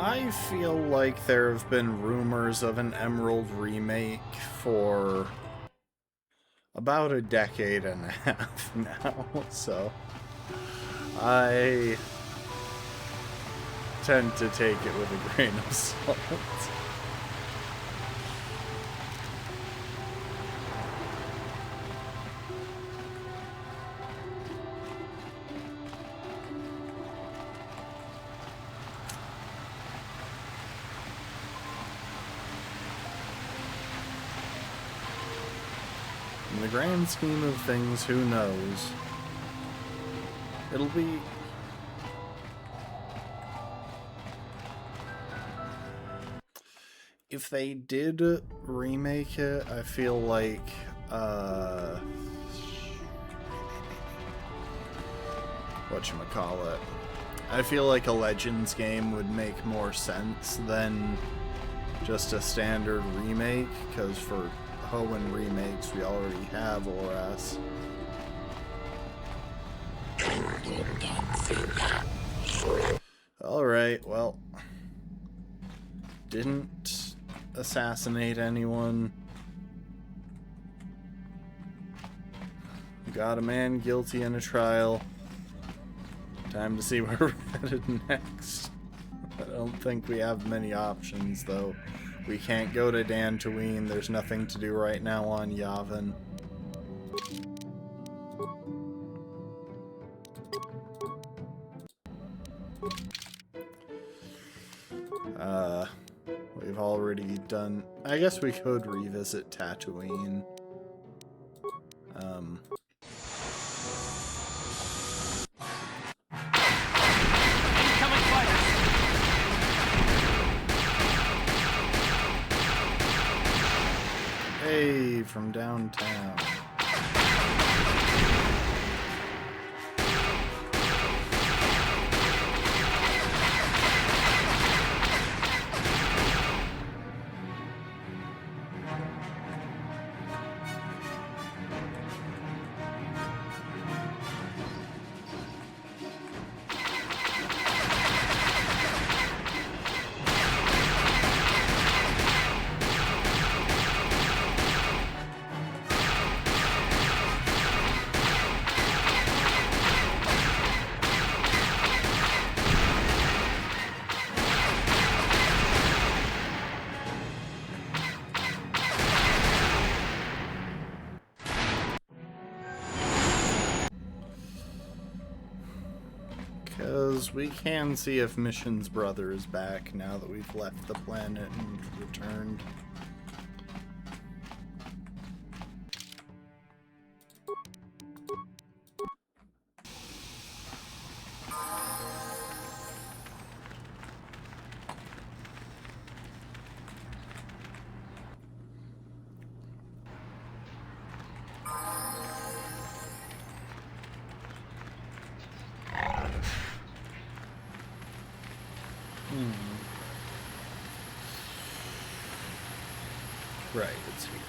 I feel like there have been rumors of an Emerald remake for about a decade and a half now, so I tend to take it with a grain of salt. In the grand scheme of things, who knows? It'll be... If they did remake it, I feel like, whatchamacallit? I feel like a Legends game would make more sense than just a standard remake, because for Hoenn remakes, we already have ORAS. Alright, well, didn't assassinate anyone. Got a man guilty in a trial. Time to see where we're headed next. I don't think we have many options, though. We can't go to Dantooine. There's nothing to do right now on Yavin. We've already done... I guess we could revisit Tatooine. Hey, from downtown. Because we can see if Mission's brother is back now that we've left the planet and returned. Right, it's here.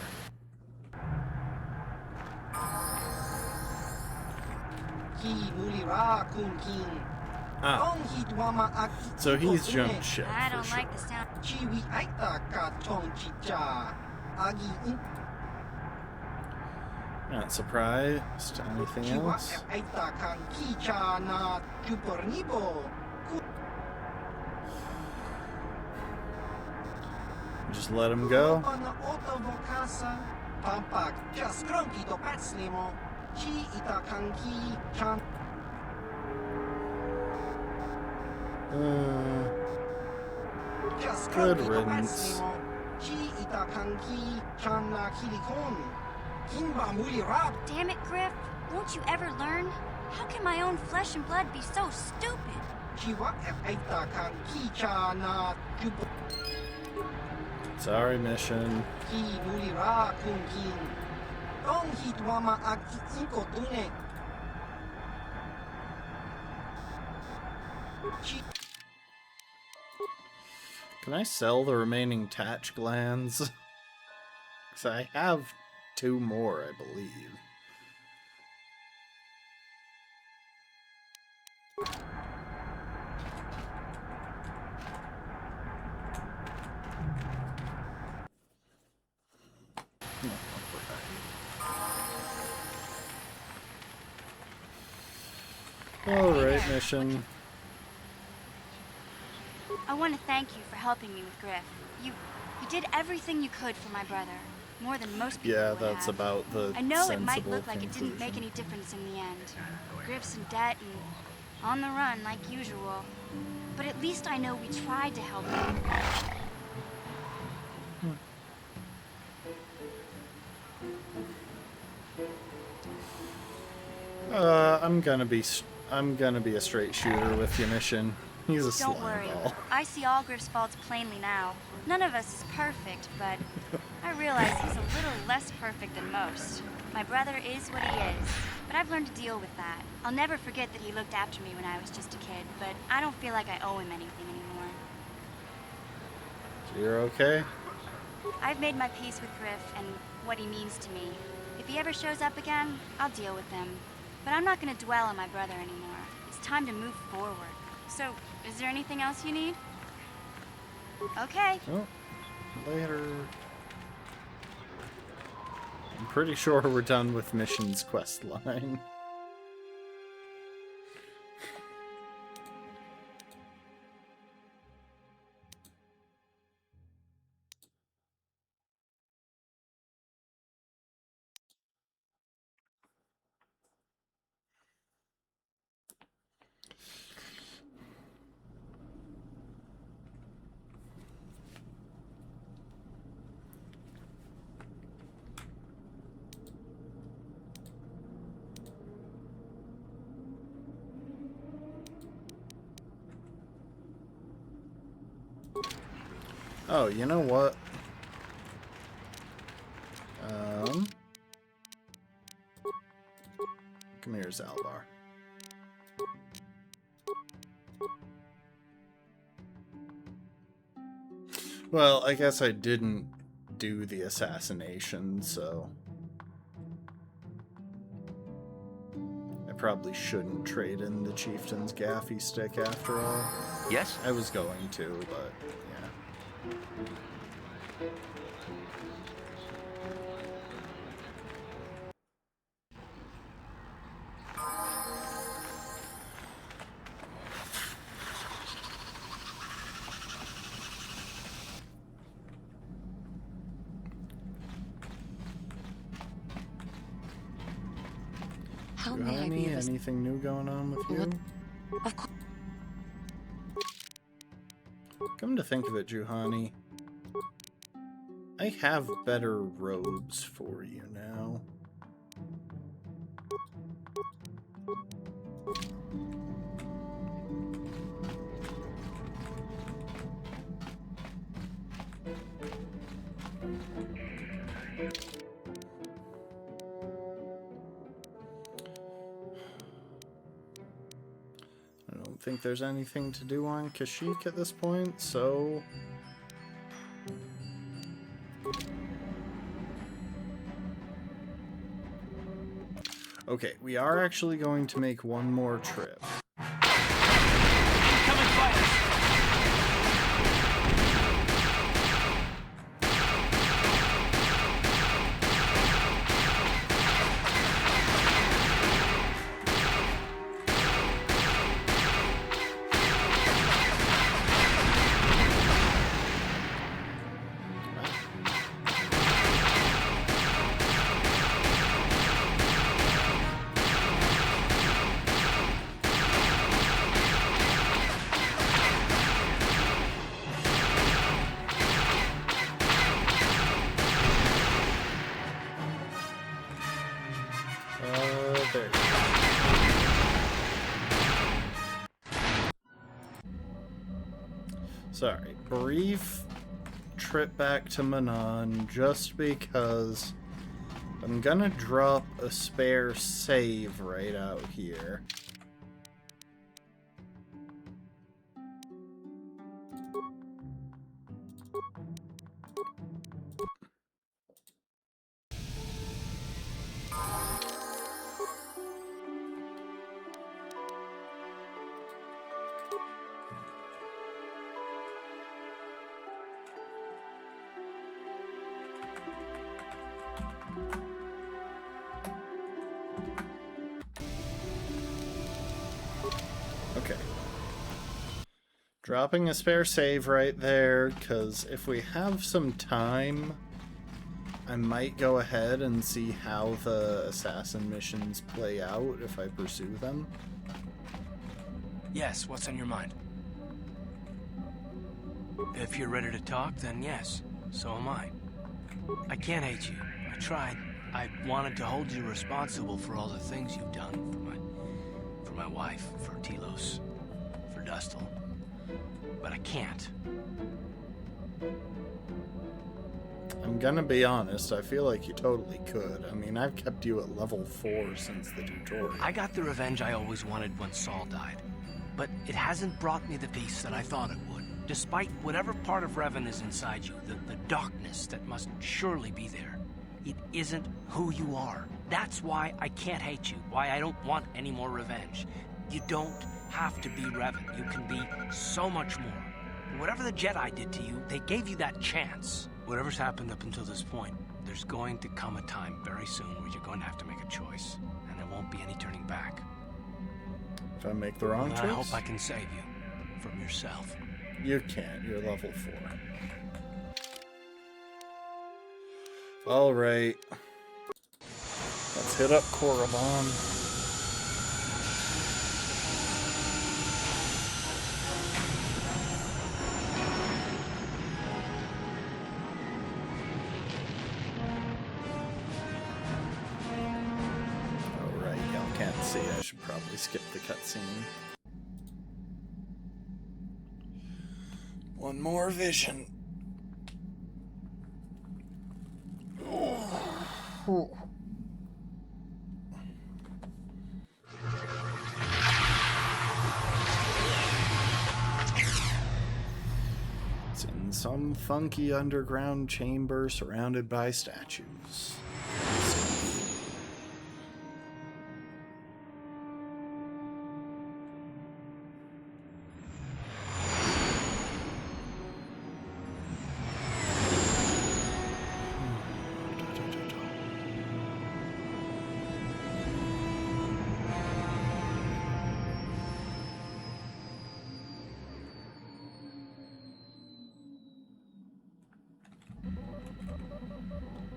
Ah. So he's jumped ship. I don't like the sound. Not surprised. Anything else? Just let him go. Good riddance. Damn it, Griff. Won't you ever learn? How can my own flesh and blood be so stupid? Sorry, Mission. Can I sell the remaining Tatch glands? Because I have 2 more, I believe. Alright, mission. I want to thank you for helping me with Griff. You did everything you could for my brother. More than most people Yeah, would that's have. about the I know it sensible might look like it conclusion. didn't make any difference in the end. Griff's in debt and on the run like usual. But at least I know we tried to help him. I'm gonna be a straight shooter with your mission. He's a Don't slime worry. ball. I see all Griff's faults plainly now. None of us is perfect, but I realize he's a little less perfect than most. My brother is what he is, but I've learned to deal with that. I'll never forget that he looked after me when I was just a kid, but I don't feel like I owe him anything anymore. So you're okay? I've made my peace with Griff and what he means to me. If he ever shows up again, I'll deal with him. But I'm not going to dwell on my brother anymore. It's time to move forward. So, is there anything else you need? Okay. Oh, later. I'm pretty sure we're done with mission's quest line. Oh, you know what? Come here, Zalbar. Well, I guess I didn't do the assassination, so I probably shouldn't trade in the Chieftain's gaffy stick after all. Yes? I was going to, but yeah. How may I be Juhani, of anything new going on with you? Of course. Come to think of it, Juhani, I have better robes for you now. I don't think there's anything to do on Kashyyyk at this point, so okay, we are actually going to make one more trip. There. Sorry, brief trip back to Manon just because I'm gonna drop a spare save right out here. Okay. Dropping a spare save right there, because if we have some time, I might go ahead and see how the assassin missions play out if I pursue them. Yes, what's on your mind? If you're ready to talk, then yes, so am I. I can't hate you. I tried. I wanted to hold you responsible for all the things you've done for my wife, for Telos, for Dustil. But I can't. I'm gonna be honest, I feel like you totally could. I mean, I've kept you at level 4 since the tutorial. I got the revenge I always wanted when Saul died. But it hasn't brought me the peace that I thought it would. Despite whatever part of Revan is inside you, the darkness that must surely be there. It isn't who you are. That's why I can't hate you, why I don't want any more revenge. You don't have to be Revan. You can be so much more. Whatever the Jedi did to you, they gave you that chance. Whatever's happened up until this point, there's going to come a time very soon where you're going to have to make a choice. And there won't be any turning back. If I make the wrong choice? I hope I can save you from yourself. You can't. You're level 4. Alright. Let's hit up Korriban. Alright, y'all can't see. I should probably skip the cutscene. One more vision. It's in some funky underground chamber surrounded by statues.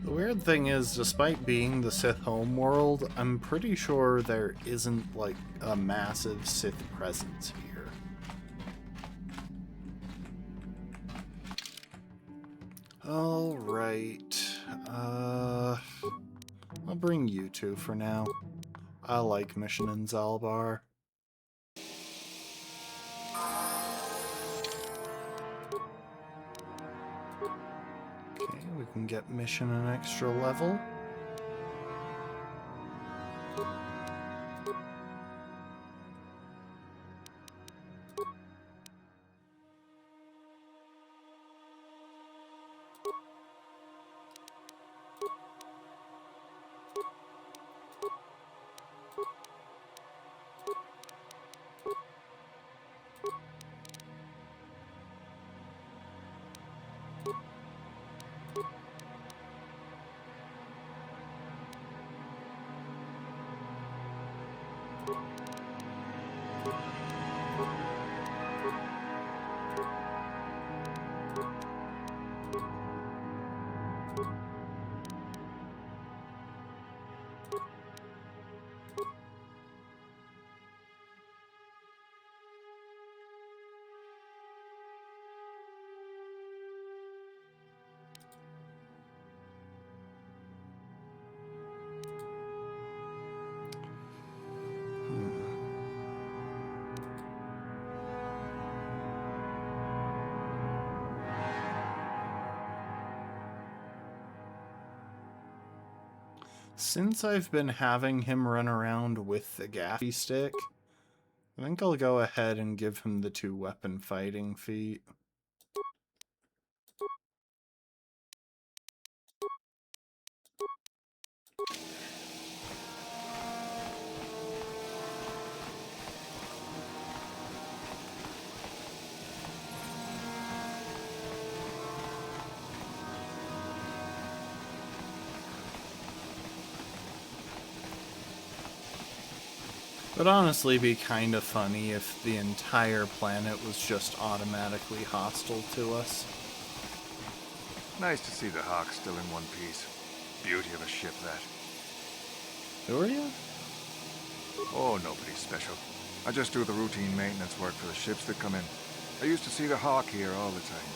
The weird thing is, despite being the Sith homeworld, I'm pretty sure there isn't, like, a massive Sith presence here. Alright, I'll bring you two for now. I like Mission in Zalbar. We can get Mission an extra level. Since I've been having him run around with the gaffy stick, I think I'll go ahead and give him the 2 weapon fighting feat. Would honestly be kind of funny if the entire planet was just automatically hostile to us. Nice to see the Hawk still in one piece. Beauty of a ship, that. Who are you? Oh, nobody special. I just do the routine maintenance work for the ships that come in. I used to see the Hawk here all the time.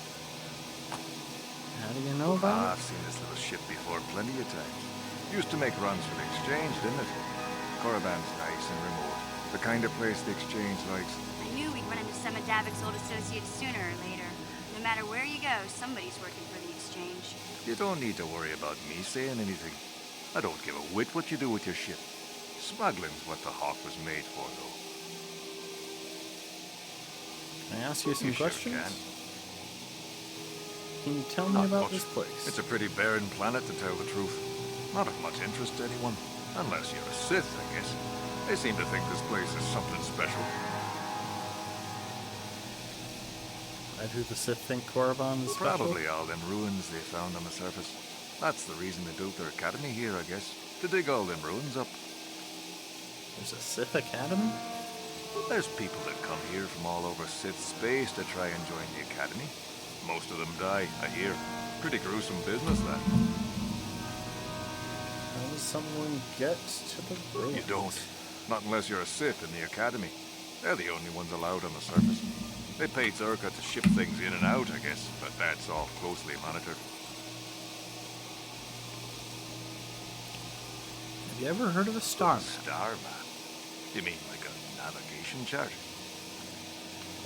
How do you know about I've seen this little ship before plenty of times. Used to make runs for the Exchange, didn't it? Korriban's nice and remote. The kind of place the Exchange likes. I knew we'd run into some of Davik's old associates sooner or later. No matter where you go, somebody's working for the Exchange. You don't need to worry about me saying anything. I don't give a whit what you do with your ship. Smuggling's what the Hawk was made for, though. Can I ask you some questions? Sure can you tell me Not about much. this place? It's a pretty barren planet, to tell the truth. Not of much interest to anyone. Unless you're a Sith, I guess. They seem to think this place is something special. And who the Sith think Korriban is special? Probably all them ruins they found on the surface. That's the reason they built their academy here, I guess. To dig all them ruins up. There's a Sith academy? There's people that come here from all over Sith space to try and join the academy. Most of them die, I hear. Pretty gruesome business, that. How does someone get to the ruins? You don't. Not unless you're a Sith in the academy. They're the only ones allowed on the surface. They pay Zerka to ship things in and out, I guess, but that's all closely monitored. Have you ever heard of a star map? Star map? You mean like a navigation chart?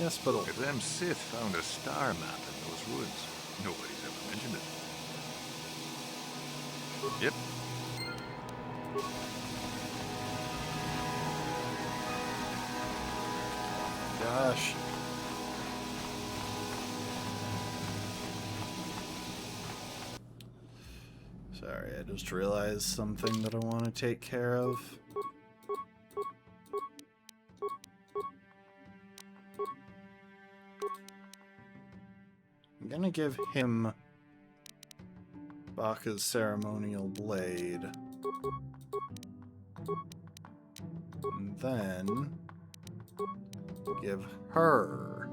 Yes, but if them Sith found a star map in those ruins, nobody's ever mentioned it. Yep. Gosh. Sorry, I just realized something that I want to take care of. I'm gonna give him Baka's ceremonial blade. And then give her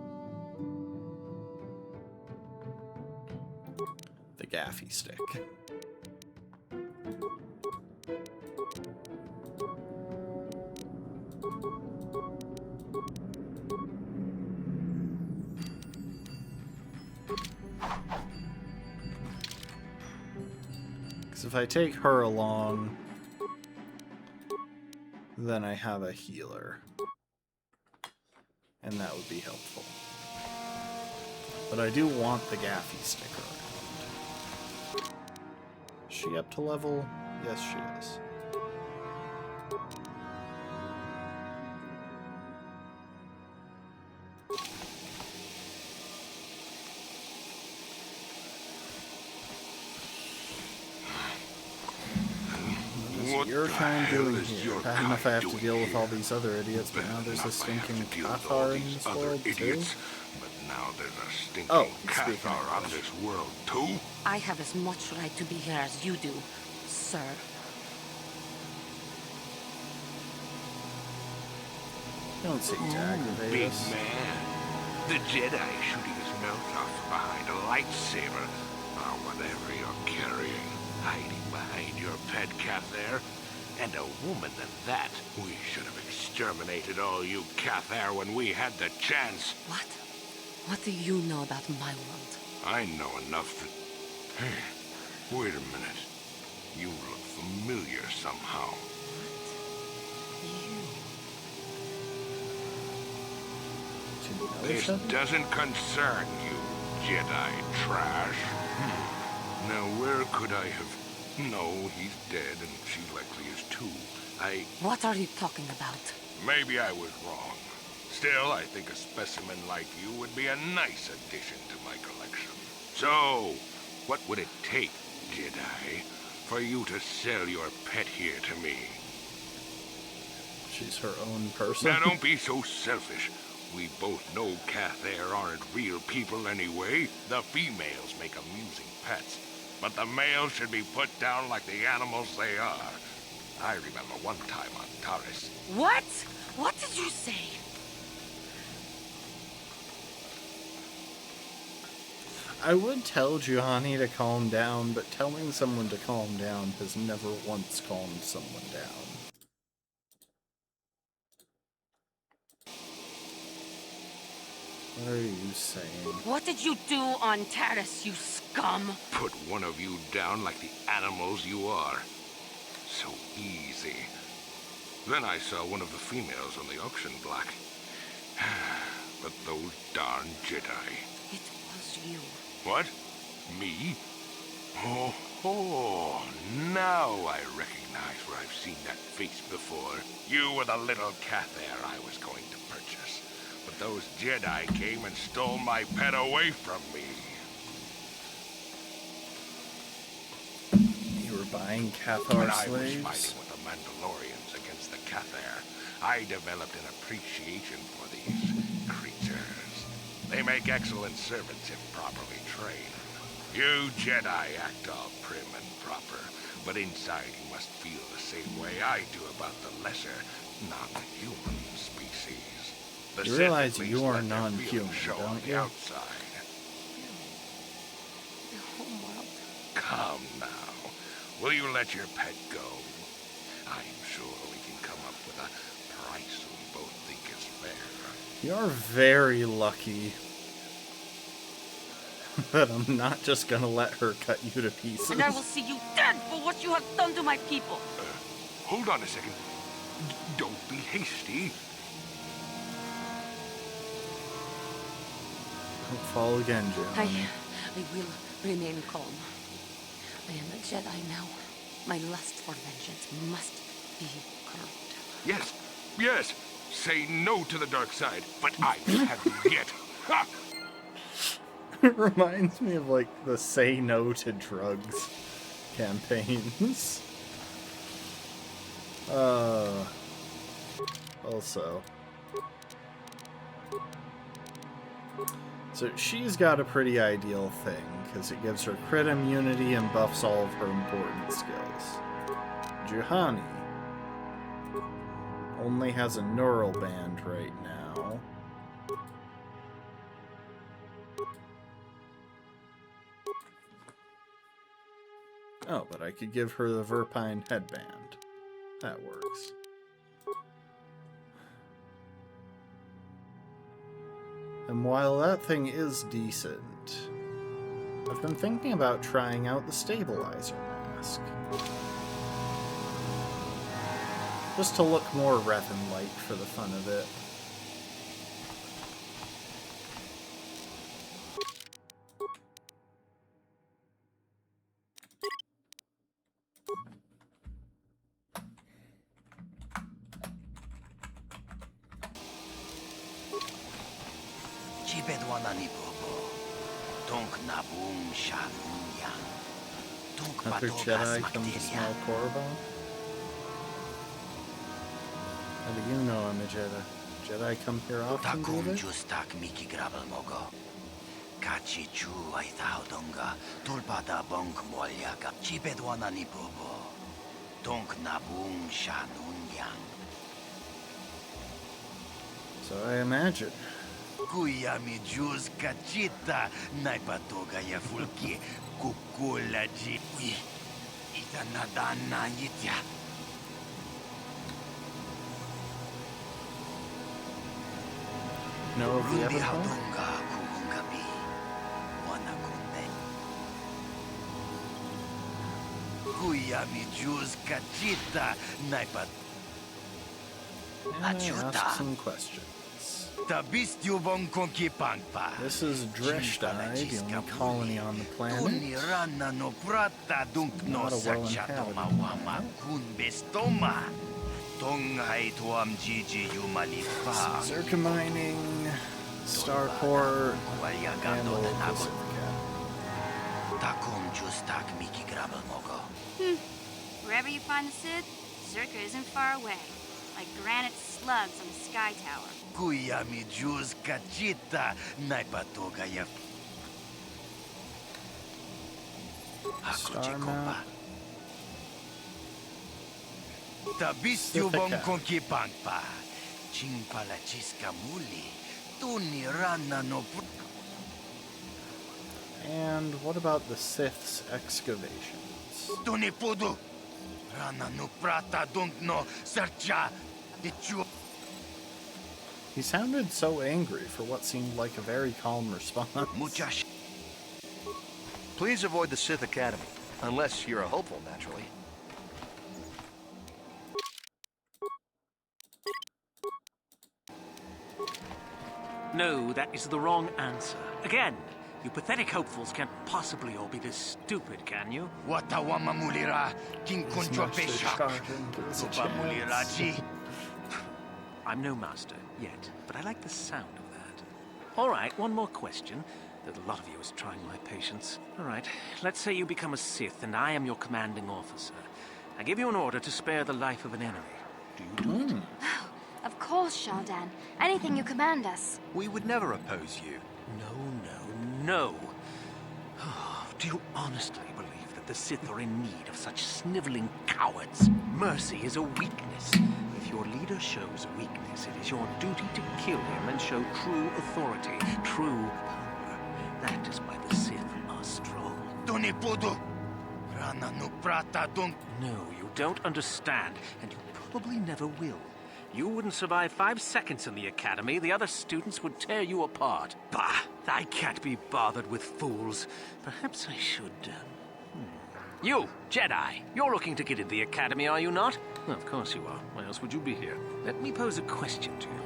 the gaffy stick. Because if I take her along, then I have a healer. And that would be helpful. But I do want the gaffy stick around. Is she up to level? Yes, she is. What is your kind doing here? Bad enough I have to deal with all these other idiots, but now there's a stinking Cathar in this world too? But now there's a stinking speaking Cathar on this world too? I have as much right to be here as you do, sir. Don't seem to aggravate Big us. man. The Jedi shooting his mouth off behind a lightsaber, or whatever you're carrying, hiding behind your pet Cathar. And a woman than that. We should have exterminated all you Cathar when we had the chance. What? What do you know about my world? I know enough that... Hey, wait a minute. You look familiar somehow. This doesn't concern you, Jedi trash. Now where could I have... No, he's dead, and she likely is too. What are you talking about? Maybe I was wrong. Still, I think a specimen like you would be a nice addition to my collection. So, what would it take, Jedi, for you to sell your pet here to me? She's her own person. Now, don't be so selfish. We both know Cathar aren't real people anyway. The females make amusing pets, but the males should be put down like the animals they are. I remember one time on Taris. What? What did you say? I would tell Juhani to calm down, but telling someone to calm down has never once calmed someone down. What are you saying? What did you do on Taris, you scum? Put one of you down like the animals you are. So easy. Then I saw one of the females on the auction block. But those darn Jedi. It was you. What? Me? Oh, now I recognize where I've seen that face before. You were the little Cathair I was going to purchase. But those Jedi came and stole my pet away from me. You were buying Cathar When I was slaves? fighting with the Mandalorians against the Cathair, I developed an appreciation for these creatures. They make excellent servants if properly trained. You Jedi act all prim and proper, but inside you must feel the same way I do about the lesser, non-human species. The You Sith realize at least you are let their non-human, feelings show on don't the you? outside. The whole world. Come now. Will you let your pet go? I'm sure we can come up with a price we both think is fair. You're very lucky that I'm not just gonna let her cut you to pieces. And I will see you dead for what you have done to my people. Hold on a second. Don't be hasty. Don't fall again, I Johnny. will remain calm. I am a Jedi now. My lust for vengeance must be curbed. Yes. Say no to the dark side, but I haven't yet. Ha! It reminds me of, like, the Say No to Drugs campaigns. Also. So she's got a pretty ideal thing, because it gives her crit immunity and buffs all of her important skills. Juhani only has a neural band right now. Oh, but I could give her the Verpine headband. That works. And while that thing is decent, I've been thinking about trying out the stabilizer mask. Just to look more Revan-like for the fun of it. Another Jedi come to smell Korriban? How do you know I'm a Jedi? Jedi come here often, do they? justak miki grabel mogo. Kachi chu ay donga. Tulpada bonk molyaka. Chipedwana ni bobo. Donk nabung shanunyang. So I imagine. Kuya mi jus kachita. Naipatoga ya fulki. Kukula ji. Ita nadana yitya. Know of the other one? Donga kukungabi. Wana kunde. Kuya mi jus kachita. Naipat. And I ask some questions. This is Dreshtai, the only colony on the planet. Not a well-inhabited planet. Zerka mining, Starport, and the local Wherever you find the Sith, Zerka isn't far away. Like granite slugs on a sky tower. Kuyami jus kachita naipatoga ya. Star map. Tabistyo bong konki pangpa. Chingpala chiska muli. Tuni rana no. And what about the Sith's excavations? Tuni pudu. Rana no prata don't no sercha. He sounded so angry for what seemed like a very calm response. Please avoid the Sith Academy, unless you're a hopeful, naturally. No, that is the wrong answer. Again, you pathetic hopefuls can't possibly all be this stupid, can you? Watawama mulira. King contra peshak. Soba muliraji. I'm no master yet, but I like the sound of that. All right, one more question. A lot of you is trying my patience. All right, let's say you become a Sith and I am your commanding officer. I give you an order to spare the life of an enemy. Do you do it? Of course, Shaldan. Anything you command us. We would never oppose you. No. Do you honestly believe that the Sith are in need of such sniveling cowards? Mercy is a weakness. If your leader shows weakness, it is your duty to kill him and show true authority, true power. That is why the Sith are strong. No, you don't understand, and you probably never will. You wouldn't survive 5 seconds in the academy. The other students would tear you apart. Bah! I can't be bothered with fools. Perhaps I should... You, Jedi, you're looking to get into the academy, are you not? Well, of course you are. Why else would you be here? Let me pose a question to you.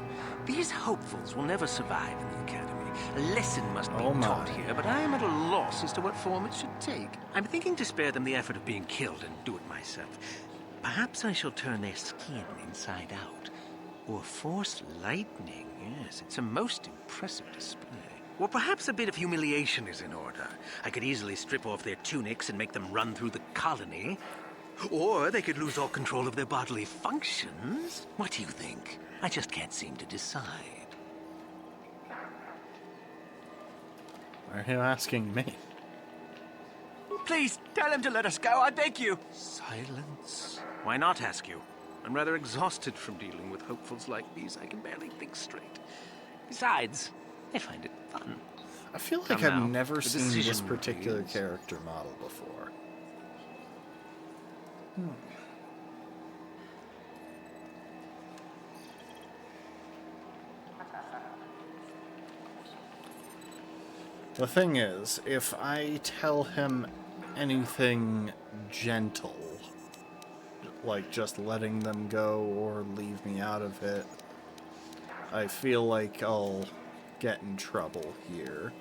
These hopefuls will never survive in the academy. A lesson must be taught here, but I am at a loss as to what form it should take. I'm thinking to spare them the effort of being killed and do it myself. Perhaps I shall turn their skin inside out. Or force lightning. Yes, it's a most impressive display. Or perhaps a bit of humiliation is in order. I could easily strip off their tunics and make them run through the colony. Or they could lose all control of their bodily functions. What do you think? I just can't seem to decide. Why are you asking me? Please, tell him to let us go, I beg you. Silence. Why not ask you? I'm rather exhausted from dealing with hopefuls like these. I can barely think straight. Besides, I find it fun. I feel like Come I've now. never The seen this decision particular is- character model before. The thing is, if I tell him anything gentle, like just letting them go or leave me out of it, I feel like I'll get in trouble here.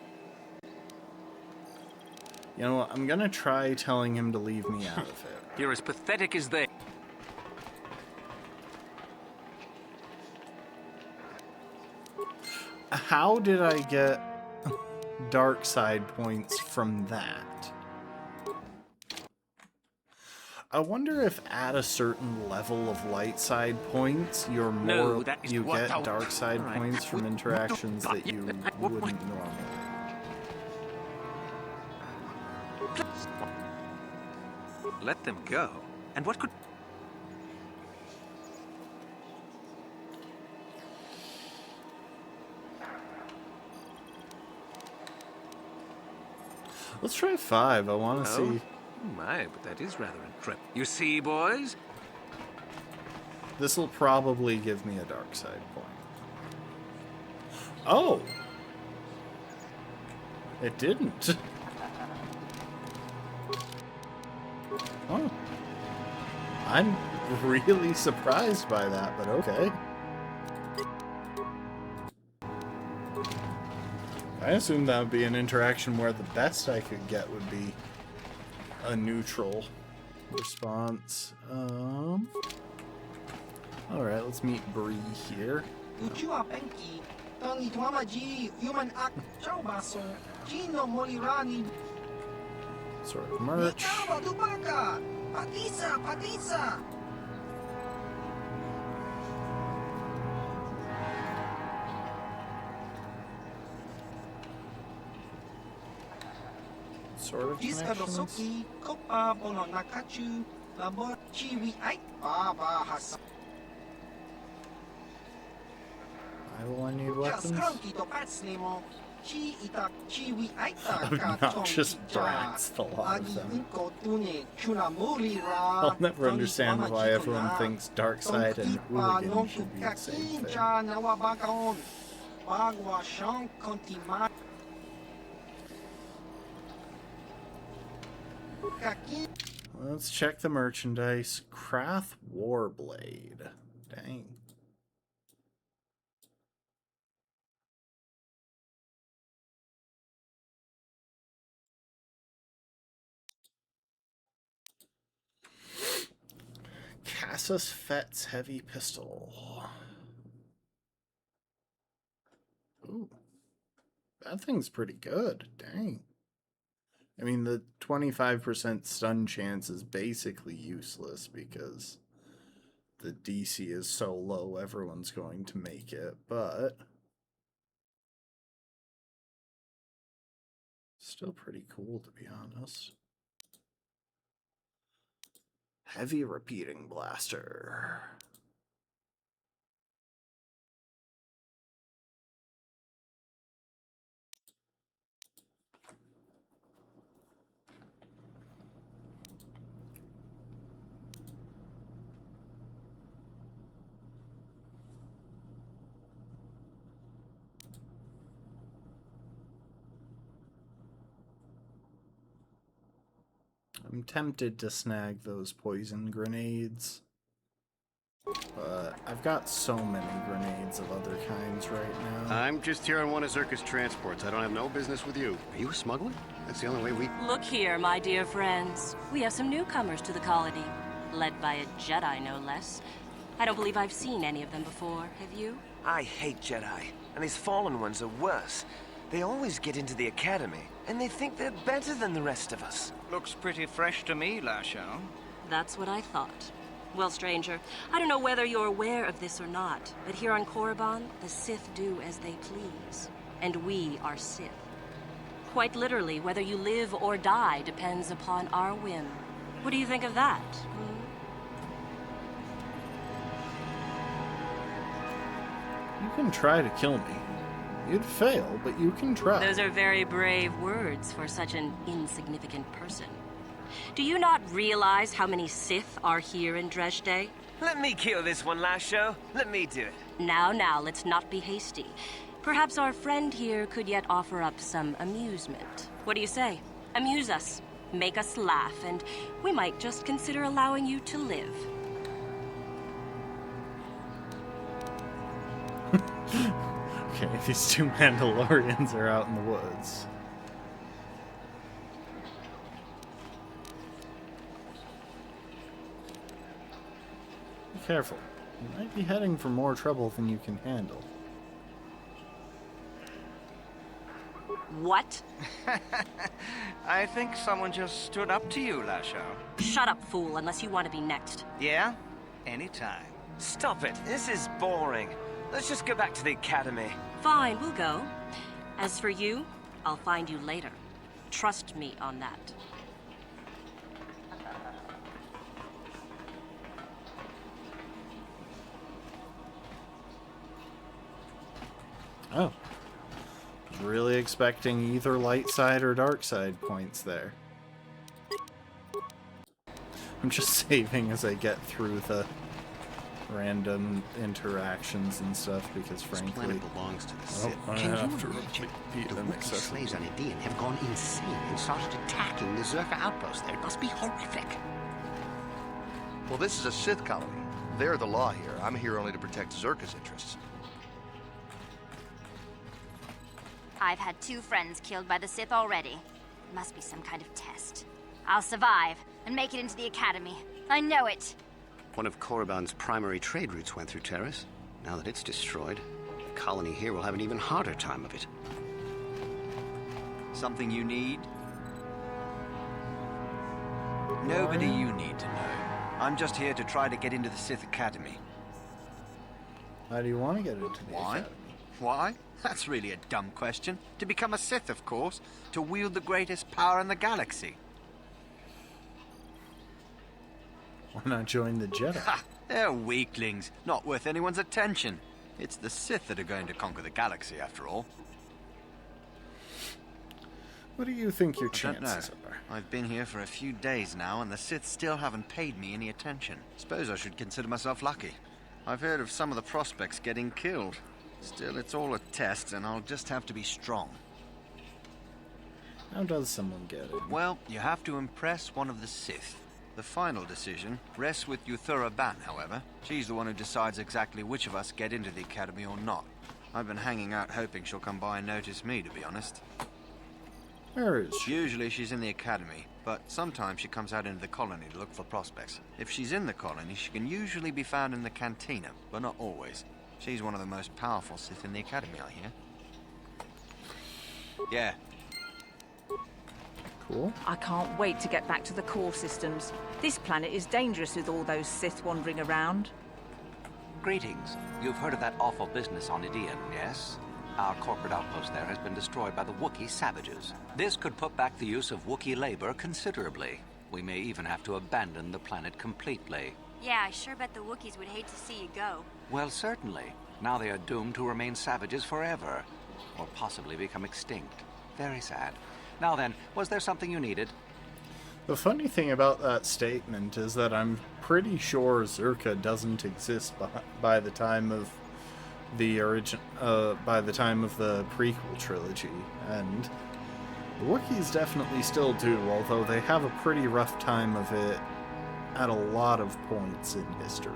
You know what, I'm gonna try telling him to leave me out of it. You're as pathetic as they. How did I get dark side points from that? I wonder if at a certain level of light side points, you're more No, that is you what get I- dark side Alright. points from interactions that you wouldn't normally. Let them go. And what could... Let's try 5. I want to Oh? see. Oh my, but that is rather intrepid. You see, boys? This will probably give me a dark side point. Oh! It didn't. Oh. I'm really surprised by that, but okay. I assumed that would be an interaction where the best I could get would be a neutral response. Alright, let's meet Bree here. Uchua Penki, Tangi Tuamaji, Human Act, Chao Baso, Gino Molirani, Sort of merch. Ikawa Dubaga, Patisa, Patisa. Sort of Jis connections. Adosoki, Kopa, Bono Nakachu, Labor Chiwi ay babahasa. Why will I need weapons? Obnoxious brats, the lot of them. I'll never understand why everyone thinks Darkseid and Hooligan should be the same thing. Let's check the merchandise. Krath Warblade. Dang. Casus Fett's heavy pistol. Ooh. That thing's pretty good. Dang. I mean, the 25% stun chance is basically useless because the DC is so low, everyone's going to make it, but still pretty cool, to be honest. Heavy repeating blaster. I'm tempted to snag those poison grenades, but I've got so many grenades of other kinds right now. I'm just here on one of Zerka's transports. I don't have no business with you. Are you a smuggler? That's the only way we... Look here, my dear friends. We have some newcomers to the colony, led by a Jedi, no less. I don't believe I've seen any of them before, have you? I hate Jedi, and these fallen ones are worse. They always get into the academy, and they think they're better than the rest of us. Looks pretty fresh to me, Lashao. That's what I thought. Well, stranger, I don't know whether you're aware of this or not, but here on Korriban, the Sith do as they please. And we are Sith. Quite literally, whether you live or die depends upon our whim. What do you think of that? You can try to kill me. You'd fail, but you can try. Those are very brave words for such an insignificant person. Do you not realize how many Sith are here in Dresde? Let me kill this one, Lasho. Let me do it. Now, let's not be hasty. Perhaps our friend here could yet offer up some amusement. What do you say? Amuse us, make us laugh, and we might just consider allowing you to live. Okay, these two Mandalorians are out in the woods. Be careful. You might be heading for more trouble than you can handle. What? I think someone just stood up to you, Lasho. Shut up, fool, unless you want to be next. Yeah? Anytime. Stop it. This is boring. Let's just go back to the academy. Fine, we'll go. As for you, I'll find you later. Trust me on that. Oh. Was really expecting either light side or dark side points there. I'm just saving as I get through the random interactions and stuff because frankly... This planet belongs to the Sith. I Can have you to imagine? repeat The them Wookiee excessively. slaves on Edén have gone insane and started attacking the Zerka outpost there. It must be horrific. Well, this is a Sith colony. They're the law here. I'm here only to protect Zerka's interests. I've had 2 friends killed by the Sith already. It must be some kind of test. I'll survive and make it into the academy. I know it. One of Korriban's primary trade routes went through Terrace. Now that it's destroyed, the colony here will have an even harder time of it. Something you need? Nobody you need to know. I'm just here to try to get into the Sith Academy. How do you want to get into the Why? academy? Why? That's really a dumb question. To become a Sith, of course. To wield the greatest power in the galaxy. Why not join the Jedi? Ha! They're weaklings, not worth anyone's attention. It's the Sith that are going to conquer the galaxy, after all. What do you think your I don't know. chances are? I've been here for a few days now, and the Sith still haven't paid me any attention. Suppose I should consider myself lucky. I've heard of some of the prospects getting killed. Still, it's all a test, and I'll just have to be strong. How does someone get it? Well, you have to impress one of the Sith. The final decision rests with Yuthura Ban, however. She's the one who decides exactly which of us get into the Academy or not. I've been hanging out hoping she'll come by and notice me, to be honest. Where is she? Usually she's in the Academy, but sometimes she comes out into the colony to look for prospects. If she's in the colony, she can usually be found in the cantina, but not always. She's one of the most powerful Sith in the Academy, I hear. Yeah. Cool. I can't wait to get back to the core systems. This planet is dangerous with all those Sith wandering around. Greetings. You've heard of that awful business on Idian, yes? Our corporate outpost there has been destroyed by the Wookiee savages. This could put back the use of Wookiee labor considerably. We may even have to abandon the planet completely. Yeah, I sure bet the Wookiees would hate to see you go. Well, certainly. Now they are doomed to remain savages forever. Or possibly become extinct. Very sad. Now then, was there something you needed? The funny thing about that statement is that I'm pretty sure Zerka doesn't exist by the time of the by the time of the prequel trilogy, and the Wookiees definitely still do, although they have a pretty rough time of it at a lot of points in history.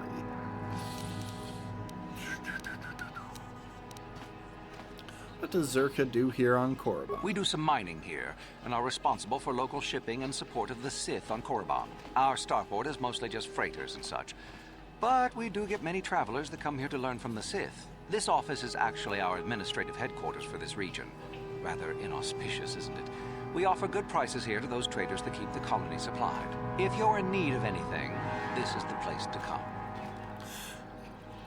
What does Zerka do here on Korriban? We do some mining here, and are responsible for local shipping and support of the Sith on Korriban. Our starport is mostly just freighters and such. But we do get many travelers that come here to learn from the Sith. This office is actually our administrative headquarters for this region. Rather inauspicious, isn't it? We offer good prices here to those traders that keep the colony supplied. If you're in need of anything, this is the place to come.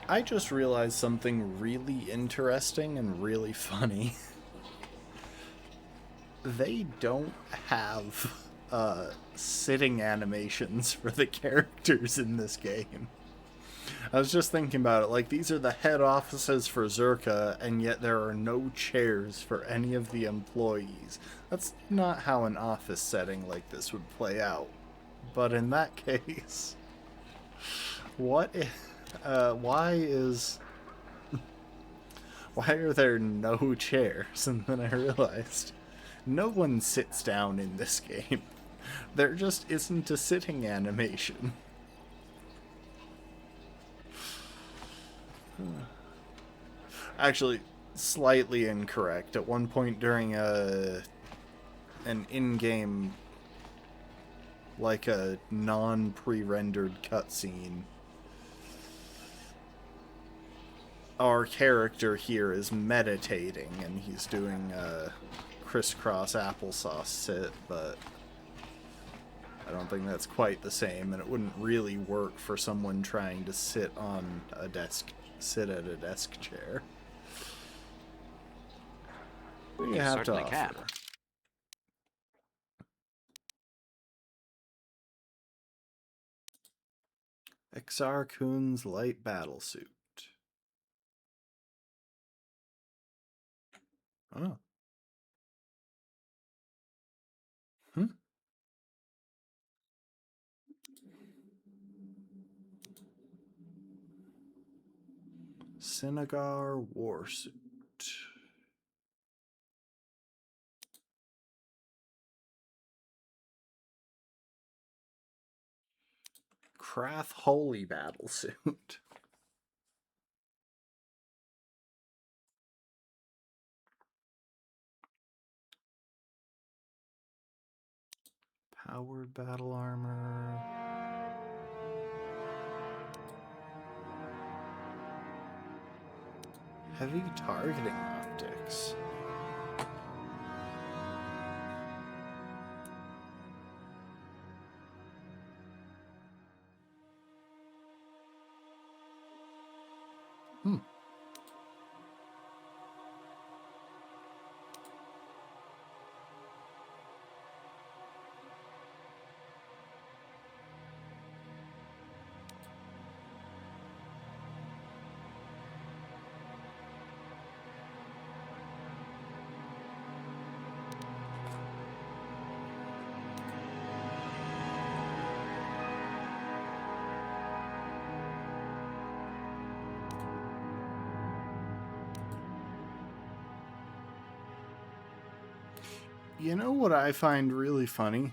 I just realized something really interesting and really funny. They don't have sitting animations for the characters in this game. I was just thinking about it, like, these are the head offices for Zerka, and yet there are no chairs for any of the employees. That's not how an office setting like this would play out. But in that case, why are there no chairs? And then I realized, no one sits down in this game. There just isn't a sitting animation. Actually, slightly incorrect. At one point during an in-game, like a non-pre-rendered cutscene, our character here is meditating, and he's doing a crisscross applesauce sit, but I don't think that's quite the same, and it wouldn't really work for someone trying to sit at a desk chair. What do you have to offer? Can. Exar Kun's light battle suit. Oh. Sinagar Warsuit. Krath Holy Battlesuit. Powered battle armor. Heavy targeting optics. You know what I find really funny?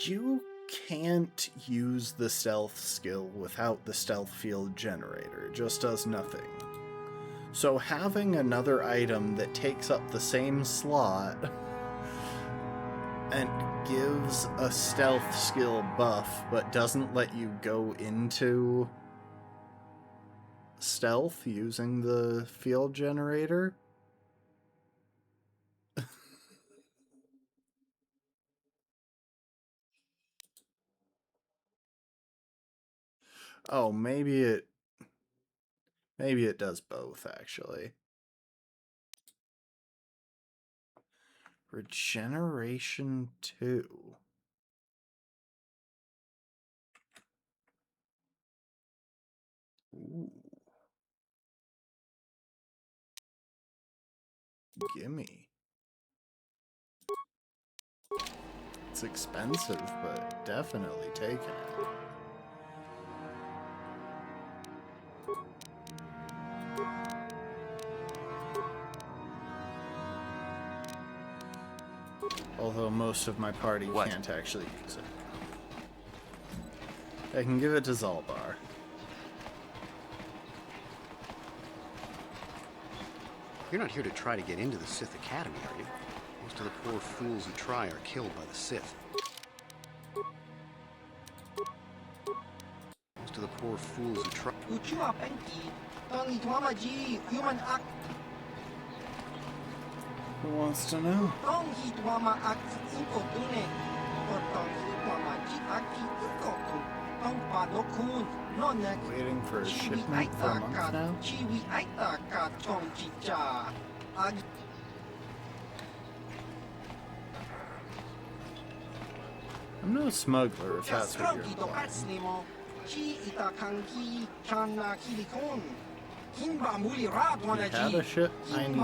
You can't use the stealth skill without the stealth field generator. It just does nothing. So having another item that takes up the same slot and gives a stealth skill buff but doesn't let you go into stealth using the field generator. Oh, maybe it does both, actually. Regeneration 2. Ooh. Gimme. It's expensive, but definitely taking it. Although most of my party can't actually use it. I can give it to Zalbar. You're not here to try to get into the Sith Academy, are you? Most of the poor fools who try are killed by the Sith. Most of the poor fools who try... Who wants to know? Waiting for a shipment for a month now? I'm no smuggler, if that's what you're implying. You had a ship? I needed it.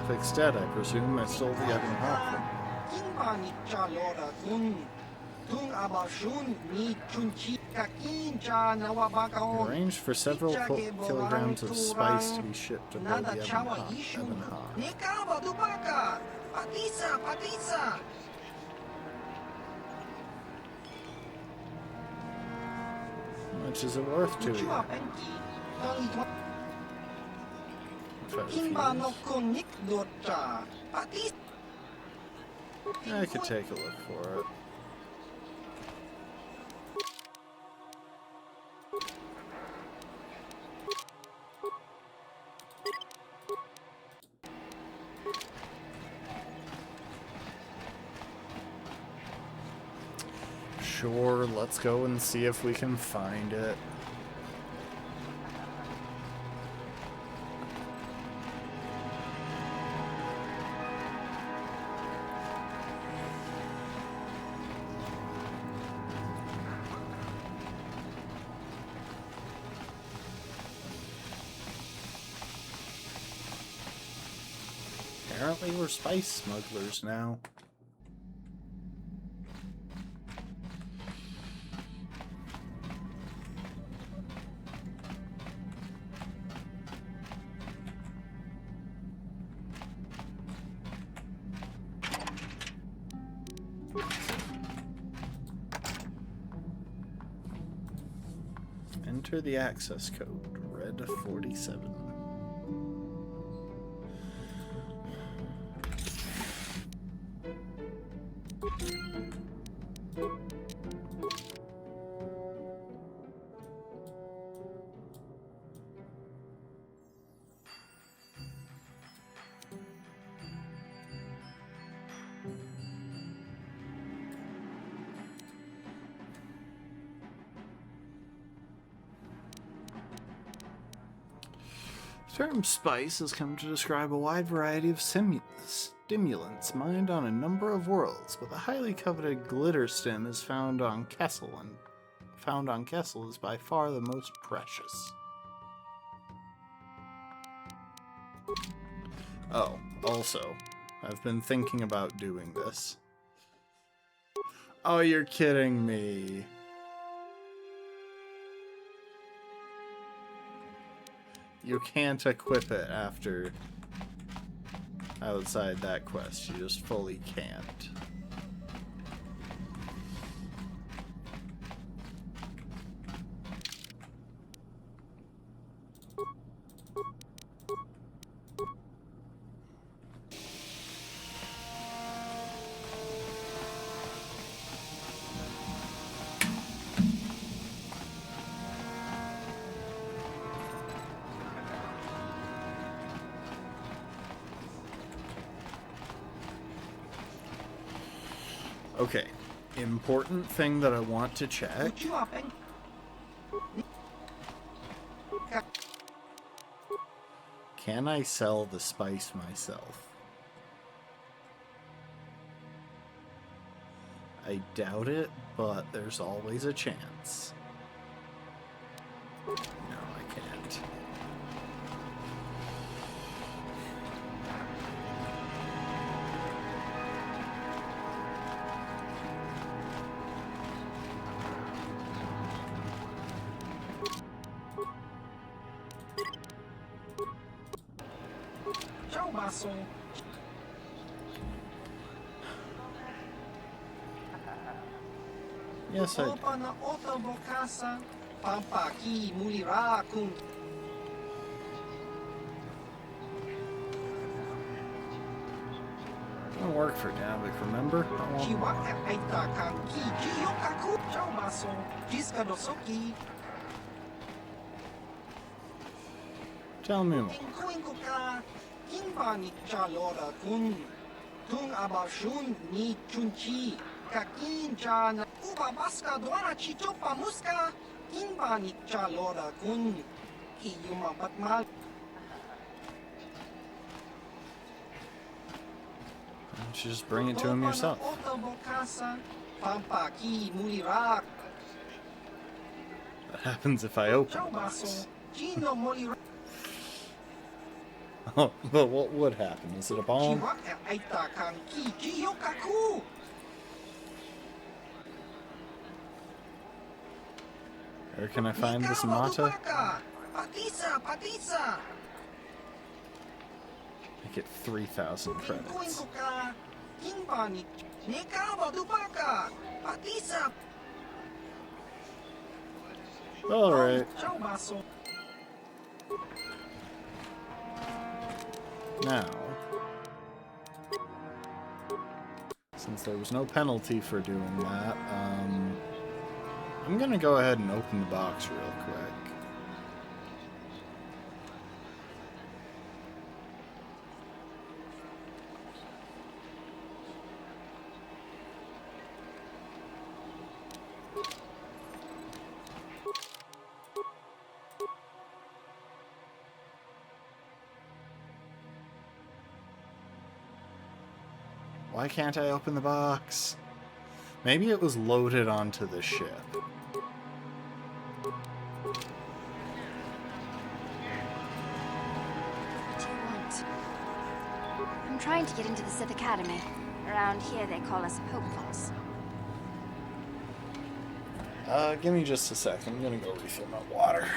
Instead, I presume I stole the other half. Arranged for several kilograms of spice to be shipped aboard the Ebon Hawk. How much is it worth to you? I could take a look for it. Sure, let's go and see if we can find it. Apparently we're spice smugglers now. Enter the access code, red 47. The term spice has come to describe a wide variety of stimulants mined on a number of worlds, but the highly coveted glitter stem is found on Kessel, and found on Kessel is by far the most precious. Oh, also, I've been thinking about doing this. Oh, you're kidding me. You can't equip it after outside that quest. You just fully can't. Okay, important thing that I want to check. Can I sell the spice myself? I doubt it, but there's always a chance. No, I can't. Yes, I do. Don't work for Davik, remember? Tell me more. Just bring it to him yourself. What happens if I open the box? Oh, but what would happen? Is it a bomb? Where can I find this Mata? I get 3,000 credits. Alright. Now, since there was no penalty for doing that, I'm gonna go ahead and open the box real quick. Why can't I open the box? Maybe it was loaded onto the ship. What do you want? I'm trying to get into the Sith Academy. Around here they call us hopefuls. Give me just a second. I'm gonna go refill my water.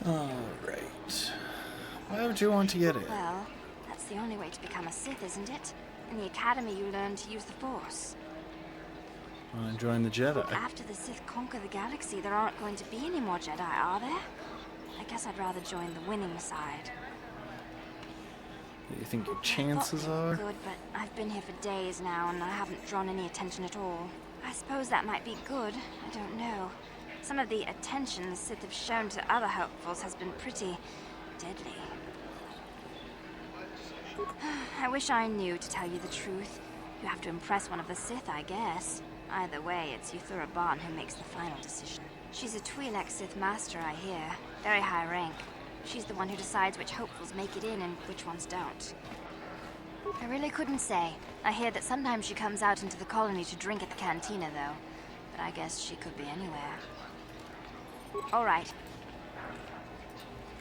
Alright. Why would you want to get it? Well, that's the only way to become a Sith, isn't it? In the Academy you learn to use the Force. Want to join the Jedi? After the Sith conquer the galaxy, there aren't going to be any more Jedi, are there? I guess I'd rather join the winning side. do you think your chances are? Good, but I've been here for days now and I haven't drawn any attention at all. I suppose that might be good. I don't know. Some of the attention the Sith have shown to other hopefuls has been pretty deadly. I wish I knew, to tell you the truth. You have to impress one of the Sith, I guess. Either way, it's Yuthura Bon who makes the final decision. She's a Twi'lek Sith Master, I hear. Very high rank. She's the one who decides which hopefuls make it in and which ones don't. I really couldn't say. I hear that sometimes she comes out into the colony to drink at the cantina, though. But I guess she could be anywhere. All right.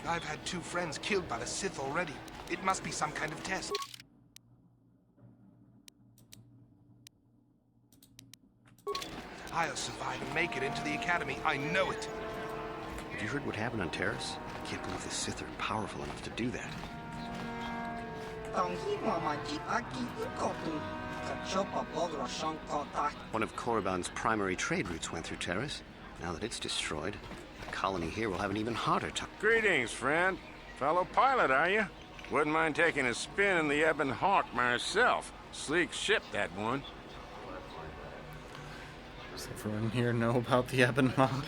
I've had 2 friends killed by the Sith already. It must be some kind of test. I'll survive and make it into the Academy. I know it. Have you heard what happened on Terrace? I can't believe the Sith are powerful enough to do that. One of Korriban's primary trade routes went through Terrace. Now that it's destroyed, the colony here will have an even harder time. Greetings, friend. Fellow pilot, are you? Wouldn't mind taking a spin in the Ebon Hawk myself. Sleek ship, that one. Does everyone here know about the Ebon Hawk?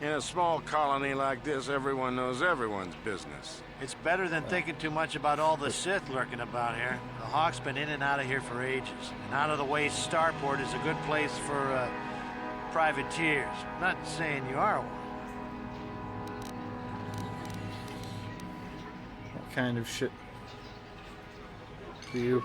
In a small colony like this, everyone knows everyone's business. It's better than thinking too much about all the Sith lurking about here. The Hawk's been in and out of here for ages. And out-of-the-way starport is a good place for, privateers. I'm not saying you are one. What kind of shit do you...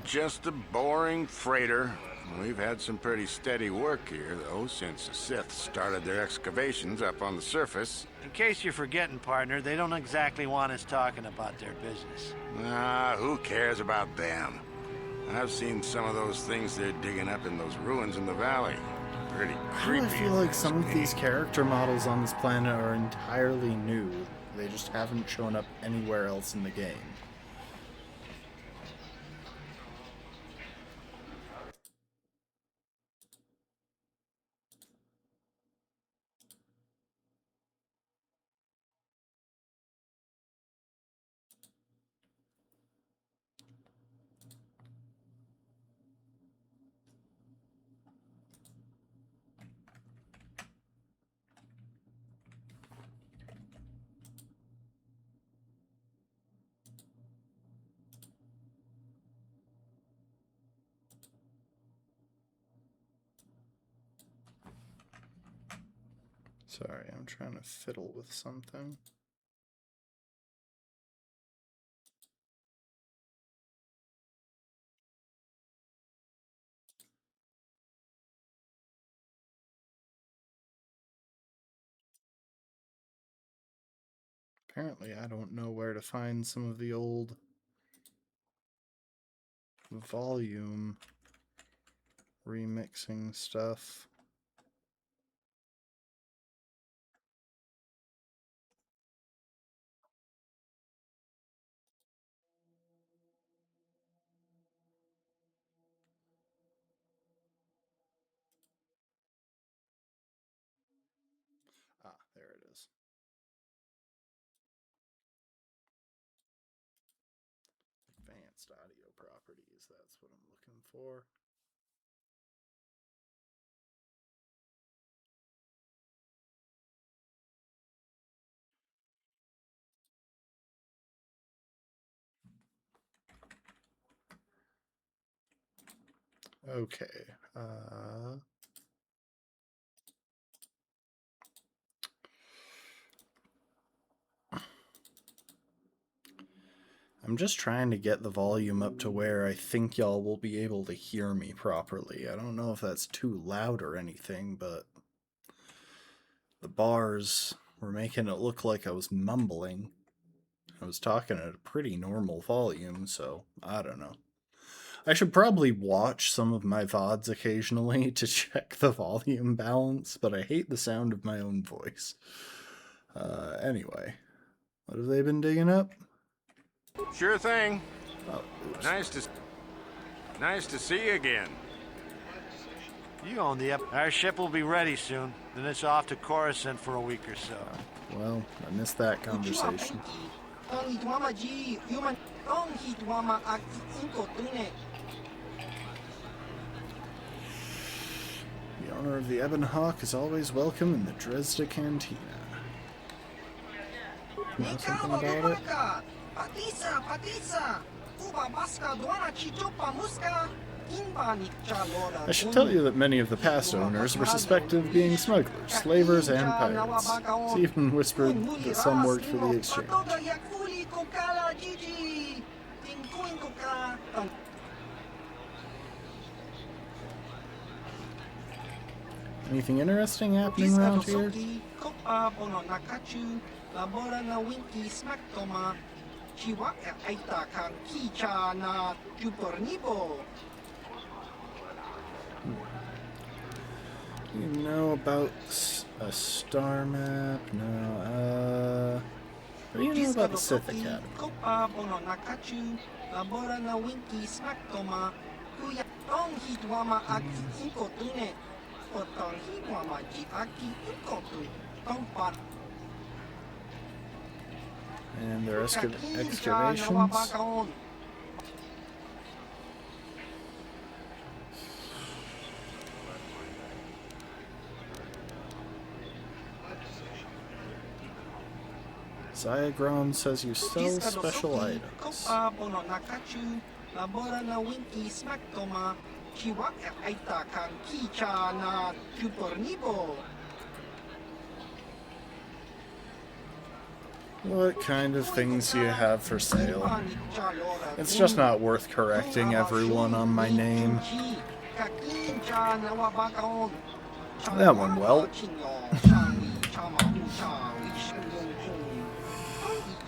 Just a boring freighter. We've had some pretty steady work here, though, since the Sith started their excavations up on the surface. In case you're forgetting, partner, they don't exactly want us talking about their business. Who cares about them? I've seen some of those things they're digging up in those ruins in the valley. Pretty creepy. I feel like some of these character models on this planet are entirely new. They just haven't shown up anywhere else in the game. Sorry, I'm trying to fiddle with something. Apparently, I don't know where to find some of the old volume remixing stuff. Ah, there it is. Advanced audio properties, that's what I'm looking for. Okay. I'm just trying to get the volume up to where I think y'all will be able to hear me properly. I don't know if that's too loud or anything, but the bars were making it look like I was mumbling. I was talking at a pretty normal volume, so I don't know. I should probably watch some of my VODs occasionally to check the volume balance, but I hate the sound of my own voice. Anyway, what have they been digging up? Sure thing. Oh, nice to see you again. You own the Our ship will be ready soon. Then it's off to Coruscant for a week or so. Well, I missed that conversation. Tony tuama ji, human tong hi tuama ak inko tune. The owner of the Ebon Hawk is always welcome in the Dresda Cantina. You know something about it? Patisa. Uba baska duana chichupa muska. I should tell you that many of the past owners were suspected of being smugglers, slavers, and pirates. It's even whispered that some worked for the exchange. Anything interesting happening around here? You know about a star map? No, what do you know about the Sith Academy? And their excavations? Ziagron says you sell special items. What kind of things do you have for sale? It's just not worth correcting everyone on my name. That went well.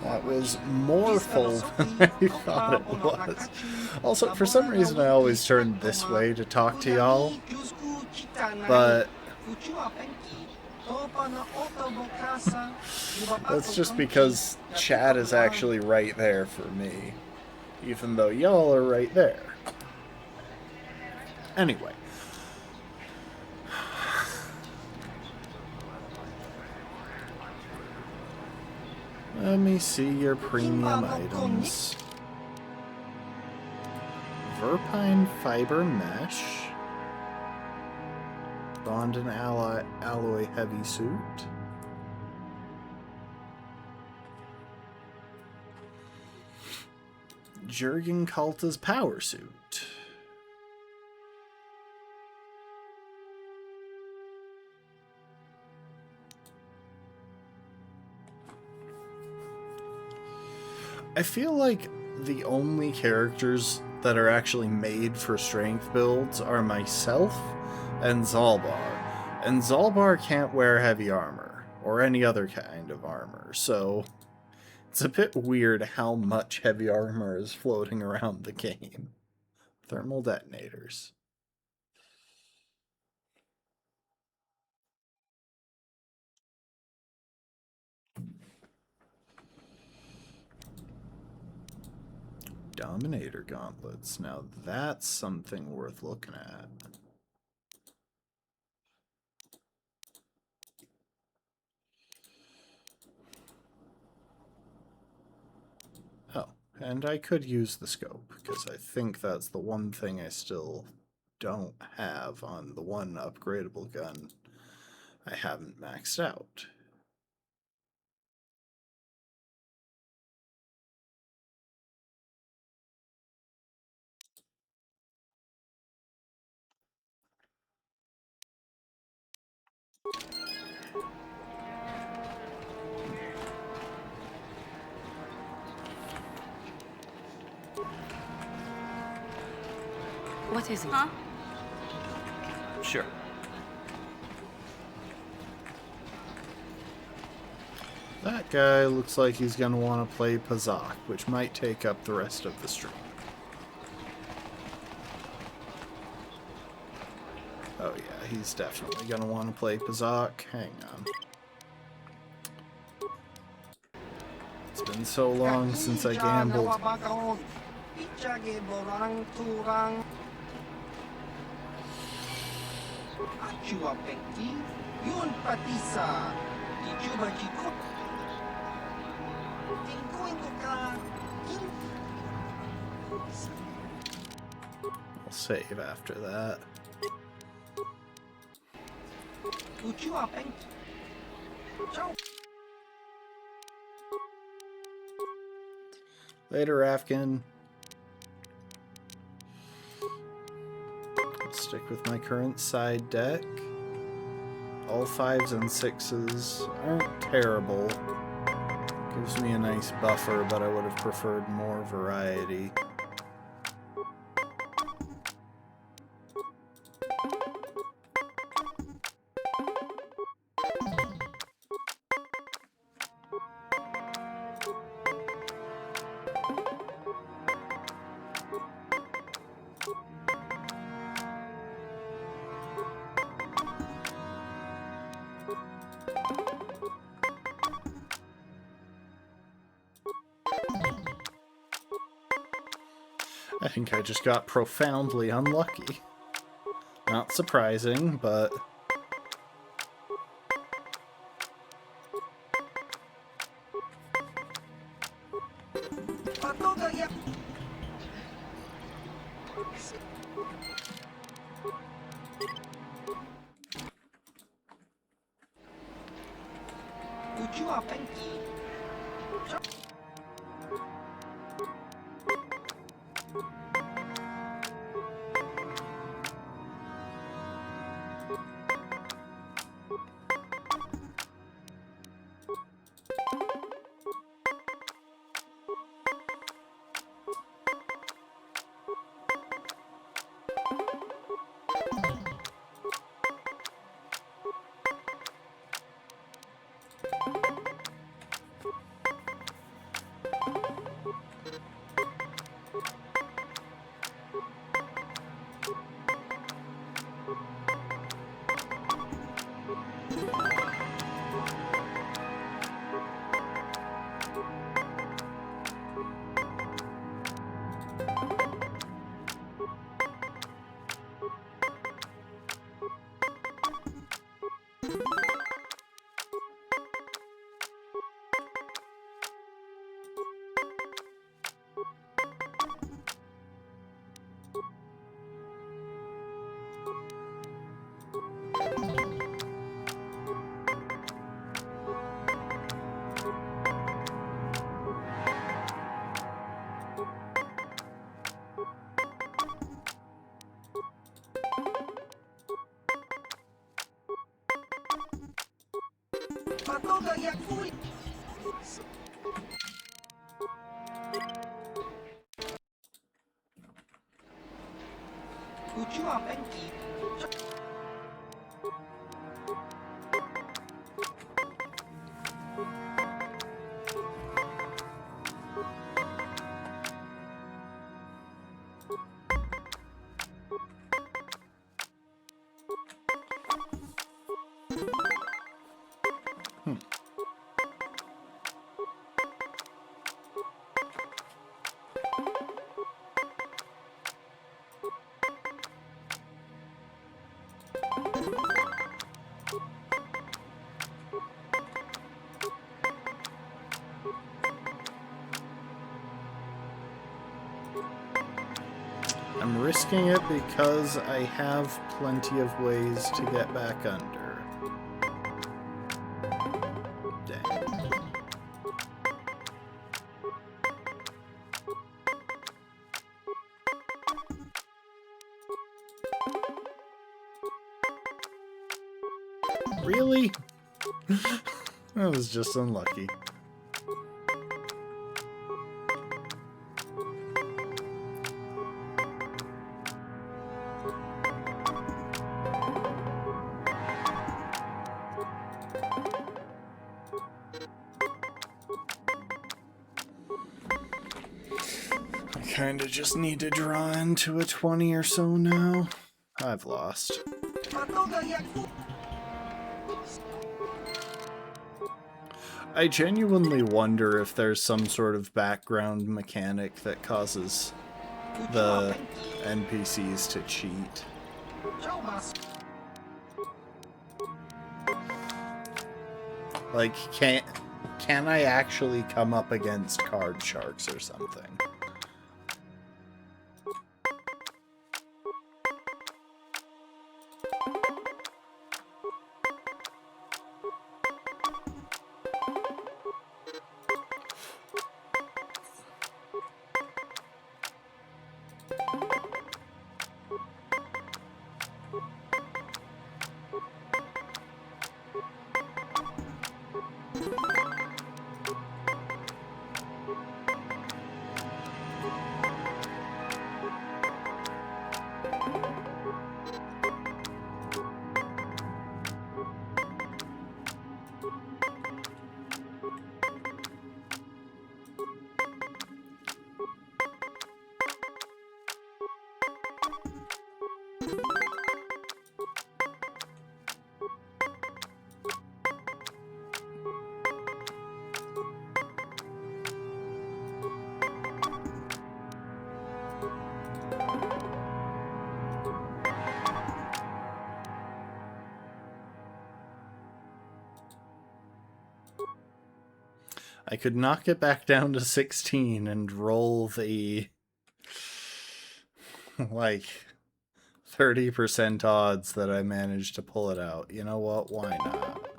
That was more full than I thought it was. Also, for some reason I always turn this way to talk to y'all. But that's just because chat is actually right there for me. Even though y'all are right there. Anyway. Let me see your premium items. Verpine fiber mesh. Bondin alloy heavy suit. Jurgen Kalta's power suit. I feel like the only characters that are actually made for strength builds are myself and Zalbar. And Zalbar can't wear heavy armor, or any other kind of armor, so it's a bit weird how much heavy armor is floating around the game. Thermal detonators. Dominator gauntlets. Now that's something worth looking at. Oh, and I could use the scope, because I think that's the one thing I still don't have on the one upgradable gun I haven't maxed out. What is it? Huh? Sure. That guy looks like he's going to want to play Pazak, which might take up the rest of the stream. Oh yeah, he's definitely going to want to play Pazak. Hang on. It's been so long since I gambled. save after that. Later, Afghan. I'll stick with my current side deck. All 5s and 6s aren't terrible. Gives me a nice buffer, but I would have preferred more variety. I think I just got profoundly unlucky. Not surprising, but... I'm risking it because I have plenty of ways to get back under. Dang. Really? That was just unlucky. Kinda just need to draw into a 20 or so now. I've lost. I genuinely wonder if there's some sort of background mechanic that causes the NPCs to cheat. Like, can I actually come up against card sharks or something? I could knock it back down to 16 and roll the, like, 30% odds that I managed to pull it out. You know what? Why not?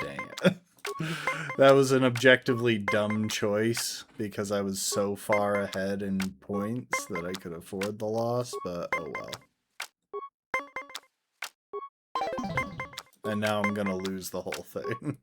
Dang it. That was an objectively dumb choice because I was so far ahead in points that I could afford the loss, but oh well. And now I'm gonna lose the whole thing.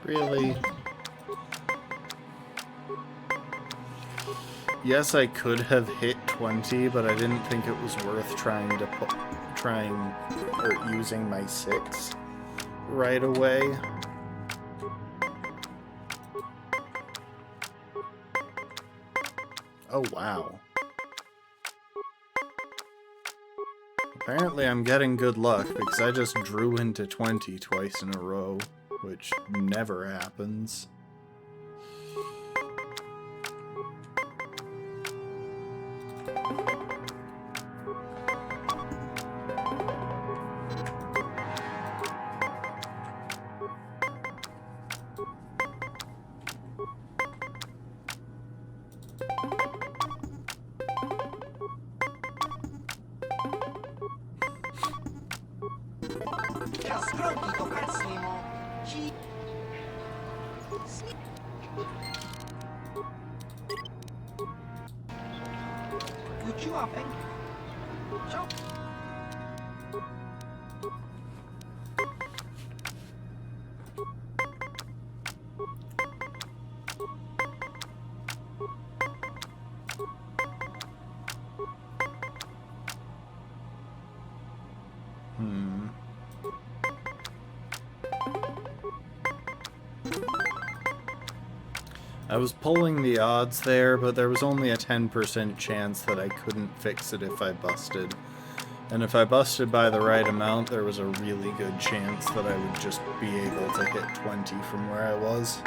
Really? Yes, I could have hit 20, but I didn't think it was worth trying to using my 6 right away. Oh, wow. Apparently I'm getting good luck because I just drew into 20 twice in a row, which never happens. I was pulling the odds there, but there was only a 10% chance that I couldn't fix it if I busted. And if I busted by the right amount, there was a really good chance that I would just be able to hit 20 from where I was.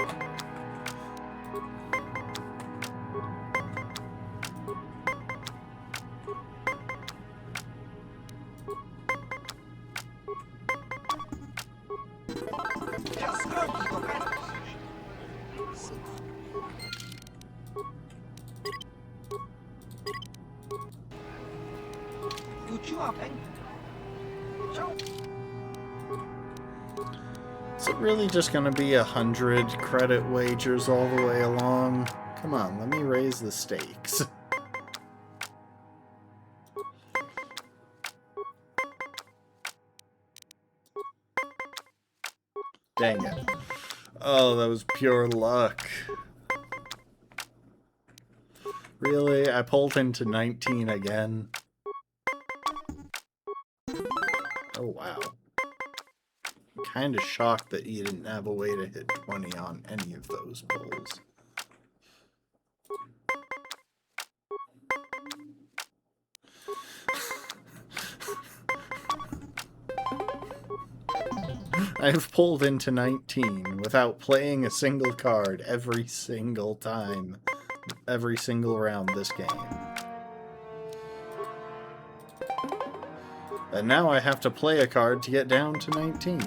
Is it really just gonna be 100 credit wagers all the way along? Come on, let me raise the stakes. Dang it. Oh, that was pure luck. Really? I pulled into 19 again. Oh, wow. I'm kind of shocked that you didn't have a way to hit 20 on any of those pulls. I have pulled into 19 without playing a single card every single time, every single round this game. And now I have to play a card to get down to 19.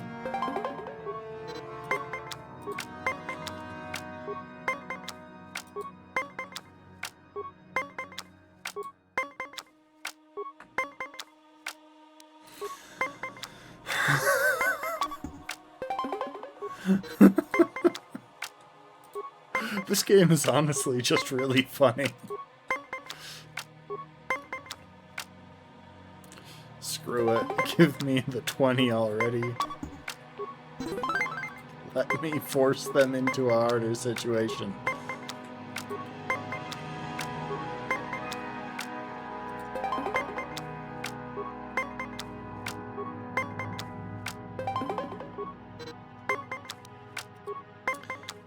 This game is honestly just really funny. Screw it. Give me the 20 already. Let me force them into a harder situation.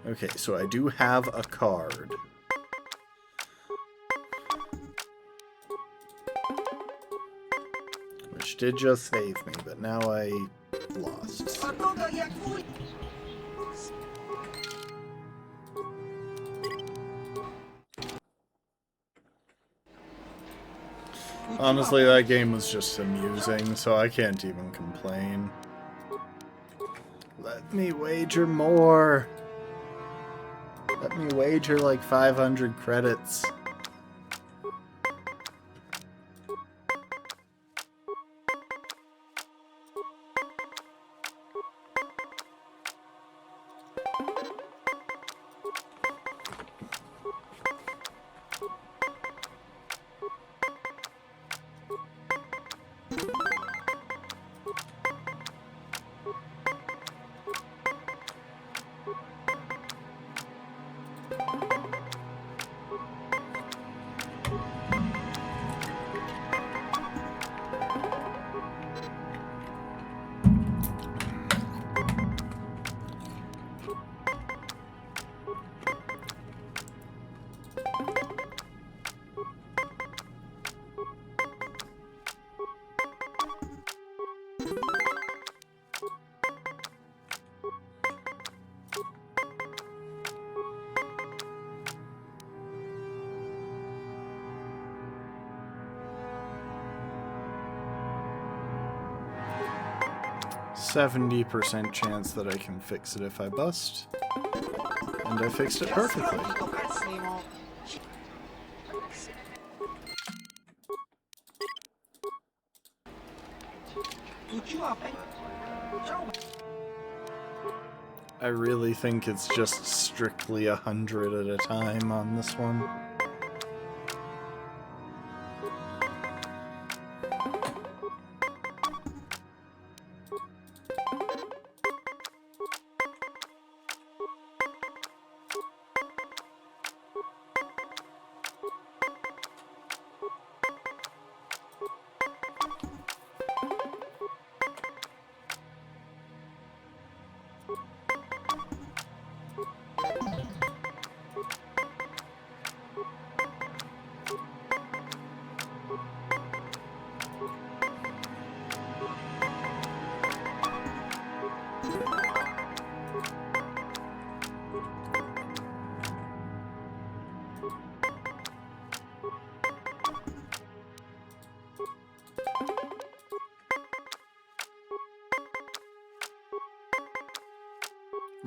Okay, so I do have a card. Which did just save me, but now I lost. Honestly, that game was just amusing, so I can't even complain. Let me wager more. Let me wager like 500 credits. %70% chance that I can fix it if I bust. And I fixed it perfectly. I really think it's just strictly 100 at a time on this one.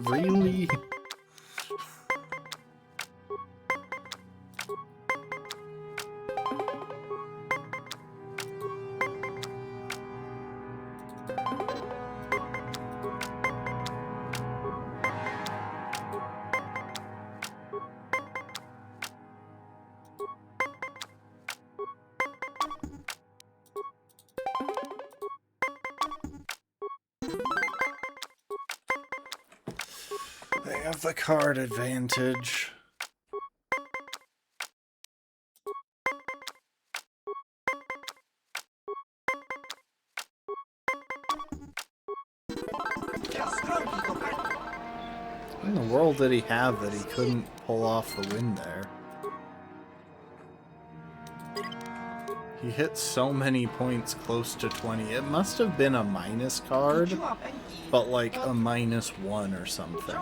Really? They have the card advantage. What in the world did he have that he couldn't pull off the win there? He hit so many points close to 20. It must have been a minus card, but like a -1 or something.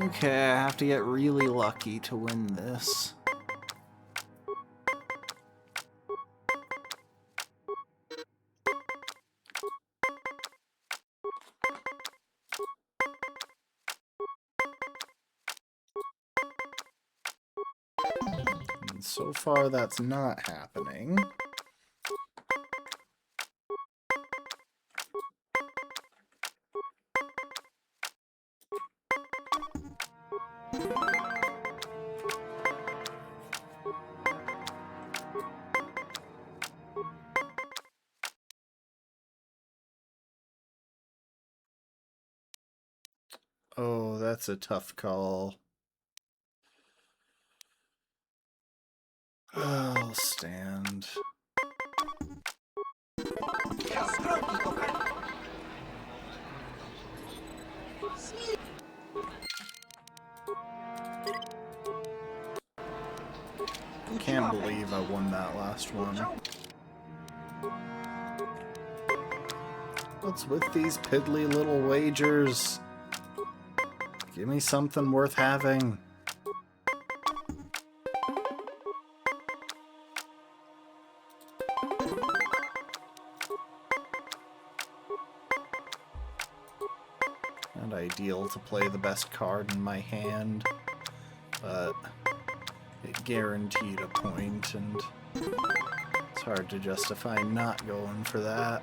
Okay, I have to get really lucky to win this. And so far, that's not happening. Oh, that's a tough call. I'll stand. Can't believe I won that last one. What's with these piddly little wagers? Give me something worth having. Not ideal to play the best card in my hand, but it guaranteed a point, and it's hard to justify not going for that.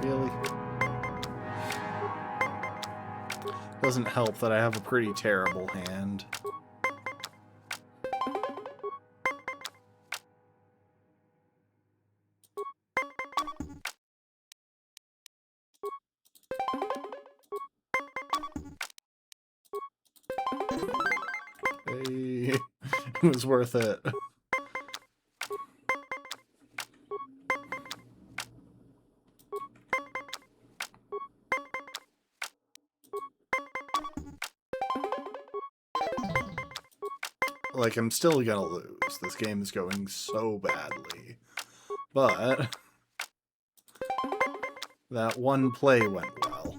Really? Doesn't help that I have a pretty terrible hand. Hey, it was worth it. Like, I'm still gonna lose. This game is going so badly. But that one play went well.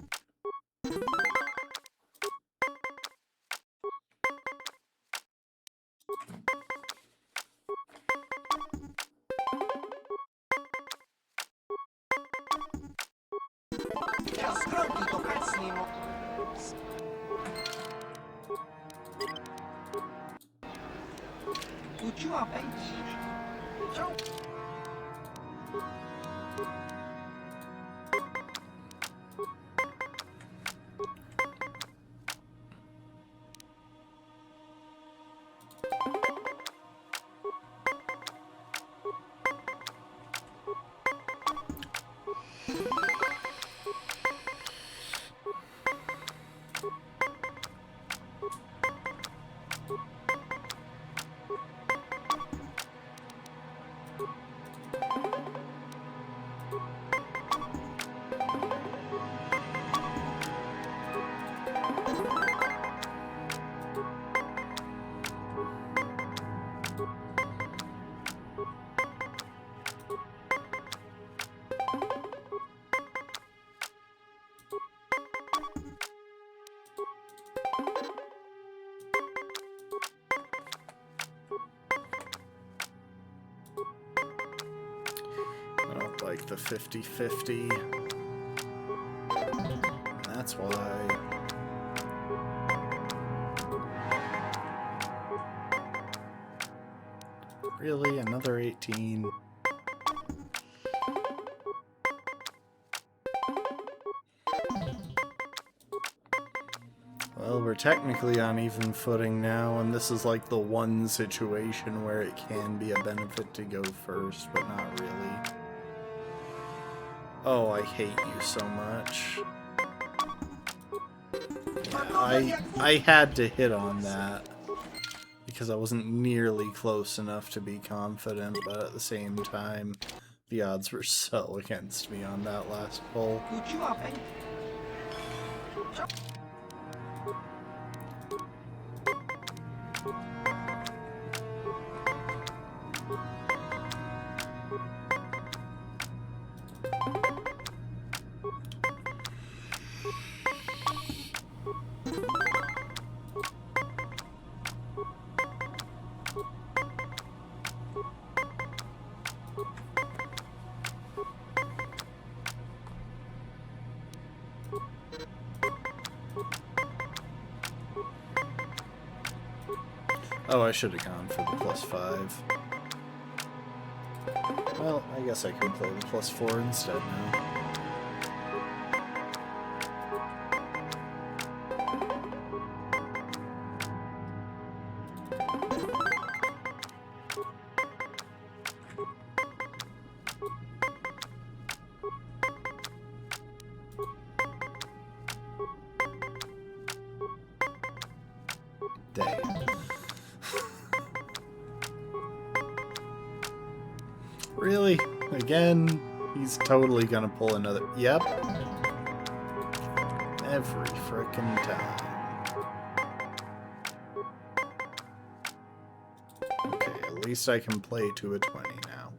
I don't like the 50-50. That's why. Really? Another 18? Well, we're technically on even footing now, and this is like the one situation where it can be a benefit to go first, but not really. Oh, I hate you so much. Yeah, I had to hit on that because I wasn't nearly close enough to be confident, but at the same time, the odds were so against me on that last pull. Oh, I should have gone for the +5. Well, I guess I can play the +4 instead now. Really? Again? He's totally gonna pull another... Yep. Every frickin' time. Okay, at least I can play to a 20 now.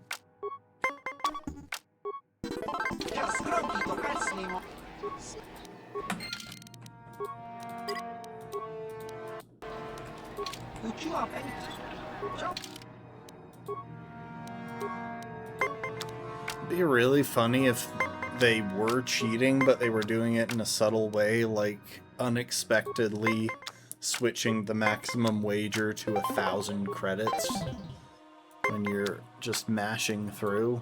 It'd be really funny if they were cheating, but they were doing it in a subtle way, like unexpectedly switching the maximum wager to 1,000 credits when you're just mashing through.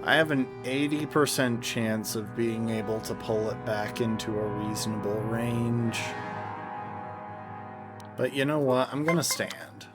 I have an 80% chance of being able to pull it back into a reasonable range. But you know what? I'm gonna stand.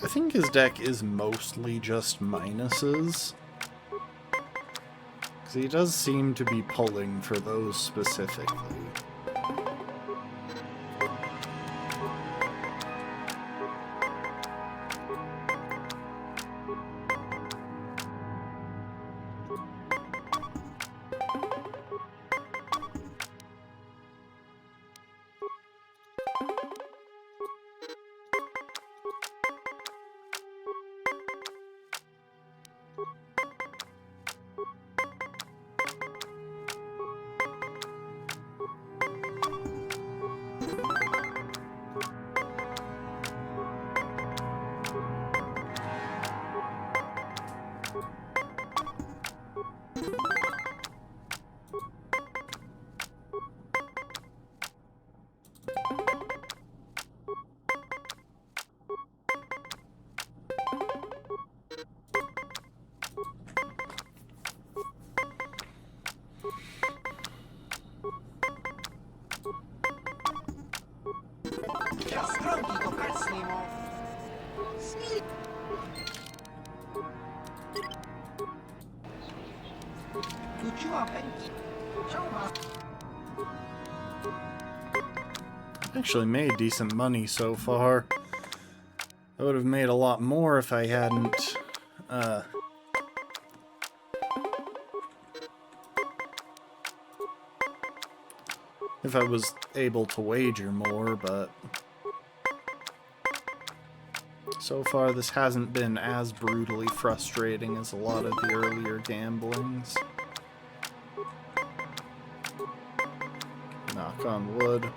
I think his deck is mostly just minuses. Because he does seem to be pulling for those specifically. Actually made decent money so far. I would have made a lot more if I hadn't, if I was able to wager more, but so far this hasn't been as brutally frustrating as a lot of the earlier gamblings. Knock on wood.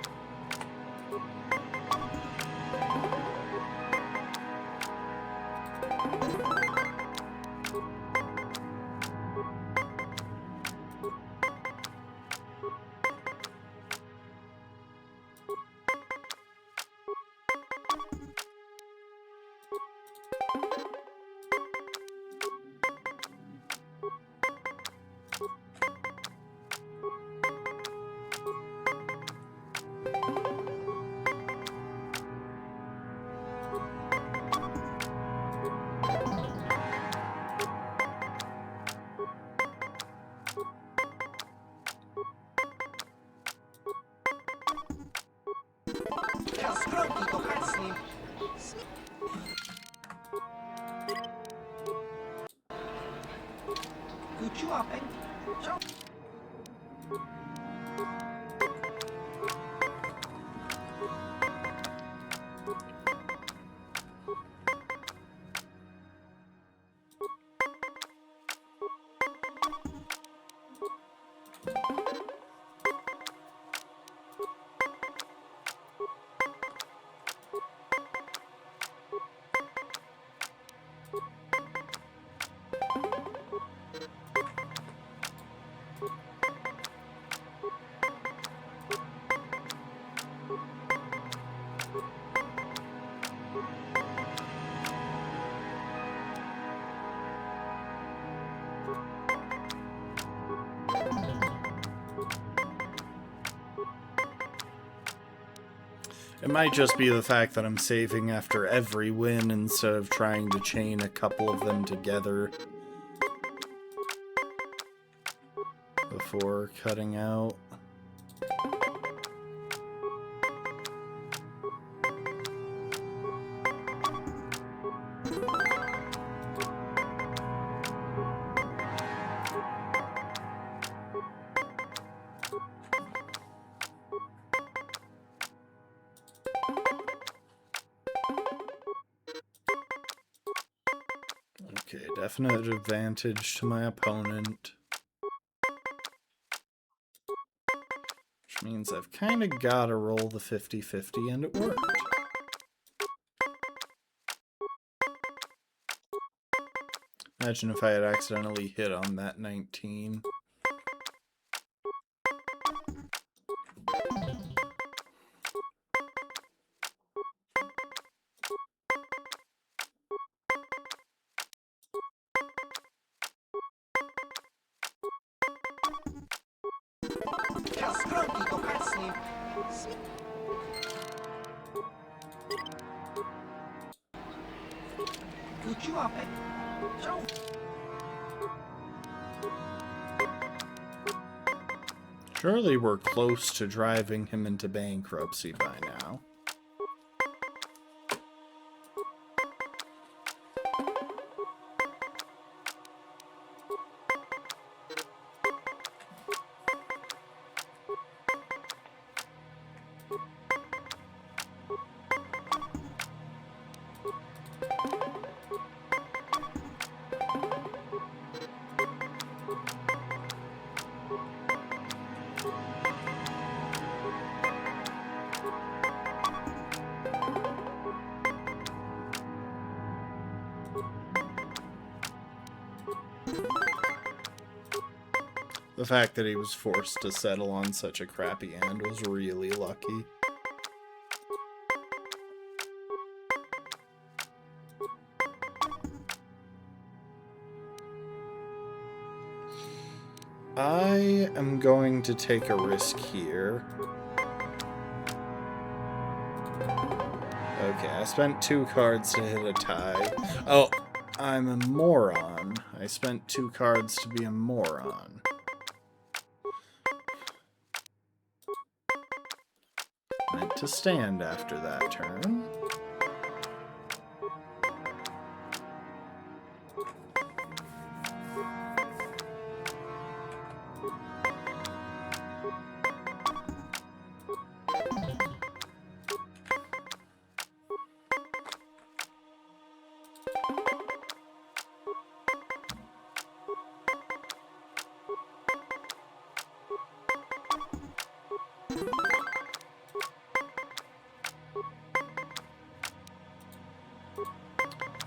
It might just be the fact that I'm saving after every win instead of trying to chain a couple of them together before cutting out. Okay, definite advantage to my opponent. Which means I've kind of got to roll the 50-50, and it worked. Imagine if I had accidentally hit on that 19. Surely we're close to driving him into bankruptcy by now. The fact that he was forced to settle on such a crappy end was really lucky. I am going to take a risk here. Okay, I spent 2 cards to hit a tie. Oh, I'm a moron. I spent 2 cards to be a moron. Meant to stand after that turn.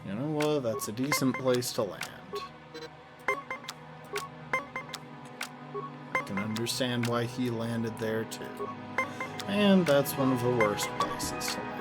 You know what? That's a decent place to land. I can understand why he landed there too. And that's one of the worst places to land.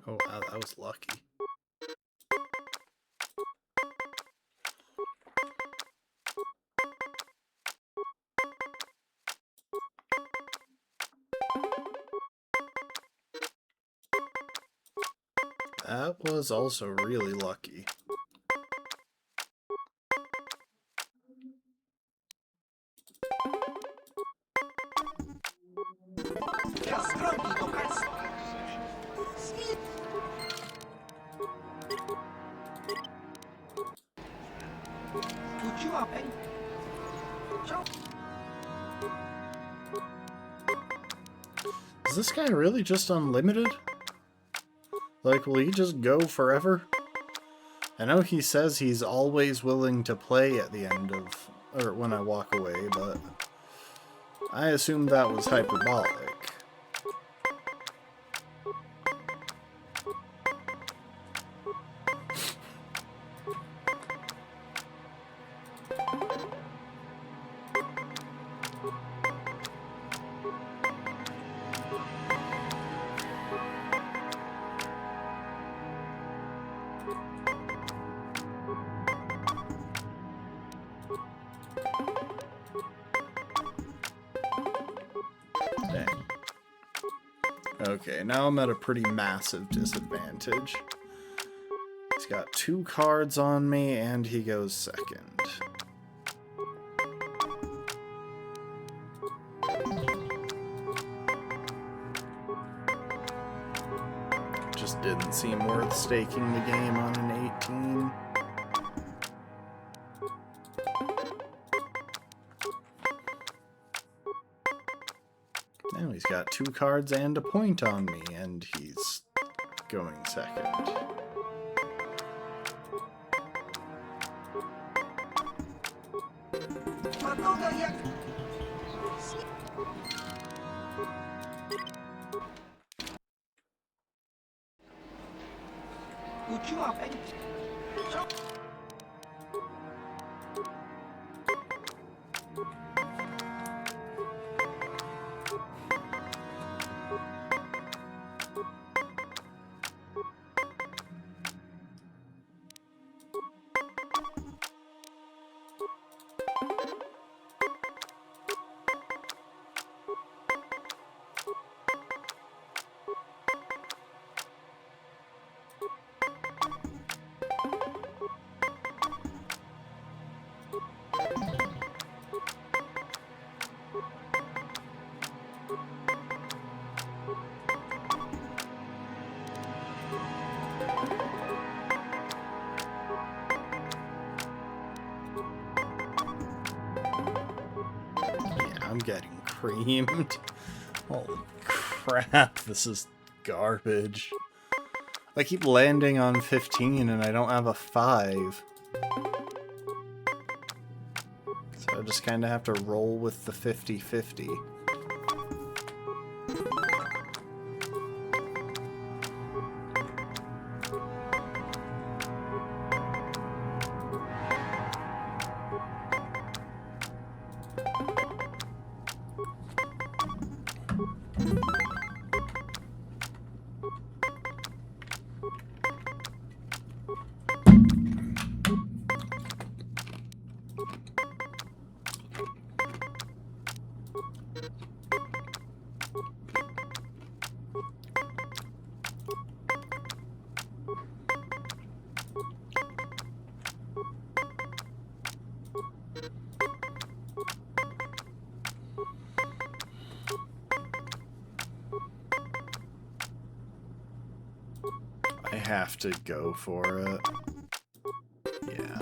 Oh wow, that was lucky. That was also really lucky. Is this guy really just unlimited? Like, will he just go forever? I know he says he's always willing to play at the end of, or when I walk away, but I assumed that was hyperbolic. Okay, now I'm at a pretty massive disadvantage. He's got 2 cards on me, and he goes second. Just didn't seem worth staking the game on an 18. Now he's got 2 cards and a point on me, and he's going second. I'm getting creamed. Holy crap, this is garbage. I keep landing on 15 and I don't have a 5. So I just kind of have to roll with the 50-50. I have to go for it. Yeah.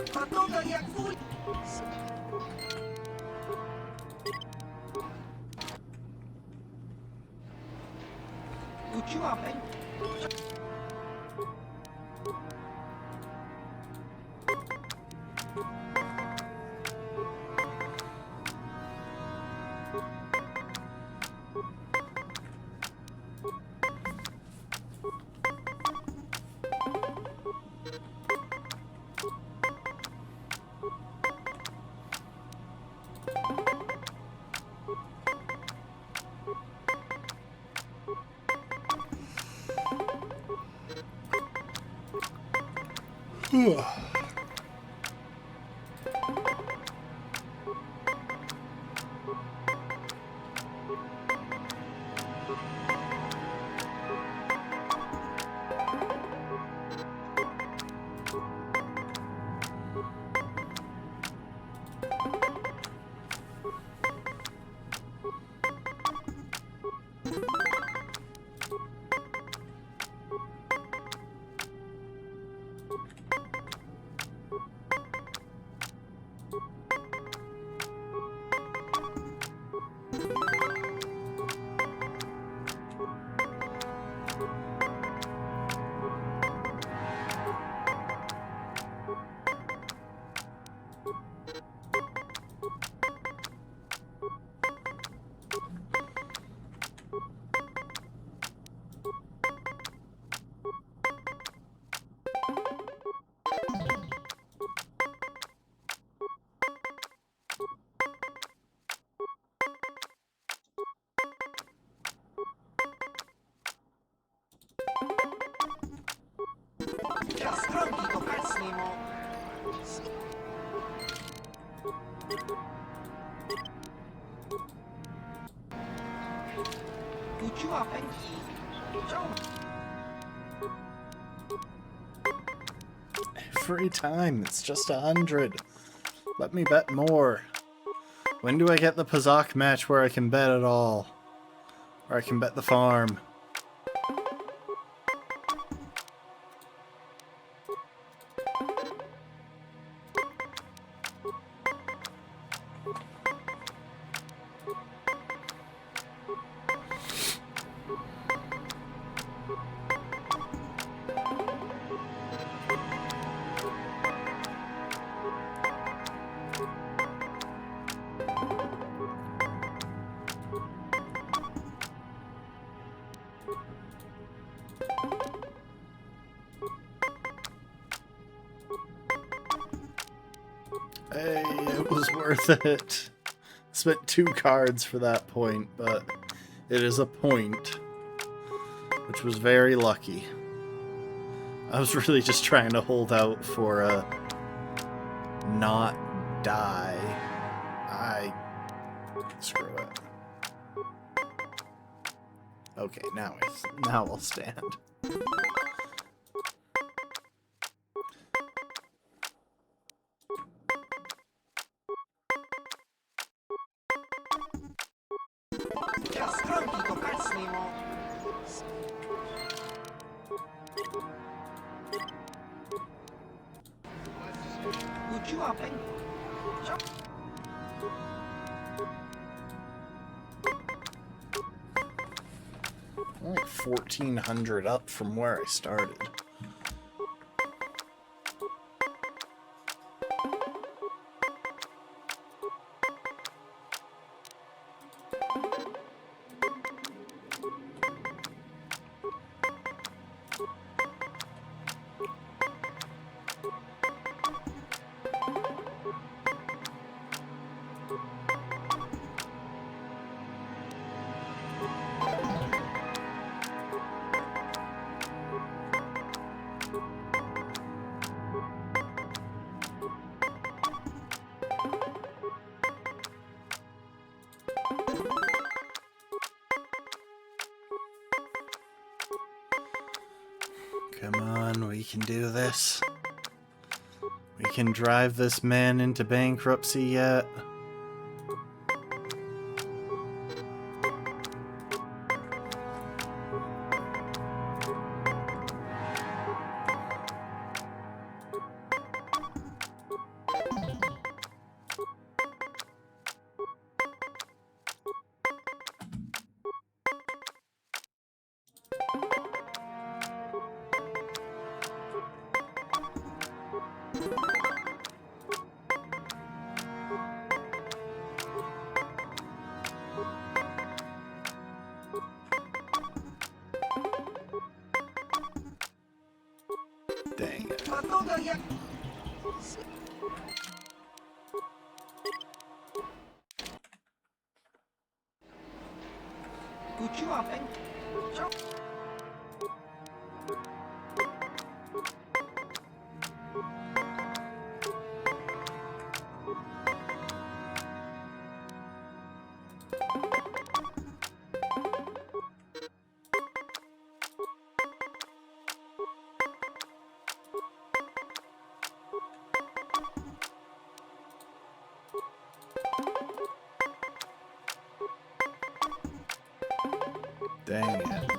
Every time, it's just 100. Let me bet more. When do I get the Pazak match where I can bet at all? Where I can bet the farm? Hey, it was worth it. Spent 2 cards for that point, but it is a point, which was very lucky. I was really just trying to hold out for a not die. Screw it. Okay, now I'll stand. I'm like 1,400 up from where I started. Come on, we can do this. We can drive this man into bankruptcy yet. Dang it. Dang it.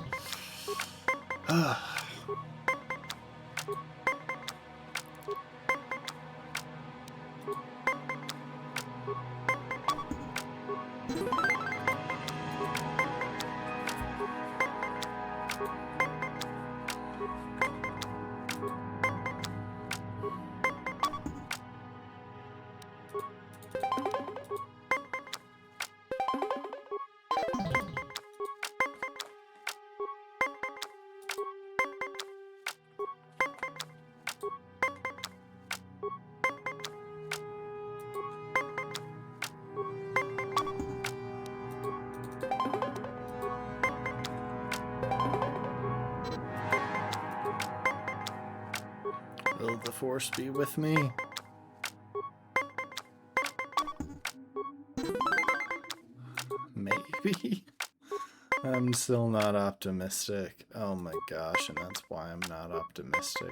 Will the Force be with me? Maybe? I'm still not optimistic. Oh my gosh, and that's why I'm not optimistic.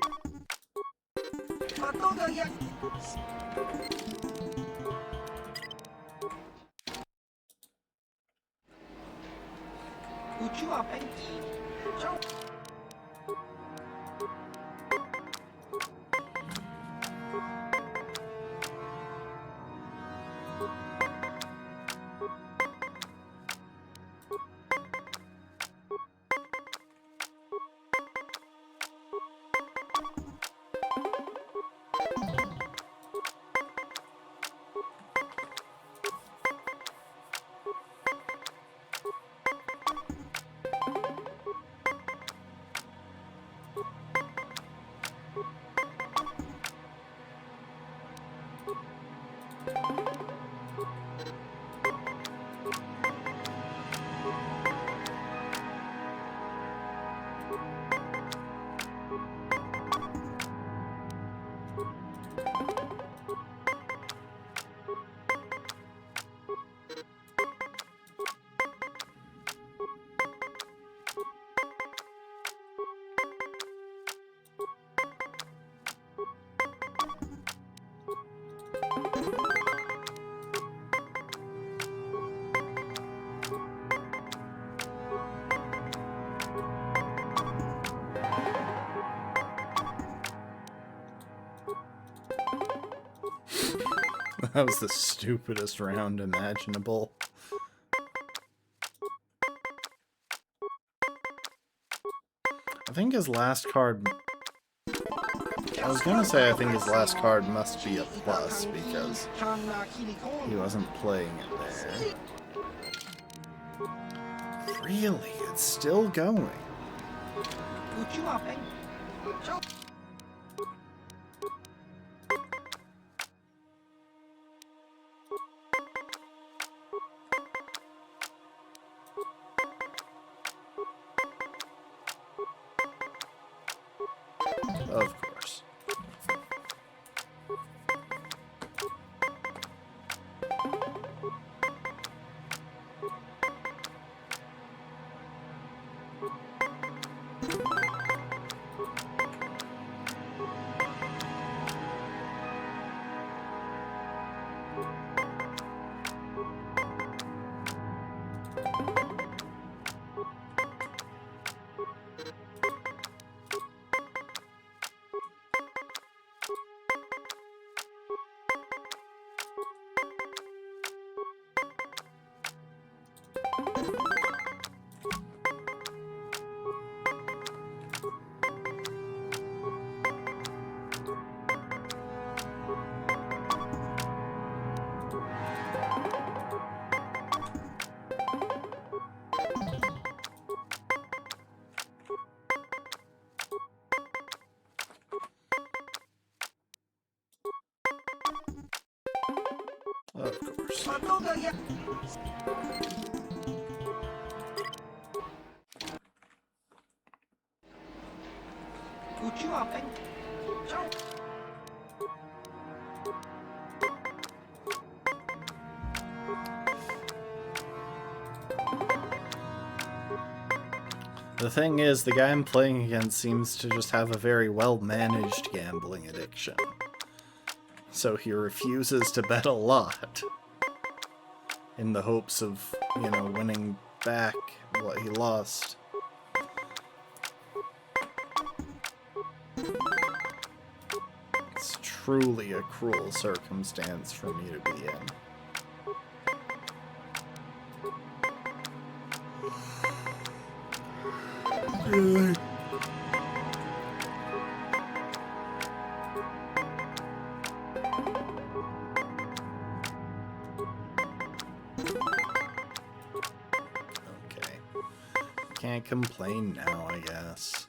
That was the stupidest round imaginable. think his last card... I was gonna say I think his last card must be a plus because he wasn't playing it there. Really? It's still going. Of course. Of course. The thing is, the guy I'm playing against seems to just have a very well-managed gambling addiction. So he refuses to bet a lot in the hopes of, you know, winning back what he lost. It's truly a cruel circumstance for me to be in. Really? Okay. Can't complain now, I guess.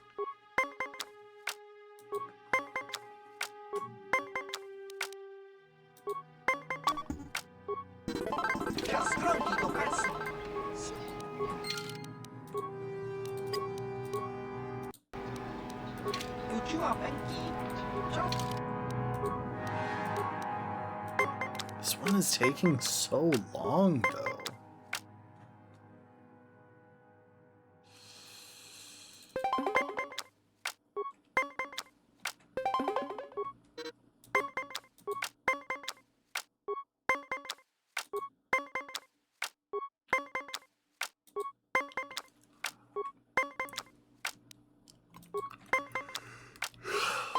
This one is taking so long, though.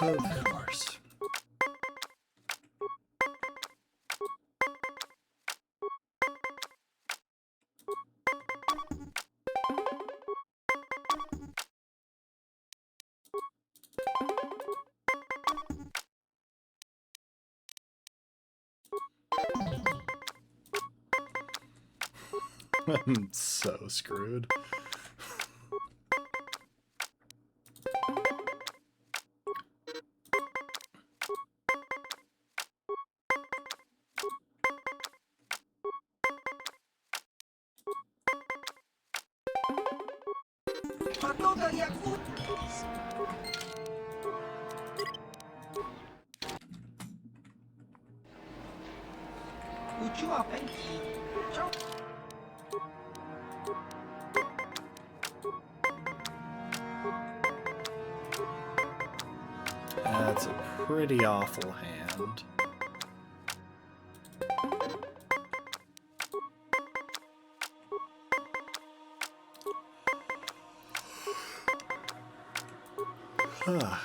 Of course. I'm so screwed. That's a pretty awful hand. Huh.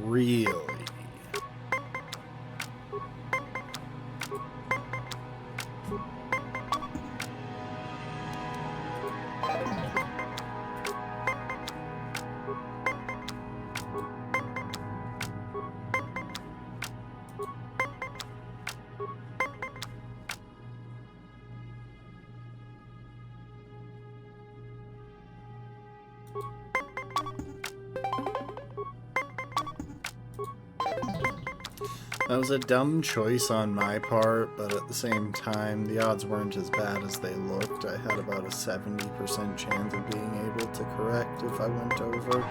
Really? That was a dumb choice on my part, but at the same time, the odds weren't as bad as they looked. I had about a 70% chance of being able to correct if I went over.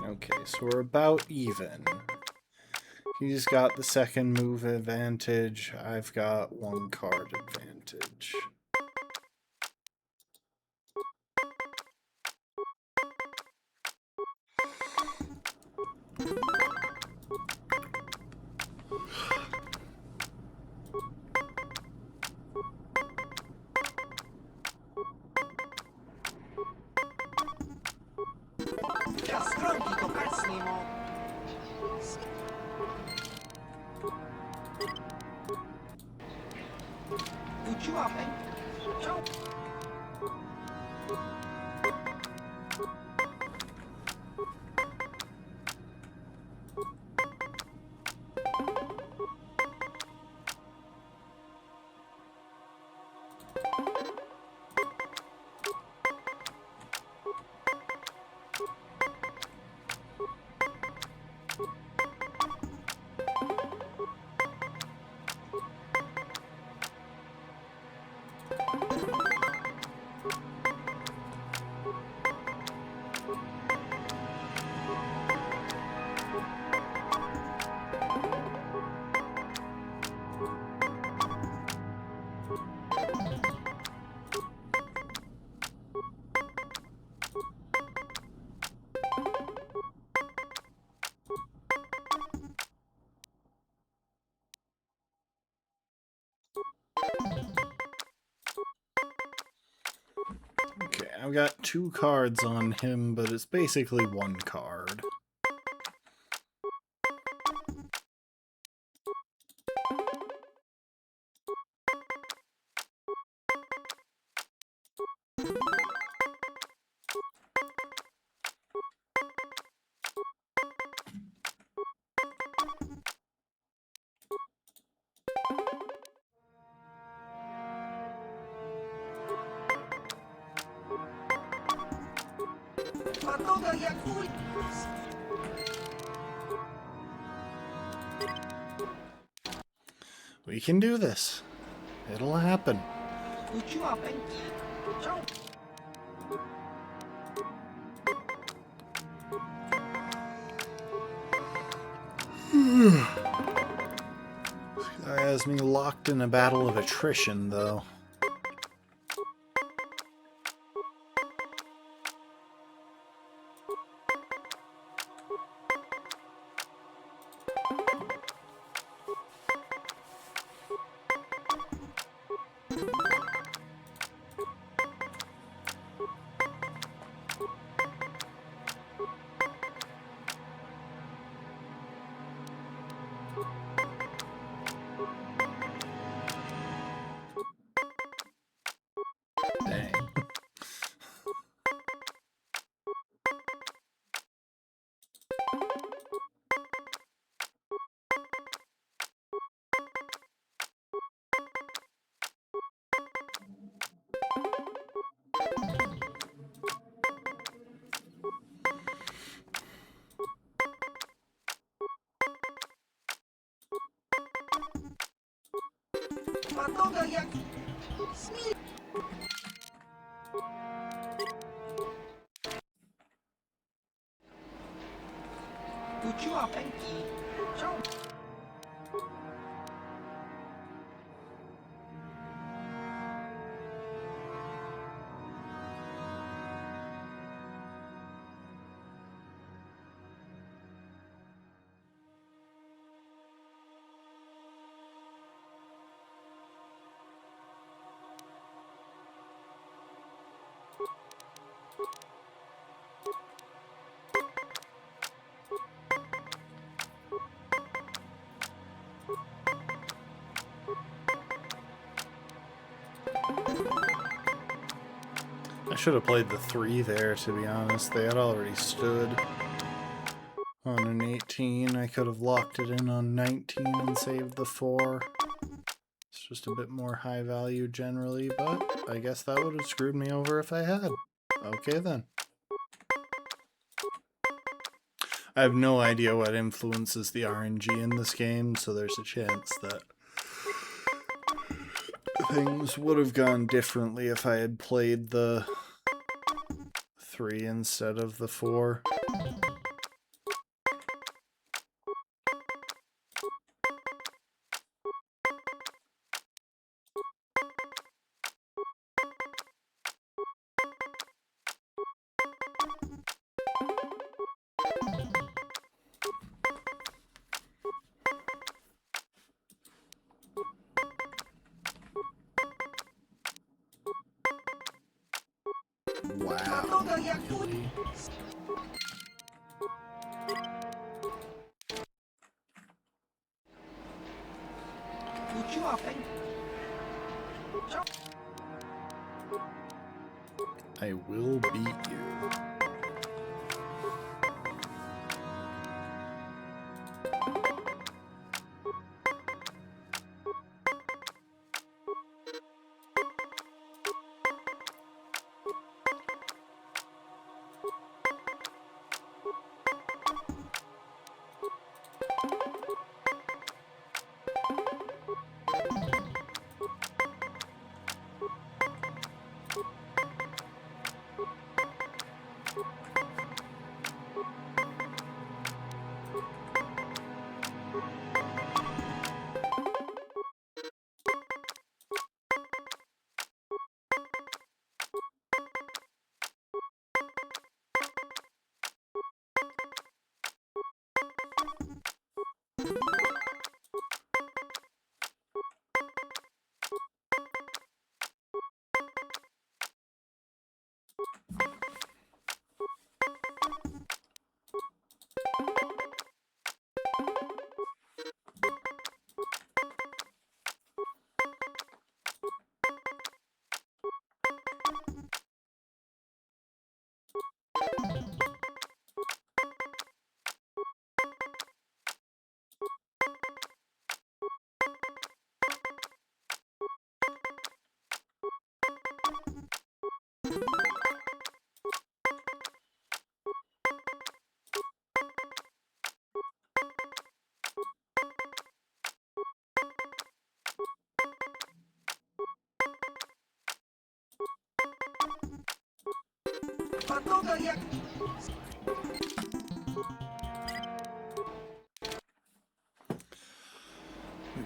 Okay, so we're about even. He's got the second move advantage. I've got one card advantage. Okay, I've got 2 cards on him, but it's basically 1 card. We can do this. It'll happen. That has me locked in a battle of attrition, though. Dang. I should have played the 3 there, to be honest. They had already stood on an 18. I could have locked it in on 19 and saved the 4. It's just a bit more high value generally, but I guess that would have screwed me over if I had. Okay then. I have no idea what influences the RNG in this game, so there's a chance that things would have gone differently if I had played the 3 instead of the 4. I will beat you.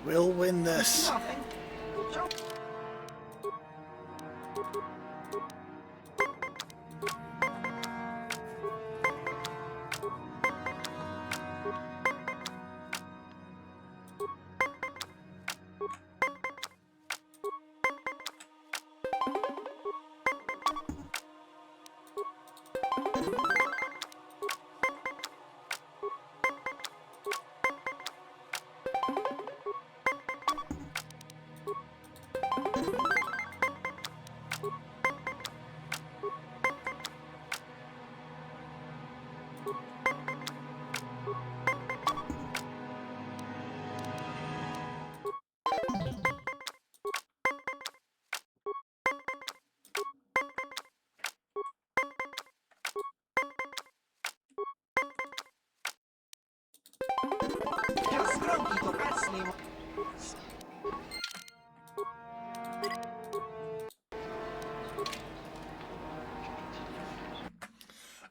We will win this.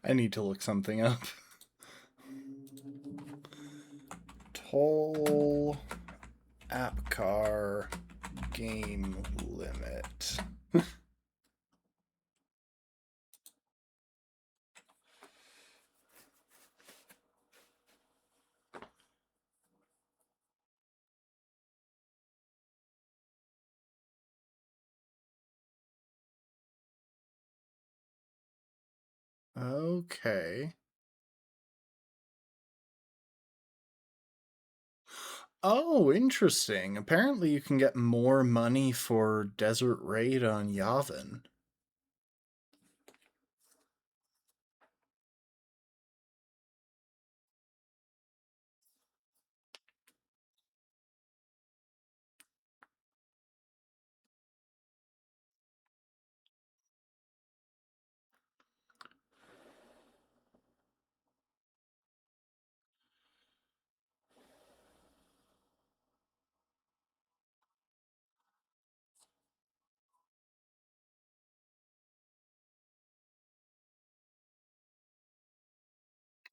I need to look something up. Toll Apcar game limit. Okay. Oh, interesting. Apparently you can get more money for Desert Raid on Yavin.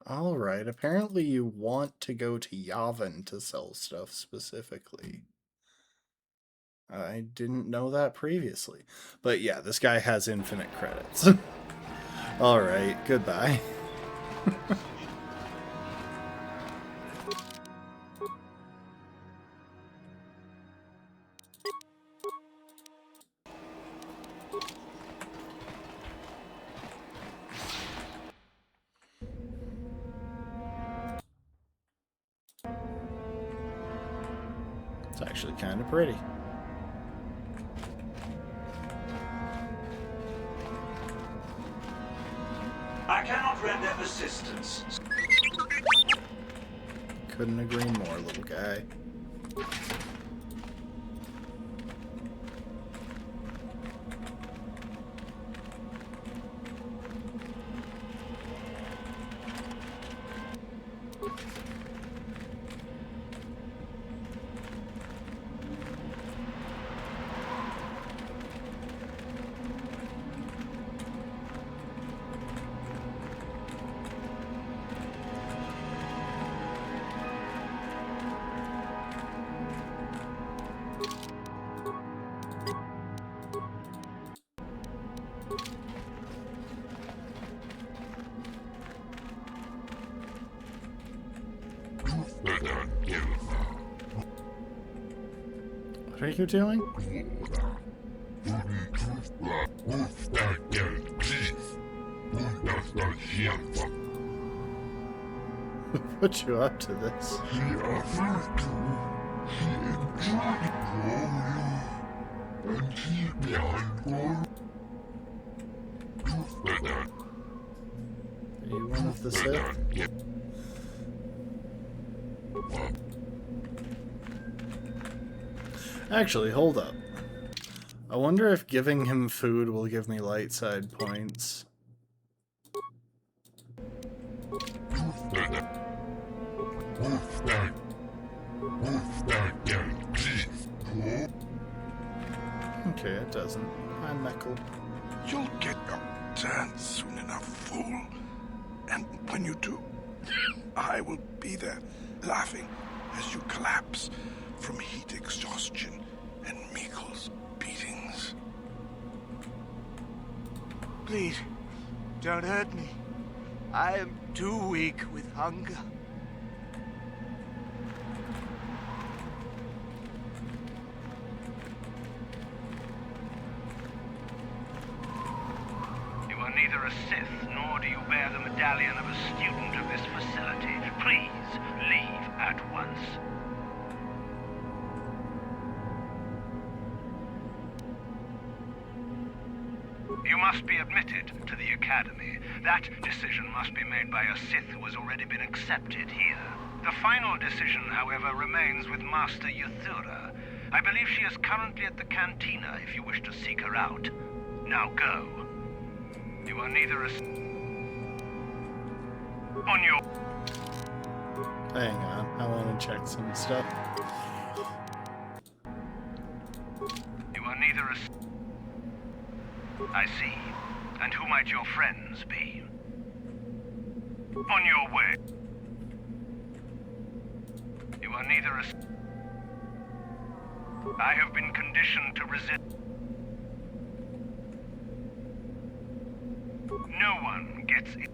Alright, apparently you want to go to Yavin to sell stuff specifically. I didn't know that previously. But yeah, this guy has infinite credits. Alright, goodbye. It's actually kind of pretty. I cannot render assistance. Couldn't agree more, little guy. What are you doing? Put you up to this. Are you one of the Sith? Actually, hold up. I wonder if giving him food will give me light side points. Okay, it doesn't. Hi, Meckle. You'll get them. return soon enough, fool. And when you do, I will be there, laughing as you collapse from heat exhaustion and Mikkel's beatings. Please, don't hurt me. I am too weak with hunger. You are neither a Sith, nor do you bear the medallion of a student of this facility. Please, leave at once. You must be admitted to the Academy. That decision must be made by a Sith who has already been accepted here. The final decision, however, remains with Master Yuthura. I believe she is currently at the cantina if you wish to seek her out. Now go. You are neither a... On your... Hang on, I want to check some stuff. You are neither a... I see. And who might your friends be? On your way. You are neither a... I have been conditioned to resist. No one gets it.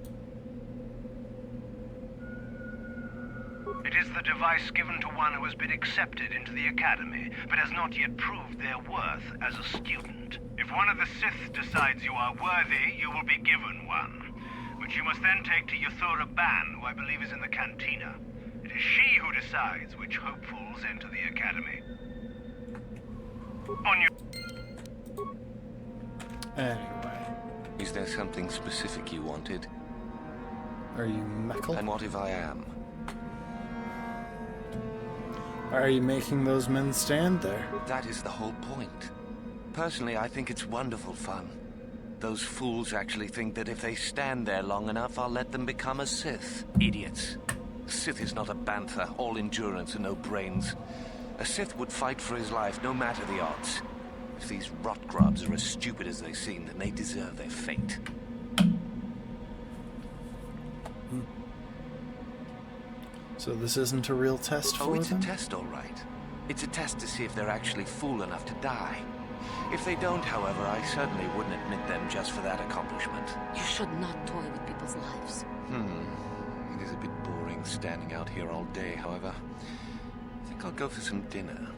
It is the device given to one who has been accepted into the Academy, but has not yet proved their worth as a student. If one of the Sith decides you are worthy, you will be given one, which you must then take to Yuthura Ban, who I believe is in the cantina. It is she who decides which hopefuls enter the Academy. On your... Anyway. Is there something specific you wanted? Are you Mikkel? And what if I am? Are you making those men stand there? That is the whole point. Personally, I think it's wonderful fun. Those fools actually think that if they stand there long enough, I'll let them become a Sith. Idiots. A Sith is not a bantha, all endurance and no brains. A Sith would fight for his life, no matter the odds. If these rot grubs are as stupid as they seem, then they deserve their fate. So this isn't a real test for them? Oh, it's a test, all right. It's a test to see if they're actually fool enough to die. If they don't, however, I certainly wouldn't admit them just for that accomplishment. You should not toy with people's lives. It is a bit boring standing out here all day, however. I think I'll go for some dinner.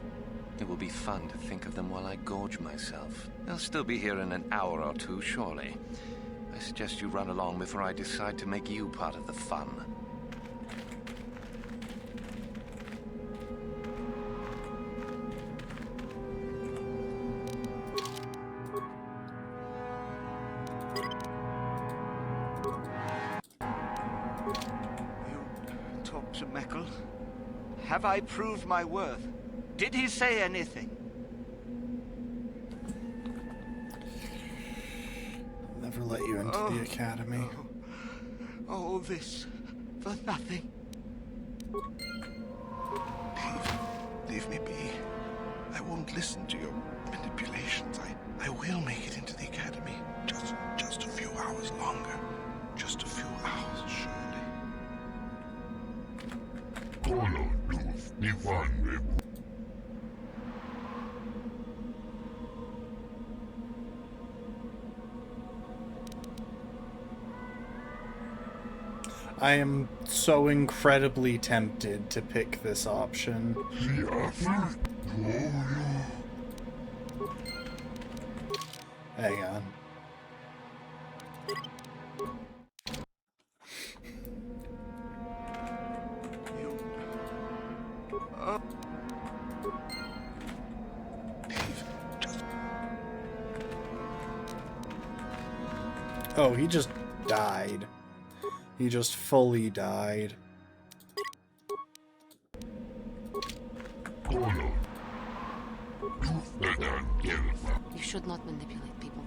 It will be fun to think of them while I gorge myself. They'll still be here in an hour or two, surely. I suggest you run along before I decide to make you part of the fun. To Mikkel? Have I proved my worth? Did he say anything? Never let you into the Academy. All this for nothing. Leave me be. I won't listen to your manipulations. I will make it into the Academy. Just a few hours longer. Just a few hours, surely. I am so incredibly tempted to pick this option. Hang on. Oh, he just died. He just fully died. You should not manipulate people.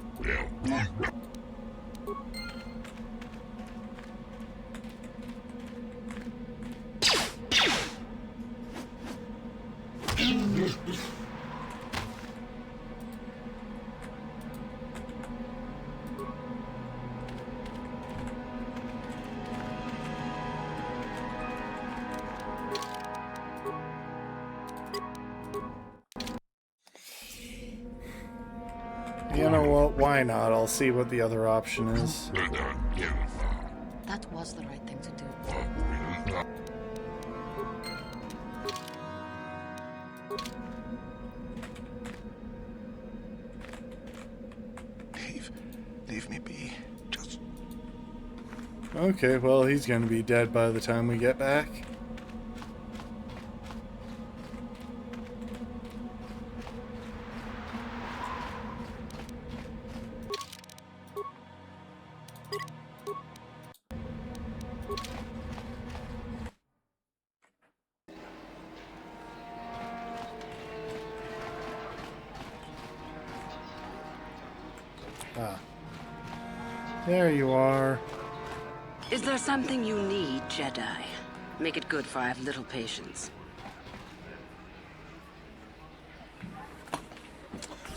You know what? Why not? I'll see what the other option is. That was the right thing to do. Leave me be. Just... Okay, well, he's gonna be dead by the time we get back. Ah. There you are. Is there something you need, Jedi? Make it good, for I have little patience.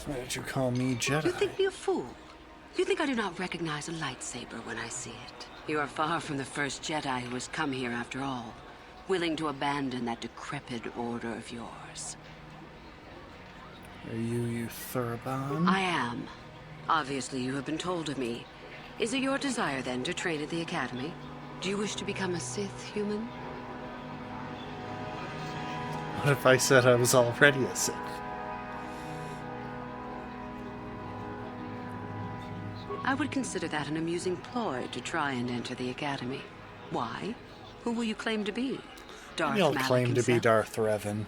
Why did you call me Jedi? You think me a fool? You think I do not recognize a lightsaber when I see it? You are far from the first Jedi who has come here after all, willing to abandon that decrepit order of yours. Are you Thuraban? I am. Obviously, you have been told of me. Is it your desire, then, to train at the Academy? Do you wish to become a Sith human? What if I said I was already a Sith? I would consider that an amusing ploy to try and enter the Academy. Why? Who will you claim to be? Darth You'll Malak claim to be himself? Darth Revan.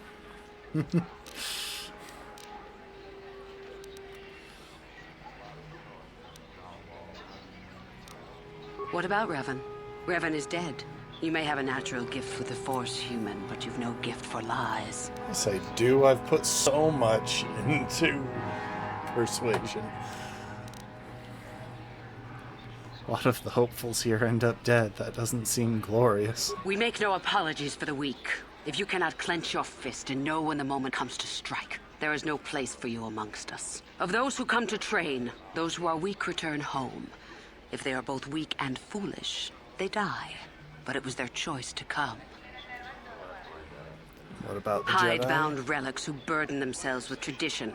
What about Revan? Revan is dead. You may have a natural gift with the Force, human, but you've no gift for lies. Yes, I do. I've put so much into persuasion. A lot of the hopefuls here end up dead. That doesn't seem glorious. We make no apologies for the weak. If you cannot clench your fist and know when the moment comes to strike, there is no place for you amongst us. Of those who come to train, those who are weak return home. If they are both weak and foolish, they die. But it was their choice to come. What about the Jedi? Hidebound relics who burden themselves with tradition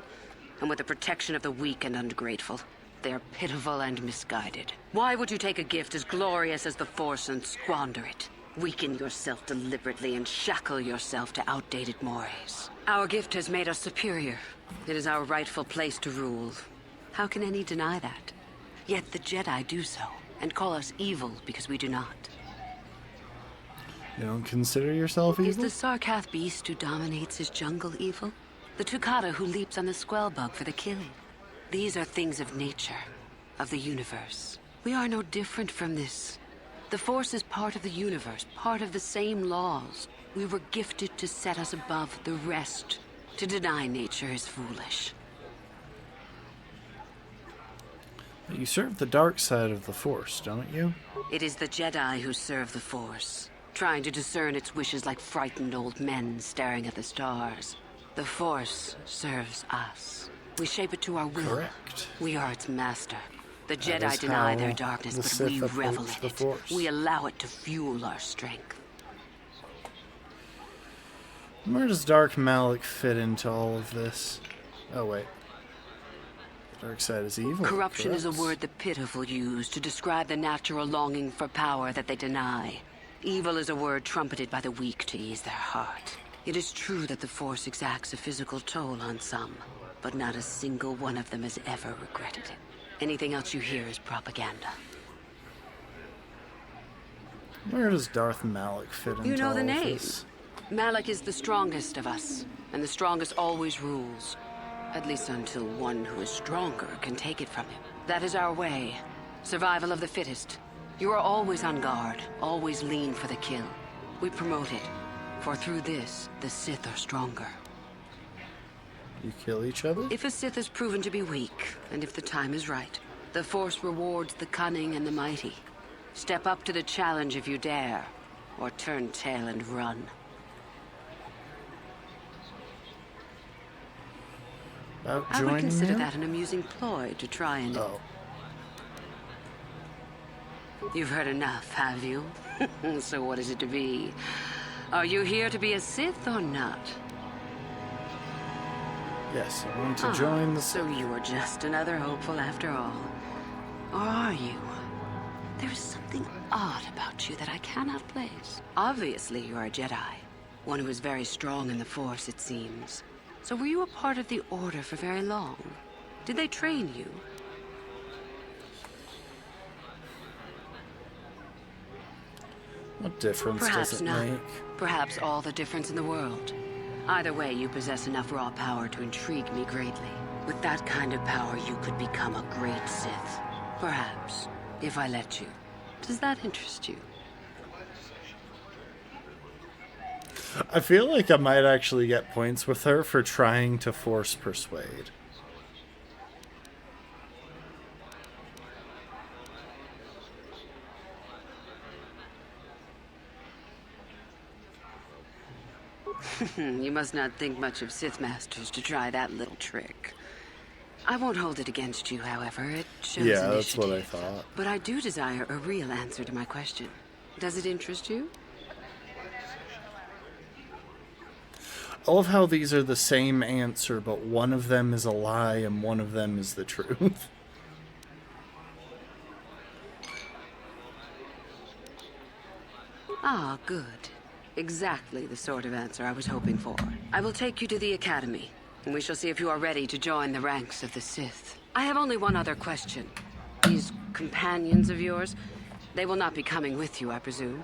and with the protection of the weak and ungrateful. They are pitiful and misguided. Why would you take a gift as glorious as the Force and squander it? Weaken yourself deliberately and shackle yourself to outdated mores. Our gift has made us superior. It is our rightful place to rule. How can any deny that? Yet the Jedi do so, and call us evil because we do not. You don't consider yourself evil? Is the Sarkath beast who dominates his jungle evil? The Tukata who leaps on the Squellbug for the kill? These are things of nature, of the universe. We are no different from this. The Force is part of the universe, part of the same laws. We were gifted to set us above the rest. To deny nature is foolish. You serve the dark side of the Force, don't you? It is the Jedi who serve the Force, trying to discern its wishes like frightened old men staring at the stars. The Force serves us. We shape it to our will. Correct. We are its master. The That Jedi is deny how their darkness, the but Sith we revel approach in the it. Force. We allow it to fuel our strength. Where does Dark Malak fit into all of this? Oh, wait. The dark side is evil. Corruption is a corrupts. word the pitiful use to describe the natural longing for power that they deny. Evil is a word trumpeted by the weak to ease their heart. It is true that the Force exacts a physical toll on some, but not a single one of them has ever regretted it. Anything else you hear is propaganda. Where does Darth Malak fit into You know all the of name. this? Malak is the strongest of us, and the strongest always rules. At least until one who is stronger can take it from him. That is our way. Survival of the fittest. You are always on guard, always lean for the kill. We promote it, for through this, the Sith are stronger. You kill each other? If a Sith is proven to be weak, and if the time is right, the Force rewards the cunning and the mighty. Step up to the challenge if you dare, or turn tail and run. About I would joining consider him? that an amusing ploy to try and... Oh. You've heard enough, have you? So what is it to be? Are you here to be a Sith or not? Yes, I want to join the So you are just another hopeful after all. Or are you? There is something odd about you that I cannot place. Obviously, you are a Jedi. One who is very strong in the Force, it seems. So were you a part of the Order for very long? Did they train you? What difference Perhaps does it not. make? Perhaps all the difference in the world. Either way, you possess enough raw power to intrigue me greatly. With that kind of power, you could become a great Sith. Perhaps, if I let you. Does that interest you? I feel like I might actually get points with her for trying to force persuade. You must not think much of Sith Masters to try that little trick. I won't hold it against you, however. It shows Yeah, that's initiative. what I thought. But I do desire a real answer to my question. Does it interest you? I love how these are the same answer, but one of them is a lie and one of them is the truth. Ah, good. Exactly the sort of answer I was hoping for. I will take you to the Academy, and we shall see if you are ready to join the ranks of the Sith. I have only one other question. These companions of yours, they will not be coming with you, I presume?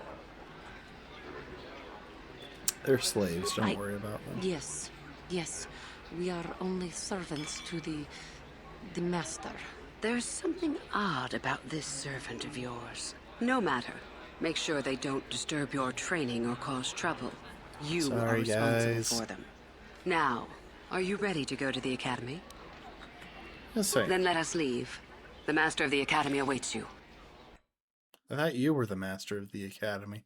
They're slaves, don't worry about them. Yes, yes. We are only servants to the Master. There's something odd about this servant of yours. No matter. Make sure they don't disturb your training or cause trouble. You are responsible for them. Now, are you ready to go to the Academy? Yes, I am. Then let us leave. The Master of the Academy awaits you. I thought you were the Master of the Academy.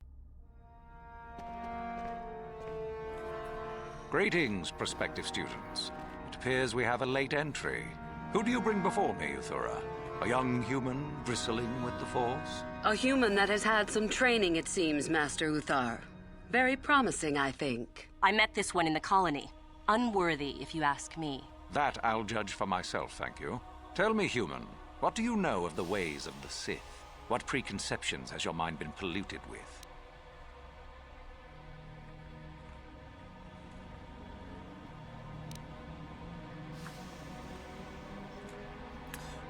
Greetings, prospective students. It appears we have a late entry. Who do you bring before me, Uthura? A young human bristling with the Force? A human that has had some training, it seems, Master Uthar. Very promising, I think. I met this one in the colony. Unworthy, if you ask me. That I'll judge for myself, thank you. Tell me, human, what do you know of the ways of the Sith? What preconceptions has your mind been polluted with?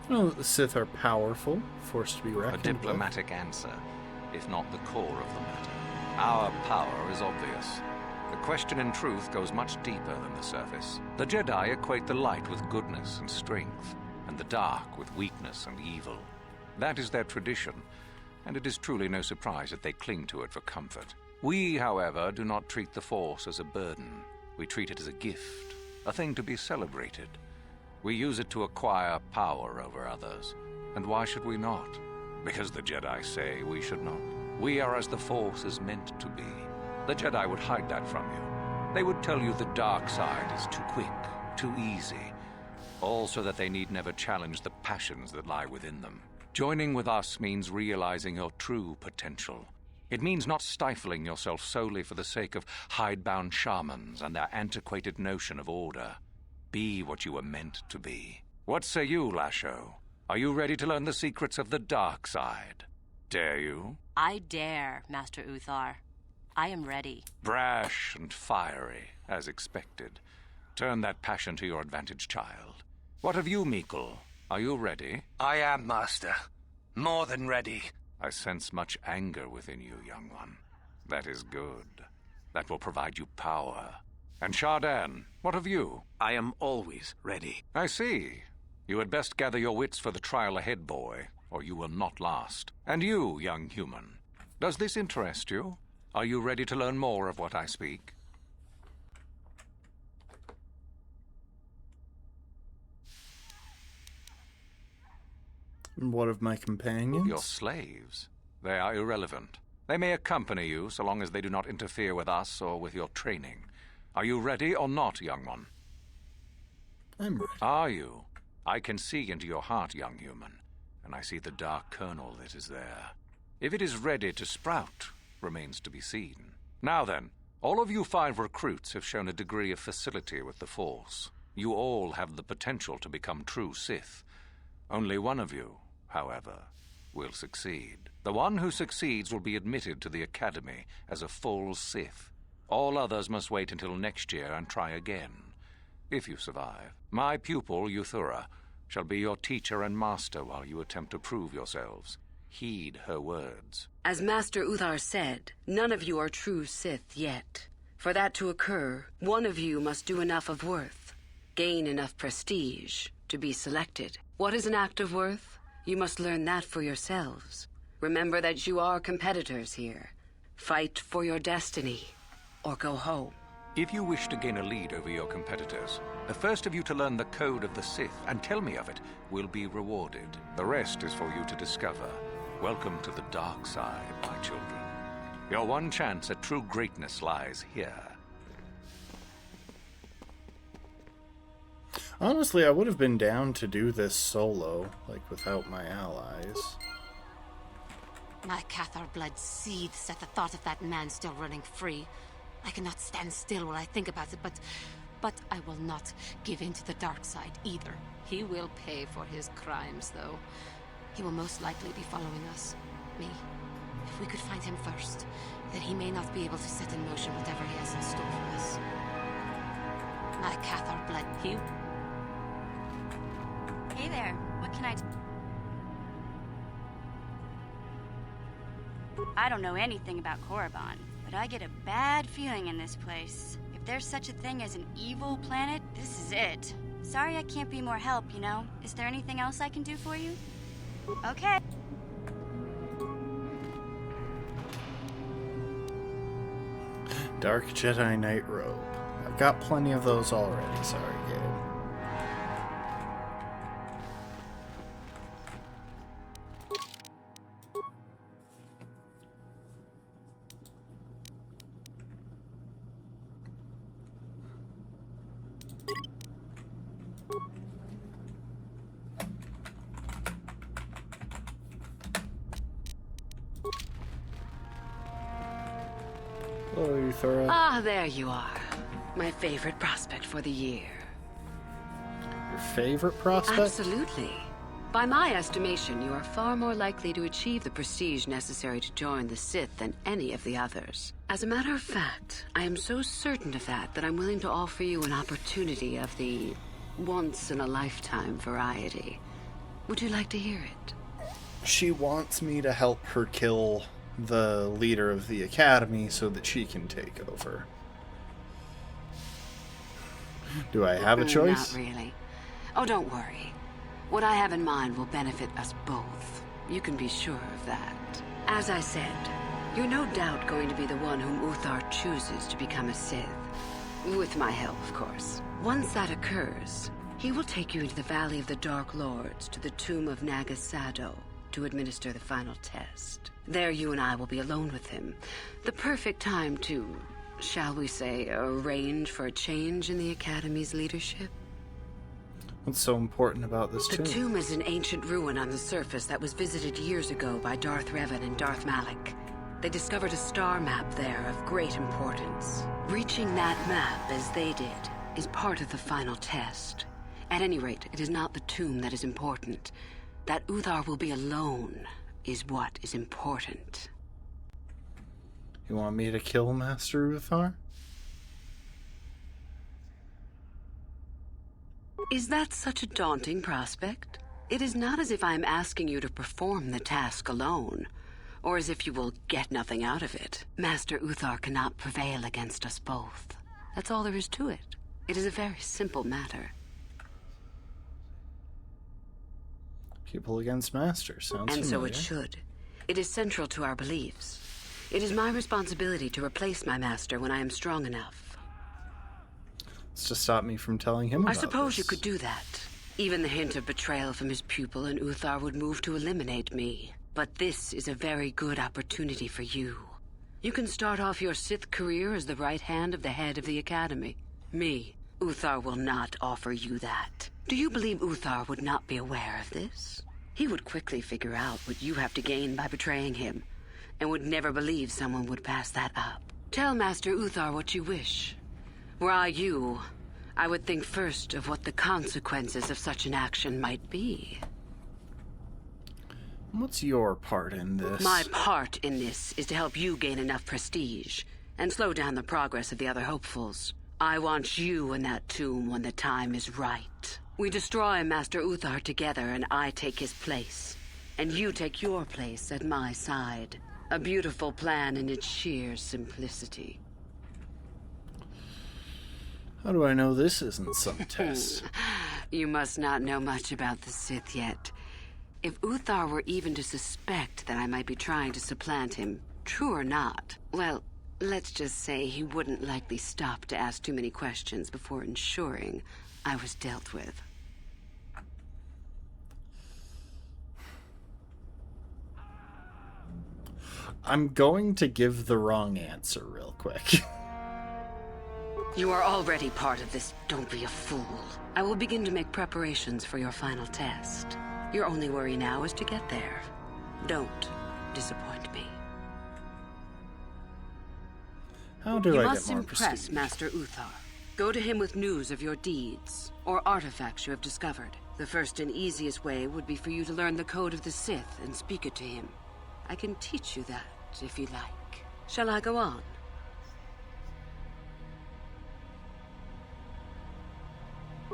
Well, the Sith are powerful, forced to be reckoned A diplomatic answer, if not the core of the matter. Our power is obvious. The question in truth goes much deeper than the surface. The Jedi equate the light with goodness and strength, and the dark with weakness and evil. That is their tradition, and it is truly no surprise that they cling to it for comfort. We, however, do not treat the Force as a burden. We treat it as a gift, a thing to be celebrated. We use it to acquire power over others. And why should we not? Because the Jedi say we should not. We are as the Force is meant to be. The Jedi would hide that from you. They would tell you the dark side is too quick, too easy. All so that they need never challenge the passions that lie within them. Joining with us means realizing your true potential. It means not stifling yourself solely for the sake of hidebound shamans and their antiquated notion of order. Be what you were meant to be. What say you, Lasho? Are you ready to learn the secrets of the dark side? Dare you? I dare, Master Uthar. I am ready. Brash and fiery, as expected. Turn that passion to your advantage, child. What of you, Meekle? Are you ready? I am, Master. More than ready. I sense much anger within you, young one. That is good. That will provide you power. And Shardan, what of you? I am always ready. I see. You had best gather your wits for the trial ahead, boy, or you will not last. And you, young human, does this interest you? Are you ready to learn more of what I speak? And what of my companions? Your slaves. They are irrelevant. They may accompany you so long as they do not interfere with us or with your training. Are you ready or not, young one? I'm ready. Are you? I can see into your heart, young human, and I see the dark kernel that is there. If it is ready to sprout, remains to be seen. Now then, all of you 5 recruits have shown a degree of facility with the Force. You all have the potential to become true Sith. Only one of you, however, will succeed. The one who succeeds will be admitted to the Academy as a full Sith. All others must wait until next year and try again. If you survive, my pupil, Euthura, shall be your teacher and master while you attempt to prove yourselves. Heed her words. As Master Uthar said, none of you are true Sith yet. For that to occur, one of you must do enough of worth, gain enough prestige, to be selected. What is an act of worth? You must learn that for yourselves. Remember that you are competitors here. Fight for your destiny, or go home. If you wish to gain a lead over your competitors, the first of you to learn the code of the Sith and tell me of it will be rewarded. The rest is for you to discover. Welcome to the dark side, my children. Your one chance at true greatness lies here. Honestly, I would have been down to do this solo, like without my allies. My Cathar blood seethes at the thought of that man still running free. I cannot stand still while I think about it, but I will not give in to the dark side either. He will pay for his crimes, though. He will most likely be following us. Me. If we could find him first, then he may not be able to set in motion whatever he has in store for us. My Cathar blood, he... Hey there, what can I do? I don't know anything about Korriban, but I get a bad feeling in this place. If there's such a thing as an evil planet, this is it. Sorry I can't be more help, you know? Is there anything else I can do for you? Okay. Dark Jedi Knight Robe. I've got plenty of those already, sorry, Gabe. Hello, Euthura. Ah, there you are. My favorite prospect for the year. Your favorite prospect? Absolutely. By my estimation, you are far more likely to achieve the prestige necessary to join the Sith than any of the others. As a matter of fact, I am so certain of that I'm willing to offer you an opportunity of the once-in-a-lifetime variety. Would you like to hear it? She wants me to help her kill the leader of the Academy so that she can take over. Do I have a choice? Not really. Oh, don't worry. What I have in mind will benefit us both. You can be sure of that. As I said, you're no doubt going to be the one whom Uthar chooses to become a Sith. With my help, of course. Once that occurs, he will take you into the Valley of the Dark Lords to the tomb of Naga Sado to administer the final test. There you and I will be alone with him. The perfect time to, shall we say, arrange for a change in the Academy's leadership. What's so important about this tomb? The tomb is an ancient ruin on the surface that was visited years ago by Darth Revan and Darth Malak. They discovered a star map there of great importance. Reaching that map, as they did, is part of the final test. At any rate, it is not the tomb that is important. That Uthar will be alone is what is important. You want me to kill Master Uthar? Is that such a daunting prospect? It is not as if I am asking you to perform the task alone, or as if you will get nothing out of it. Master Uthar cannot prevail against us both. That's all there is to it. It is a very simple matter. People against Master. Sounds and familiar. so it should. It is central to our beliefs. It is my responsibility to replace my master when I am strong enough. It's to stop me from telling him about I suppose this. you could do that. Even the hint of betrayal from his pupil and Uthar would move to eliminate me. But this is a very good opportunity for you. You can start off your Sith career as the right hand of the head of the Academy. Me, Uthar will not offer you that. Do you believe Uthar would not be aware of this? He would quickly figure out what you have to gain by betraying him, and would never believe someone would pass that up. Tell Master Uthar what you wish. Were I you, I would think first of what the consequences of such an action might be. What's your part in this? My part in this is to help you gain enough prestige and slow down the progress of the other hopefuls. I want you in that tomb when the time is right. We destroy Master Uthar together, and I take his place. And you take your place at my side. A beautiful plan in its sheer simplicity. How do I know this isn't some test? You must not know much about the Sith yet. If Uthar were even to suspect that I might be trying to supplant him, true or not, well, let's just say he wouldn't likely stop to ask too many questions before ensuring I was dealt with. I'm going to give the wrong answer real quick. You are already part of this. Don't be a fool. I will begin to make preparations for your final test. Your only worry now is to get there. Don't disappoint me. How do you I must get more impress prestige? Master Uthar. Go to him with news of your deeds, or artifacts you have discovered. The first and easiest way would be for you to learn the code of the Sith and speak it to him. I can teach you that, if you like. Shall I go on?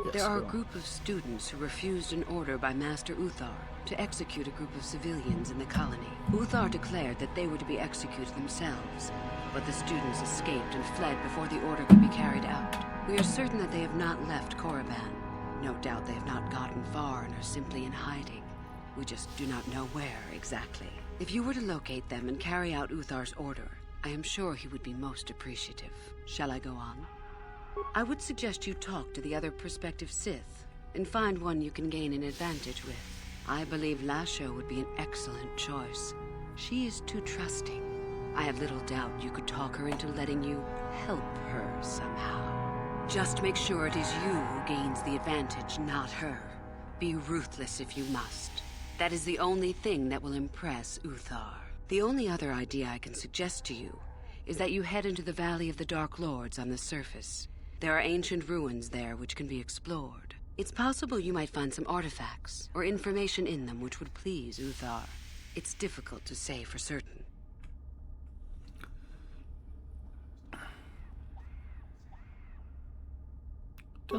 Yes, There are a go on. group of students who refused an order by Master Uthar to execute a group of civilians in the colony. Uthar declared that they were to be executed themselves, but the students escaped and fled before the order could be carried out. We are certain that they have not left Korriban. No doubt they have not gotten far and are simply in hiding. We just do not know where exactly. If you were to locate them and carry out Uthar's order, I am sure he would be most appreciative. Shall I go on? I would suggest you talk to the other prospective Sith and find one you can gain an advantage with. I believe Lasho would be an excellent choice. She is too trusting. I have little doubt you could talk her into letting you help her somehow. Just make sure it is you who gains the advantage, not her. Be ruthless if you must. That is the only thing that will impress Uthar. The only other idea I can suggest to you is that you head into the Valley of the Dark Lords on the surface. There are ancient ruins there which can be explored. It's possible you might find some artifacts or information in them which would please Uthar. It's difficult to say for certain.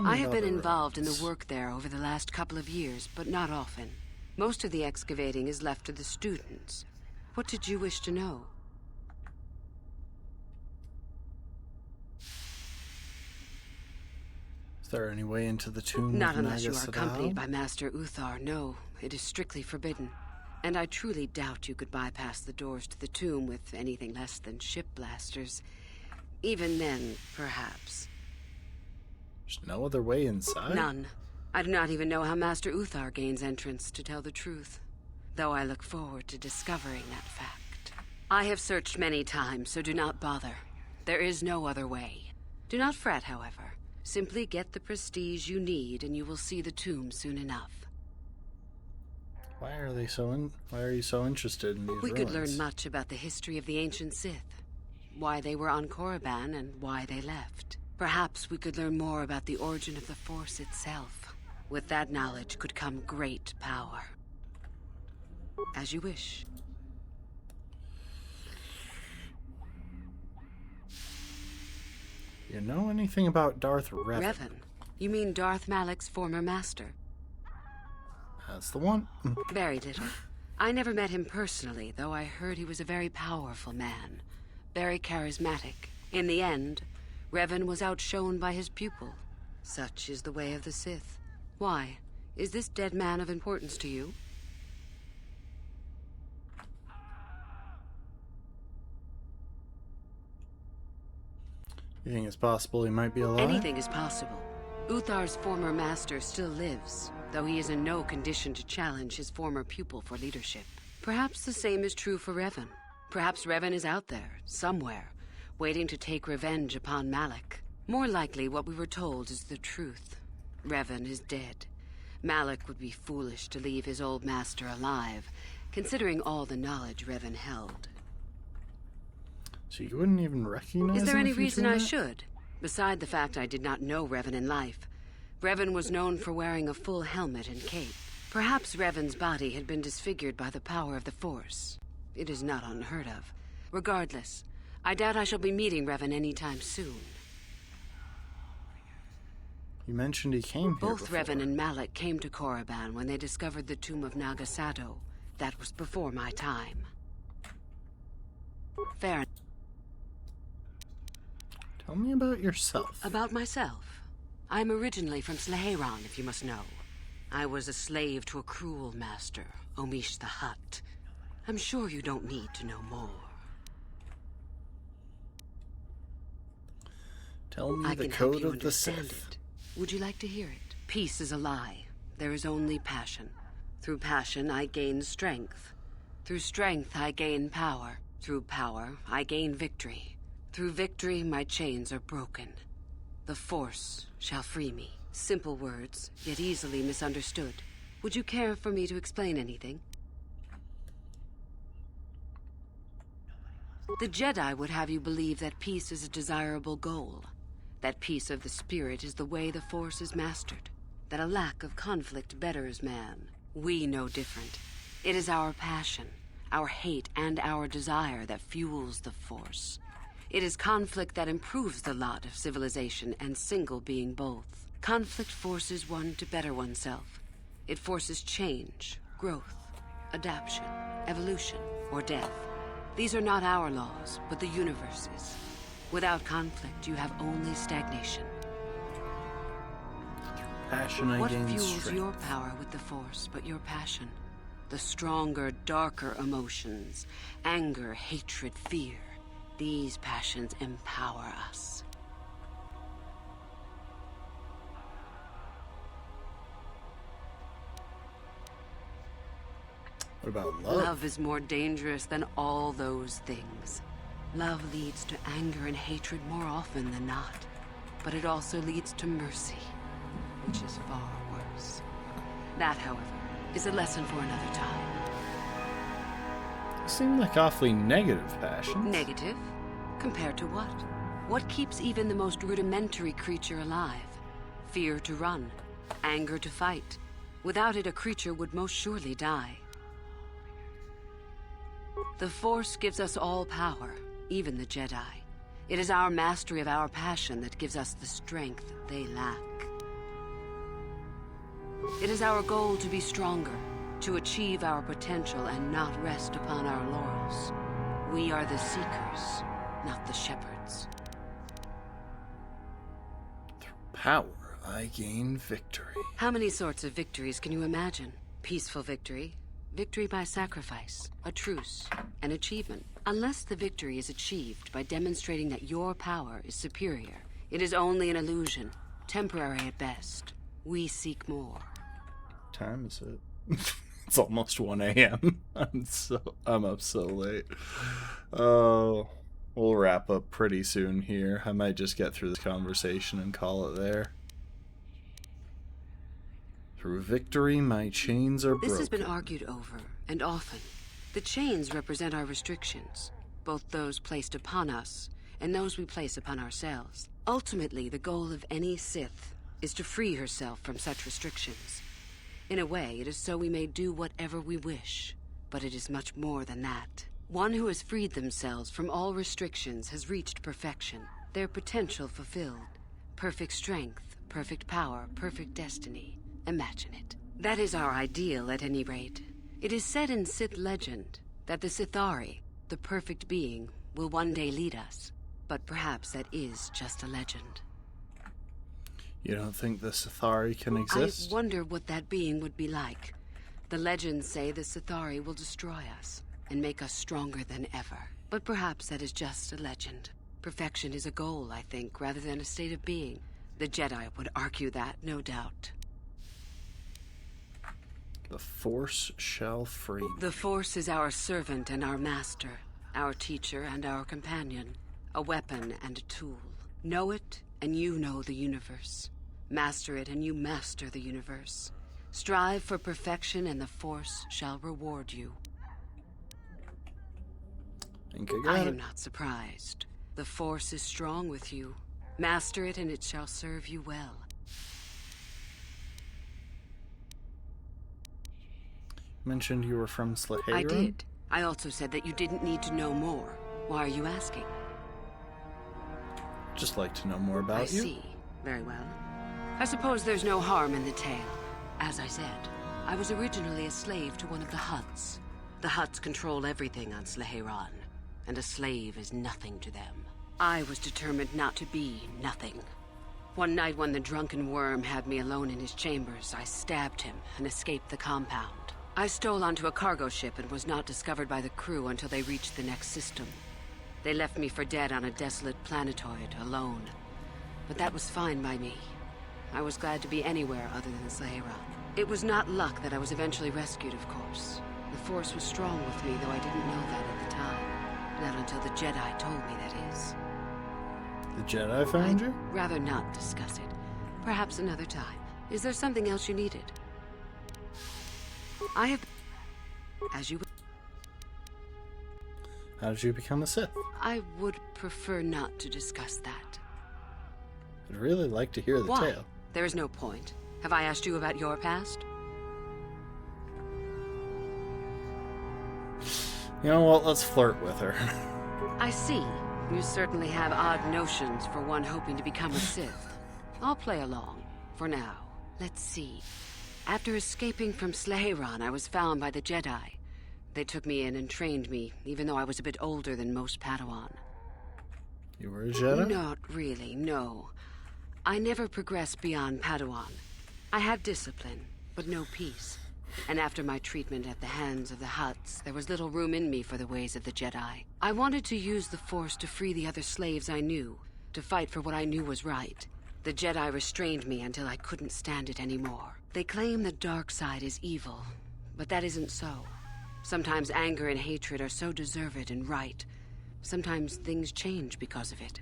I have been involved in the work there over the last couple of years, but not often. Most of the excavating is left to the students. What did you wish to know? Is there any way into the tomb? Not of unless you Naga are accompanied Sadao? by Master Uthar, no. It is strictly forbidden. And I truly doubt you could bypass the doors to the tomb with anything less than ship blasters. Even then, perhaps. There's no other way inside? None. I do not even know how Master Uthar gains entrance, to tell the truth. Though I look forward to discovering that fact. I have searched many times, so do not bother. There is no other way. Do not fret, however. Simply get the prestige you need, and you will see the tomb soon enough. Why are you so interested in these We ruins? could learn much about the history of the ancient Sith. Why they were on Korriban and why they left. Perhaps we could learn more about the origin of the Force itself. With that knowledge could come great power. As you wish. You know anything about Darth Revan? Revan? You mean Darth Malak's former master? That's the one. Very little. I never met him personally, though I heard he was a very powerful man. Very charismatic. In the end, Revan was outshone by his pupil. Such is the way of the Sith. Why? Is this dead man of importance to you? You think it's possible he might be alive? Anything is possible. Uthar's former master still lives, though he is in no condition to challenge his former pupil for leadership. Perhaps the same is true for Revan. Perhaps Revan is out there, somewhere, waiting to take revenge upon Malak. More likely, what we were told is the truth. Revan is dead. Malak would be foolish to leave his old master alive, considering all the knowledge Revan held. So you wouldn't even recognize Is there him any if you reason seen I that? should? Beside the fact I did not know Revan in life, Revan was known for wearing a full helmet and cape. Perhaps Revan's body had been disfigured by the power of the Force. It is not unheard of. Regardless, I doubt I shall be meeting Revan anytime soon. You mentioned he came here Both before. Revan and Malak came to Korriban when they discovered the tomb of Nagasato. That was before my time. Fair. Tell me about yourself. About myself. I'm originally from Sleheyron, if you must know. I was a slave to a cruel master, Omish the Hutt. I'm sure you don't need to know more. Tell me I the can help code you of the understand Sith. it. Would you like to hear it? Peace is a lie. There is only passion. Through passion, I gain strength. Through strength, I gain power. Through power, I gain victory. Through victory, my chains are broken. The Force shall free me. Simple words, yet easily misunderstood. Would you care for me to explain anything? The Jedi would have you believe that peace is a desirable goal. That peace of the spirit is the way the Force is mastered. That a lack of conflict betters man. We know different. It is our passion, our hate, and our desire that fuels the Force. It is conflict that improves the lot of civilization and single being both. Conflict forces one to better oneself. It forces change, growth, adaptation, evolution, or death. These are not our laws, but the universe's. Without conflict, you have only stagnation. Passion I What gain fuels strength. your power with the Force but your passion? The stronger, darker emotions. Anger, hatred, fear. These passions empower us. What about love? Love is more dangerous than all those things. Love leads to anger and hatred more often than not. But it also leads to mercy, which is far worse. That, however, is a lesson for another time. You seem like awfully negative passion. Negative? Compared to what? What keeps even the most rudimentary creature alive? Fear to run, anger to fight. Without it, a creature would most surely die. The Force gives us all power, even the Jedi. It is our mastery of our passion that gives us the strength they lack. It is our goal to be stronger, to achieve our potential and not rest upon our laurels. We are the seekers, not the shepherds. Through power, I gain victory. How many sorts of victories can you imagine? Peaceful victory, victory by sacrifice, a truce, an achievement. Unless the victory is achieved by demonstrating that your power is superior, it is only an illusion, temporary at best. We seek more. What time is it? It's almost 1 a.m. I'm up so late. Oh, we'll wrap up pretty soon here. I might just get through this conversation and call it there. Through victory, my chains are broken. This has been argued over, and often. The chains represent our restrictions, both those placed upon us and those we place upon ourselves. Ultimately, the goal of any Sith is to free herself from such restrictions. In a way, it is so we may do whatever we wish, but it is much more than that. One who has freed themselves from all restrictions has reached perfection, their potential fulfilled. Perfect strength, perfect power, perfect destiny. Imagine it. That is our ideal, at any rate. It is said in Sith legend that the Sithari, the perfect being, will one day lead us. But perhaps that is just a legend. You don't think the Sithari can exist? I wonder what that being would be like. The legends say the Sithari will destroy us and make us stronger than ever. But perhaps that is just a legend. Perfection is a goal, I think, rather than a state of being. The Jedi would argue that, no doubt. The Force shall free me. The Force is our servant and our master, our teacher and our companion, a weapon and a tool. Know it, and you know the universe. Master it, and you master the universe. Strive for perfection, and the Force shall reward you. Think I got I it. am not surprised. The Force is strong with you. Master it and it shall serve you well. Mentioned you were from Slaheyron? I did. I also said that you didn't need to know more. Why are you asking? Just like to know more about I you. see. Very well. I suppose there's no harm in the tale. As I said, I was originally a slave to one of the Hutts. The Hutts control everything on Slaheyron, and a slave is nothing to them. I was determined not to be nothing. One night when the drunken worm had me alone in his chambers, I stabbed him and escaped the compound. I stole onto a cargo ship and was not discovered by the crew until they reached the next system. They left me for dead on a desolate planetoid, alone. But that was fine by me. I was glad to be anywhere other than Slaheyron. It was not luck that I was eventually rescued, of course. The Force was strong with me, though I didn't know that at the time. Not until the Jedi told me, that is. The Jedi found you? I'd rather not discuss it. Perhaps another time. Is there something else you needed? I have... As you... How did you become a Sith? I would prefer not to discuss that. I'd really like to hear the Why? tale. There is no point. Have I asked you about your past? You know what? Let's flirt with her. I see. You certainly have odd notions for one hoping to become a Sith. I'll play along. For now. Let's see. After escaping from Slaheyron, I was found by the Jedi. They took me in and trained me, even though I was a bit older than most Padawan. You were a Jedi? Not really, no. I never progressed beyond Padawan. I had discipline, but no peace. And after my treatment at the hands of the Hutts, there was little room in me for the ways of the Jedi. I wanted to use the Force to free the other slaves I knew, to fight for what I knew was right. The Jedi restrained me until I couldn't stand it anymore. They claim the dark side is evil, but that isn't so. Sometimes anger and hatred are so deserved and right. Sometimes things change because of it.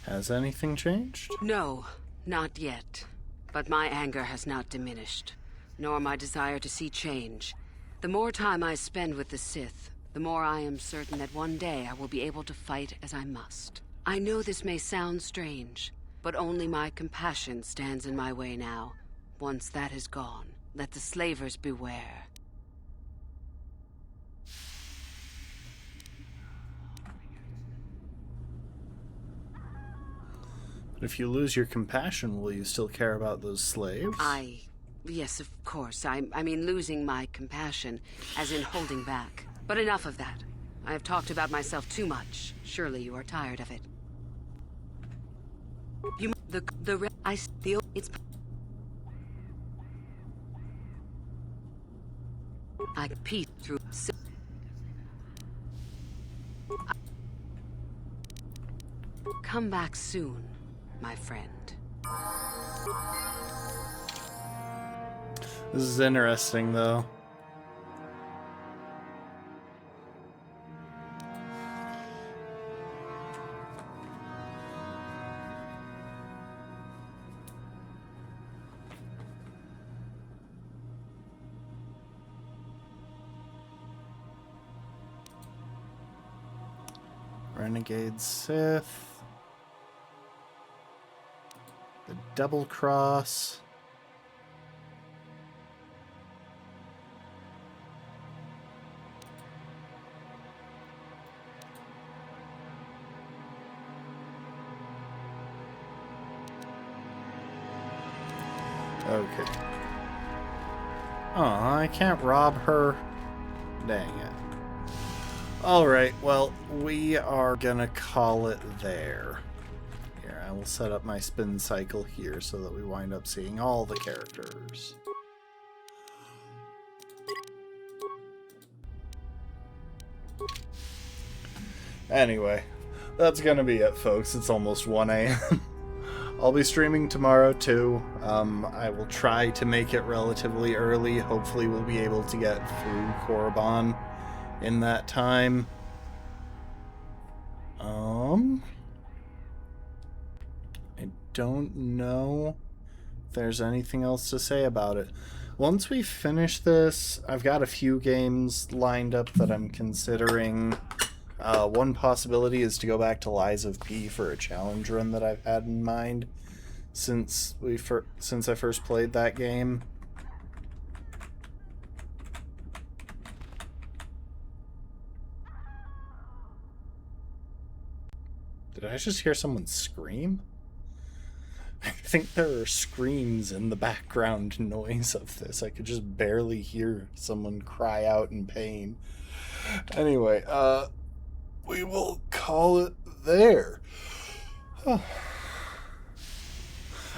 Has anything changed? No, not yet. But my anger has not diminished, nor my desire to see change. The more time I spend with the Sith, the more I am certain that one day I will be able to fight as I must. I know this may sound strange, but only my compassion stands in my way now. Once that is gone, let the slavers beware. But if you lose your compassion, will you still care about those slaves? Yes, of course. I mean losing my compassion, as in holding back. But enough of that. I have talked about myself too much. Surely you are tired of it. I peek through. Come back soon, my friend. This is interesting, though. Renegade Sith. The Double Cross. Okay. Oh, I can't rob her. Dang it. Alright, well, we are gonna call it there. Here, I will set up my spin cycle here so that we wind up seeing all the characters. Anyway, that's gonna be it, folks. It's almost 1 a.m. I'll be streaming tomorrow too. I will try to make it relatively early. Hopefully we'll be able to get through Korriban in that time. I don't know if there's anything else to say about it. Once we finish this, I've got a few games lined up that I'm considering One possibility is to go back to Lies of P for a challenge run that I've had in mind since I first played that game. Did I just hear someone scream? I think there are screams in the background noise of this. I could just barely hear someone cry out in pain. Anyway, we will call it there. I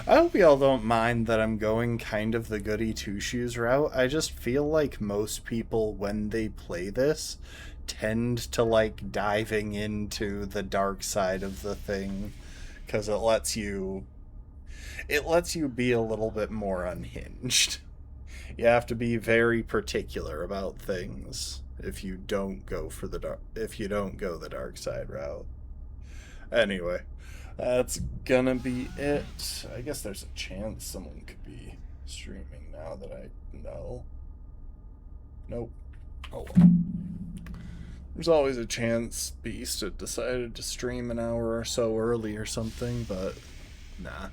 hope y'all don't mind that I'm going kind of the goody two-shoes route. I just feel like most people, when they play this, tend to like diving into the dark side of the thing, because it lets you be a little bit more unhinged. You have to be very particular about things if you don't go the dark side route. Anyway, that's gonna be it. I guess there's a chance someone could be streaming now that I know. Nope. Oh well. There's always a chance Beast had decided to stream an hour or so early or something, but nah.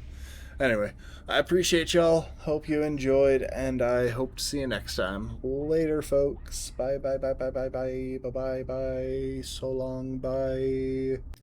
Anyway, I appreciate y'all. Hope you enjoyed, and I hope to see you next time. Later, folks. Bye, bye, bye, bye, bye, bye, bye, bye, bye. So long, bye.